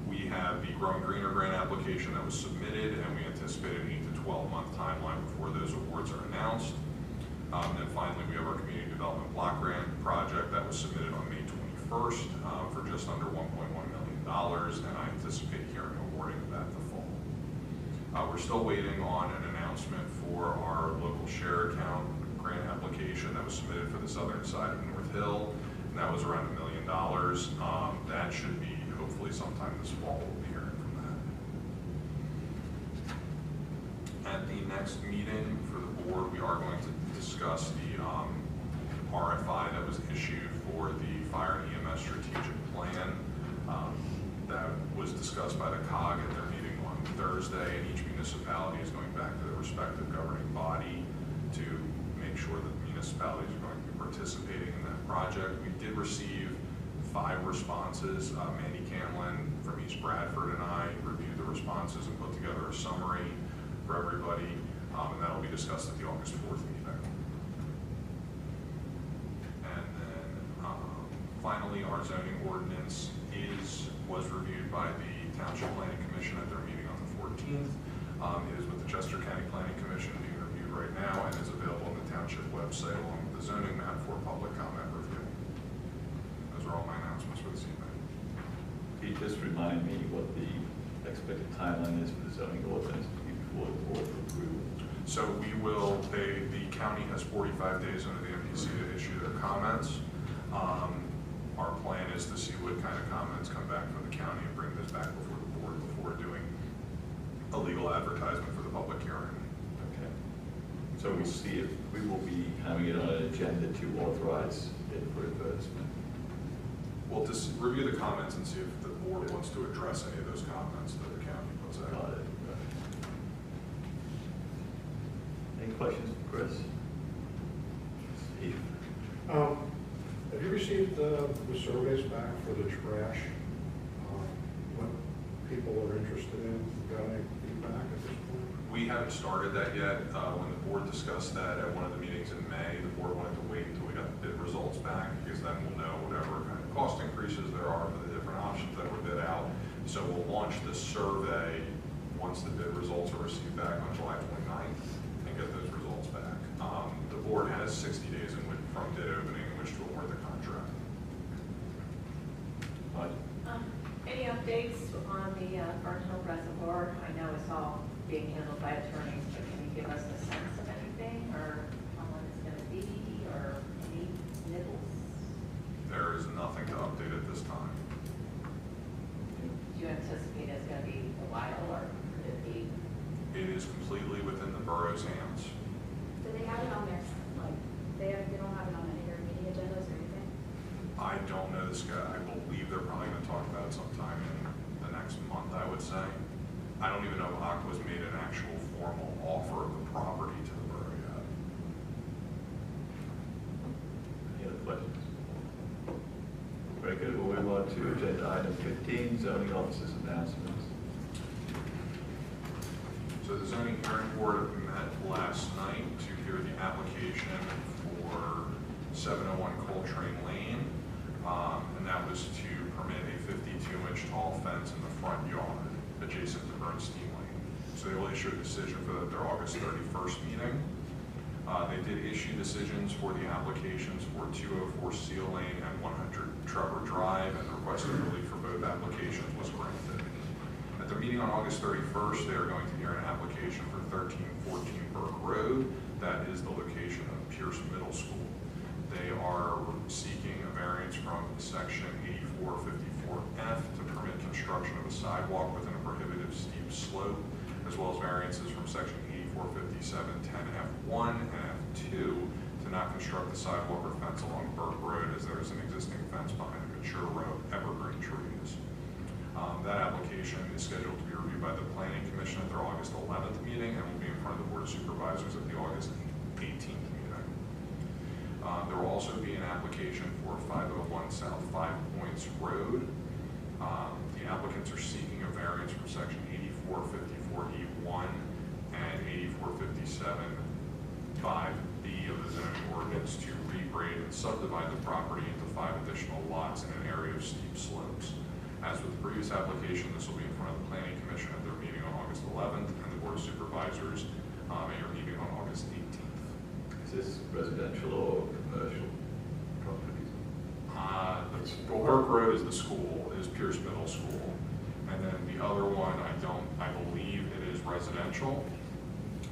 We have the Growing Greener grant application that was submitted, and we anticipate an 8 to 12-month timeline before those awards are announced. And finally, we have our community development block grant project that was submitted on May 21st for just under $1.1 million, and I anticipate hearing awarding of that the fall. We're still waiting on an announcement for our local share account grant application that was submitted for the southern side of North Hill, and that was around $1 million. That should be hopefully sometime this fall. We'll be hearing from that. At the next meeting for the board, we are going to discuss the RFI that was issued for the fire and EMS strategic plan. That was discussed by the COG at their meeting on Thursday, and each municipality is going back to their respective governing body to make sure that the municipalities are going to be participating in that project. We did receive 5 responses. Mandy Canlin from East Bradford and I reviewed the responses and put together a summary for everybody, and that will be discussed at the August 4th meeting. And then finally, our zoning ordinance was reviewed by the Township Planning Commission at their meeting on the 14th. It is with the Chester County Planning Commission being reviewed right now and is available on the Township website along with the zoning map for public comment review. Those are all my announcements for this evening. Can you just remind me what the expected timeline is for the zoning ordinance to be before the board for approval? So we will, the county has 45 days under the MPC to issue their comments. Our plan is to see what kind of comments come back from the county and bring this back before the board before doing a legal advertisement for the public hearing. Okay. So we'll see if we will be having it on an agenda to authorize it for advertisement. We'll just review the comments and see if the board wants to address any of those comments that the county puts out. Got it. Any questions for Chris? Steve? Have you received the surveys back for the trash? What people are interested in? Got any feedback at this point? We haven't started that yet. When the board discussed that at one of the meetings in May, the board wanted to wait until we got the bid results back, because then we'll know whatever kind of cost increases there are for the different options that were bid out. So we'll launch the survey once the bid results are received back on July 29th and get those results back. The board has 60 days from bid opening in which to award the contract. Any updates on the Fern Hill Reservoir? I know it's all being handled by attorneys, but can you give us a sense of anything, or how long it's going to be, or any nibbles? There is nothing to update at this time. Do you anticipate it's going to be a while, or could it be? It is completely within the borough's hands. Do they have it on their, like, they don't have it on any of their meeting agendas or anything? I don't know this guy. I believe they're probably going to talk about it sometime in the next month, I would say. I don't even know if Aqua's made an actual formal offer of the property to the borough yet. Any other questions? Very good. We'll move on to agenda item 15, zoning officers announcements. So the zoning hearing board met last night to hear the application for 701 Coltrane Lane, and that was to permit a 52-inch tall fence in the front yard adjacent to Bernstein Lane. So they will issue a decision for their August 31st meeting. They did issue decisions for the applications for 204 Seal Lane and 100 Trevor Drive, and the requested relief for both applications was granted. At their meeting on August 31st, they are going to hear an application for 1314 Burke Road. That is the location of Pierce Middle School. They are seeking a variance from section 8454F to permit construction of a sidewalk within a prohibitive steep slope, as well as variances from section 845710F1 and F2 to not construct the sidewalk or fence along Burke Road, as there is an existing fence behind a mature row of evergreen trees. That application is scheduled to be reviewed by the Planning Commission at their August 11th meeting and will be in front of the Board of Supervisors at the August 18th meeting. There will also be an application for 501 South 5 Points Road. The applicants are seeking a variance from section 8454E1 and 8457(5)B of the zoning ordinance to regrade and subdivide the property into 5 additional lots in an area of steep slopes. As with the previous application, this will be in front of the Planning Commission at their meeting on August 11th, and the Board of Supervisors at your meeting on August 18th. Is this residential or commercial properties? Well, Burke Road is the school, is Pierce Middle School. And then the other one, I believe it is residential.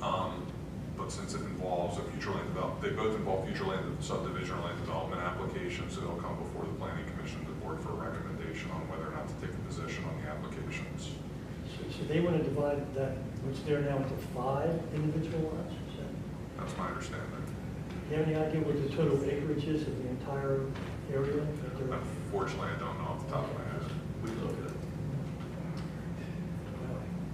But since it involves a future land development, they both involve future land subdivision or land development applications, so they'll come before the Planning Commission, the board for a recommendation on whether or not to take a position on the applications. So they want to divide that, what's there now, into 5 individual lots? That's my understanding. Do you have any idea what the total acreage is of the entire area? Unfortunately, I don't know off the top of my head. We can look at it.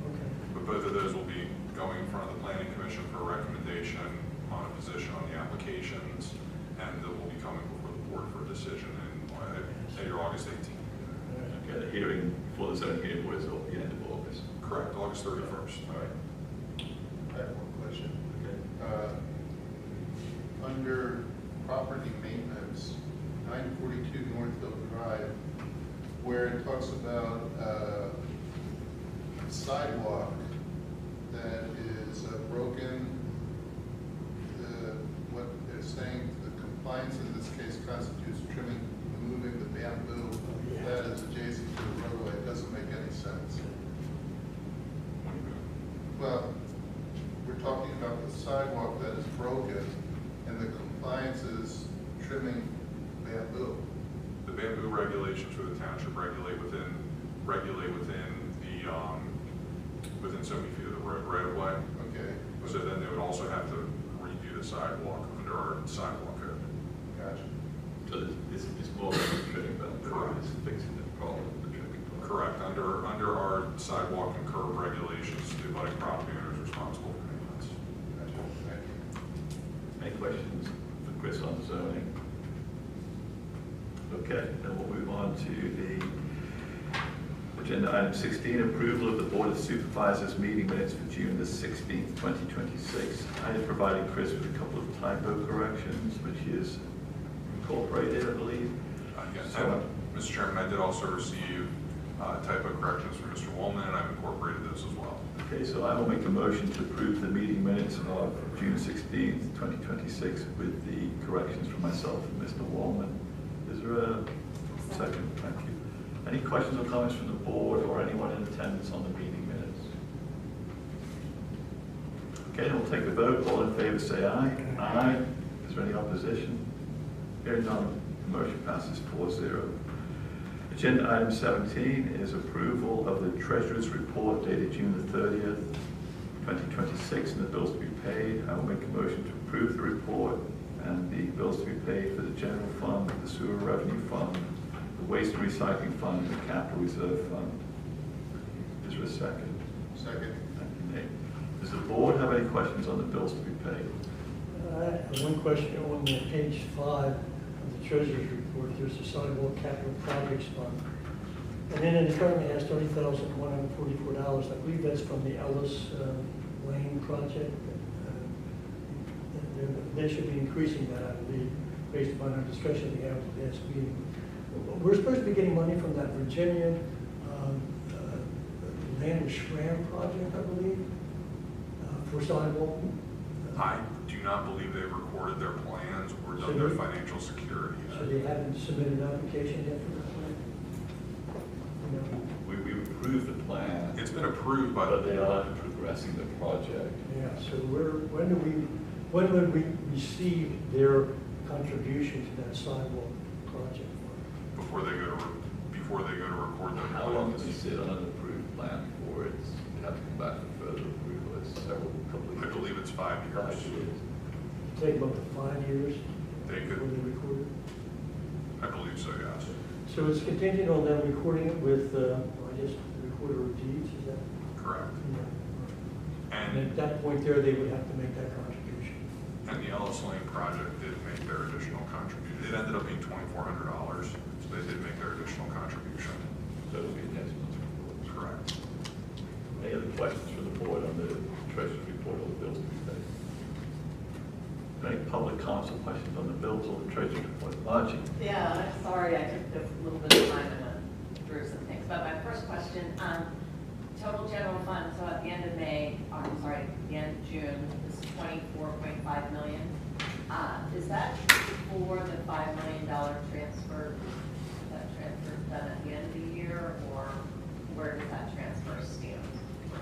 Okay. But both of those will be going in front of the Planning Commission for a recommendation on a position on the applications, and they will be coming before the board for a decision at your August 18th. Okay, the hearing for the zoning hearing board is at the end of August. Correct, August 31st. All right. I have one question. Under property maintenance, 942 Northfield Drive, where it talks about a sidewalk that is broken, what they're saying, the compliance in this case constitutes trimming, removing the bamboo that is adjacent to the roadway. It doesn't make any sense. Well, we're talking about the sidewalk that is broken, and the compliance is trimming bamboo. The bamboo regulations for the township regulate within so many feet of the road right of way. Okay. So then they would also have to redo the sidewalk under our sidewalk code. Gotcha. So this is more than the trimming bamboo, it's fixing the problem with the trimming part. Correct. Under our sidewalk and curb regulations, the abutting property owner is responsible for maintenance. Gotcha. Thank you. Any questions for Chris on zoning? Okay, then we'll move on to the agenda item 16, approval of the Board of Supervisors meeting minutes for June the 16th, 2026. I have provided Chris with a couple of typo corrections, which he has incorporated, I believe. Yes, and Mr. Chairman, I did also receive typo corrections from Mr. Woolman, and I've incorporated those as well. Okay, so I will make a motion to approve the meeting minutes of June 16th, 2026 with the corrections from myself and Mr. Wallman. Is there a second? Thank you. Any questions or comments from the board or anyone in attendance on the meeting minutes? Okay, then we'll take the vote. All in favor say aye. Aye. Is there any opposition? Hearing none, the motion passes 4-0. Agenda item 17 is approval of the Treasurer's Report dated June the 30th, 2026, and the bills to be paid. I will make a motion to approve the report and the bills to be paid for the General Fund, the Sewer Revenue Fund, the Waste and Recycling Fund, and the Capital Reserve Fund. Is there a second? Second. Thank you, Nate. Does the board have any questions on the bills to be paid? I have one question on page 5 of the Treasurer's Report. There's a sidewalk capital projects fund. And then it currently has $30,144. I believe that's from the Ellis Lane project. They should be increasing that, I believe, based upon our discussion we had at the last meeting. We're supposed to be getting money from that Virginia land and Schramm project, I believe, for sidewalk. I do not believe they've recorded their plans or done their financial security yet. So they haven't submitted an application yet for that plan? No. We approved the plan. It's been approved by the but they are progressing the project. Yeah, so when would we receive their contribution to that sidewalk project? before they go to record their How long plans. does it sit on an approved plan for it? You have to come back for further approval. It's couple of I years. believe it's 5 years. 5 years. Take them up to 5 years They before could, they record it? I believe so, yes. So it's contingent on them recording it with, I guess, the recorder of deeds, is that? Correct. Yeah. And And at that point there, they would have to make that contribution. And the Ellis Lane project did make their additional contribution. It ended up being $2,400, so they did make their additional contribution. So it'll be next month's report. Correct. Any other questions from the board on the treasurer's report or the bills to be paid? Any public comments or questions on the bills or the treasurer's report? Margie? Yeah, I'm sorry I took a little bit of time to through some things, but my first question, total general fund, so at the end of May, or I'm sorry, at the end of June, is 24.5 million. Is that for the $5 million transfer? That transfer is done at the end of the year, or where does that transfer stand?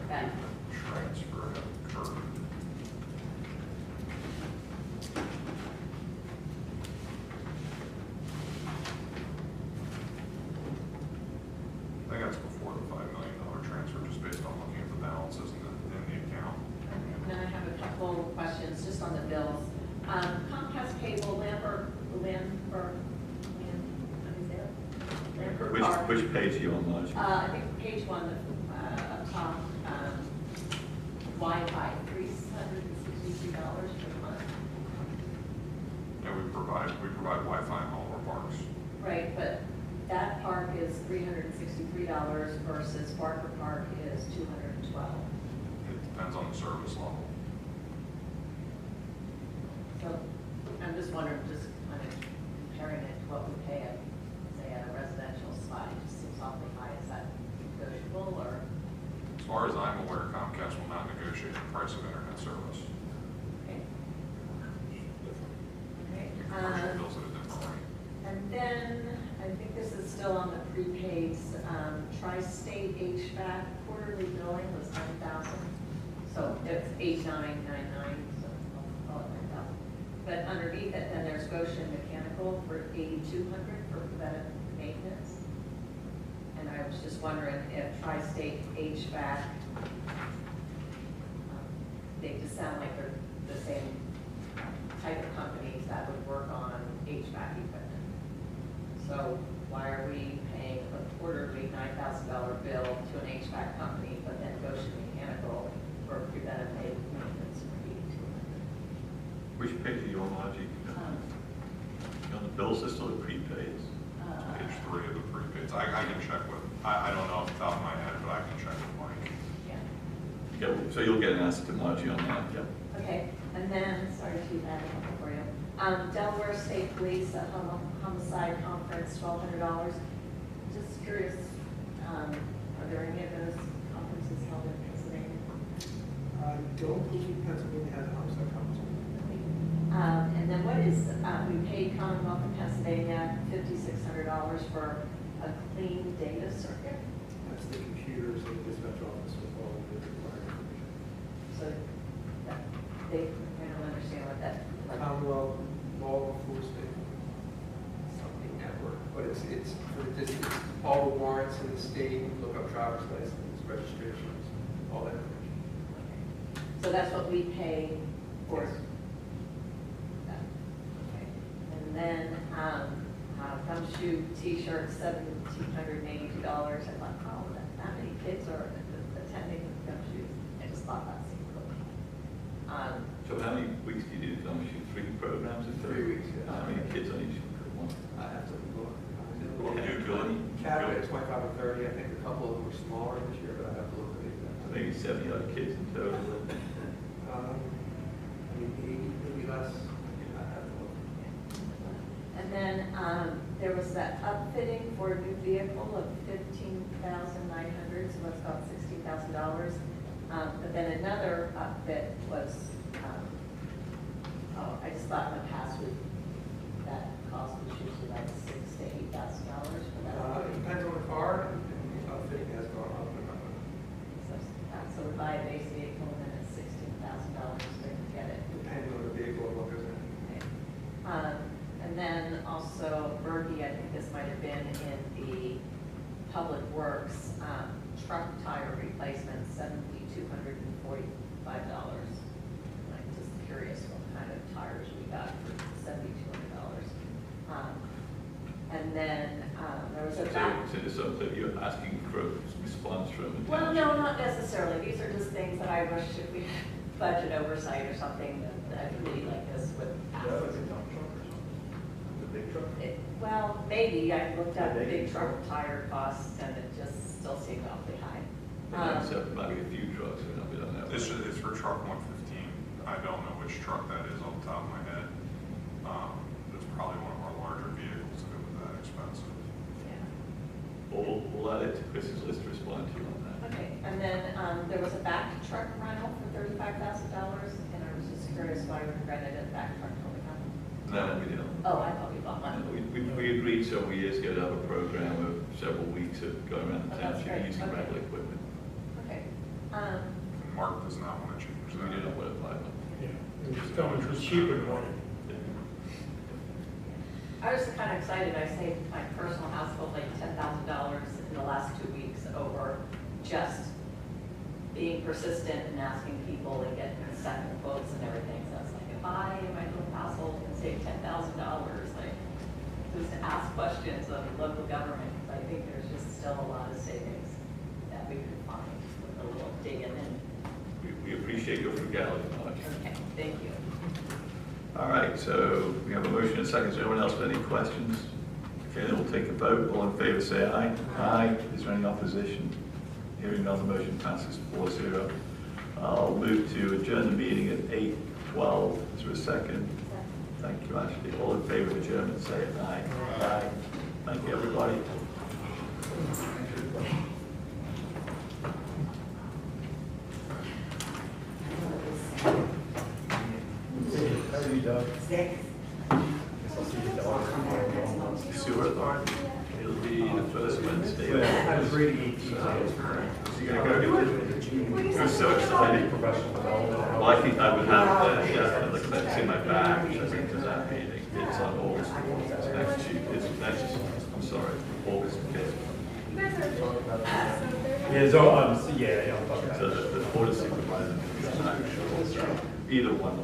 That Transfer occurred. I think that's before the $5 million transfer, just based on looking at the balances in the account. And then I have a couple of questions just on the bills. Comcast cable, Lambert, Which page are you on, Margie? I think page 1, up top, Wi-Fi, $363 per month. Yeah, we provide Wi-Fi in all of our parks. Right, but that park is $363 versus Barker Park is $212. It depends on the service level. So I'm just wondering, just kind of comparing it to what we pay at, say, at a residential spot, it just seems awfully high. Is that negotiable, or? As far as I'm aware, Comcast will not negotiate the price of internet service. Okay. Okay. Commercial bills at a different rate. And then, I think this is still on the prepaids, Tri-State HVAC quarterly billing was $9,000. So it's 8,999, so I'll call it 9,000. But underneath it, then there's Goshen Mechanical for 8,200 for preventive maintenance. And I was just wondering if Tri-State HVAC, they just sound like they're the same type of companies that would work on HVAC equipment. So why are we paying a quarterly $9,000 bill to an HVAC company, but then Goshen Mechanical for preventive maintenance for 8,200? Which page are you on, Margie? You on the bill system or prepaids? Page 3 of the prepaids. I can check with, I don't know off the top of my head, but I can check with Mike. Yeah. So you'll get an answer to Margie on that, yeah. Okay, and then, sorry to add a couple for you. Delaware State Police Homicide Conference, $1,200. Just curious, are there any of those conferences held in Pennsylvania? I don't believe Pennsylvania has a homicide conference. And then what is, we paid Commonwealth of Pennsylvania $5,600 for a clean data circuit. That's the computers in the dispatch office with all of the required information. So that, I don't understand what that, like. Commonwealth Law Enforcement something network, but it's for the distance, all the warrants in the state, look up driver's license, registrations, all that information. So that's what we pay for. Okay. And then, gumshoe t-shirt, $1,782. I thought, oh, that many kids are attending gumshoes. I just thought that seemed cool. So how many weeks do you do gumshoe? 3 programs in 3 weeks, yeah. How many kids on each one? I have to look. Good. Cabinet 25 or 30. I think a couple of them were smaller this year, but I have to look at the exact. Maybe 70 other kids in total. I mean, 80, maybe less. I have to look. And then there was that upfitting for a new vehicle of $15,900, so that's about $16,000. But then another upfit was, I just thought in the past that cost was usually like $6,000 to $8,000 for that. It depends on the car, and the outfitting has gone up and up. So we buy a base vehicle and then it's $16,000 to get it. Depending on the vehicle and what goes in. Okay. And then also Bergie, I think this might have been in the Public Works, truck tire replacement, $7,245. I'm just curious what kind of tires we got for $7,200. And then there was a back. So there's something you're asking for a response from the Well, township? no, not necessarily. These are just things that I wish if we had budget oversight or something that I'd really like this would pass. The big truck? Well, maybe. I looked at the big truck tire costs and it just still seemed awfully high. Except maybe a few trucks, we're not on that. It's for truck 115. I don't know which truck that is off the top of my head. It's probably one of our larger vehicles if it was that expensive. Yeah. We'll add it to Chris's list to respond to you on that. Okay. And then there was a back truck rental for $35,000, and I was just curious why we rented a back truck for the county. No, we didn't. Oh, I thought we bought one. We agreed several years ago to have a program of several weeks of going around the Oh, that's township great. using Okay. rental equipment. Okay. Mark does not want to change We that. didn't want to buy one. Yeah, it was coming for cheaper than one. I was kind of excited. I saved my personal household like $10,000 in the last 2 weeks over just being persistent and asking people and getting second quotes and everything. So I was like, if I and my little household can save $10,000, like, just to ask questions of local government, because I think there's just still a lot of savings that we could find with a little digging in. We appreciate your frugality, Mark. Okay, thank you. All right, so we have a motion and a second. Is there anyone else with any questions? Okay, then we'll take a vote. All in favor, say aye. Aye. Is there any opposition? Hearing none, the motion passes 4-0. I'll move to adjourn the meeting at 8:12. Is there a second? Thank you, Ashley. All in favor of adjournment, say aye. Aye. Thank you, everybody. Sewer authority. It'll be the first Wednesday. I was reading So you're gonna go do it? I'm so excited. Well, I think I would have the clips in my bag, which I think is that meeting. It's on August 4th. It's next Tuesday. It's next, I'm sorry, August 5th. Yeah, so, yeah, I'll talk about it. So the Board of Supervisors, either one will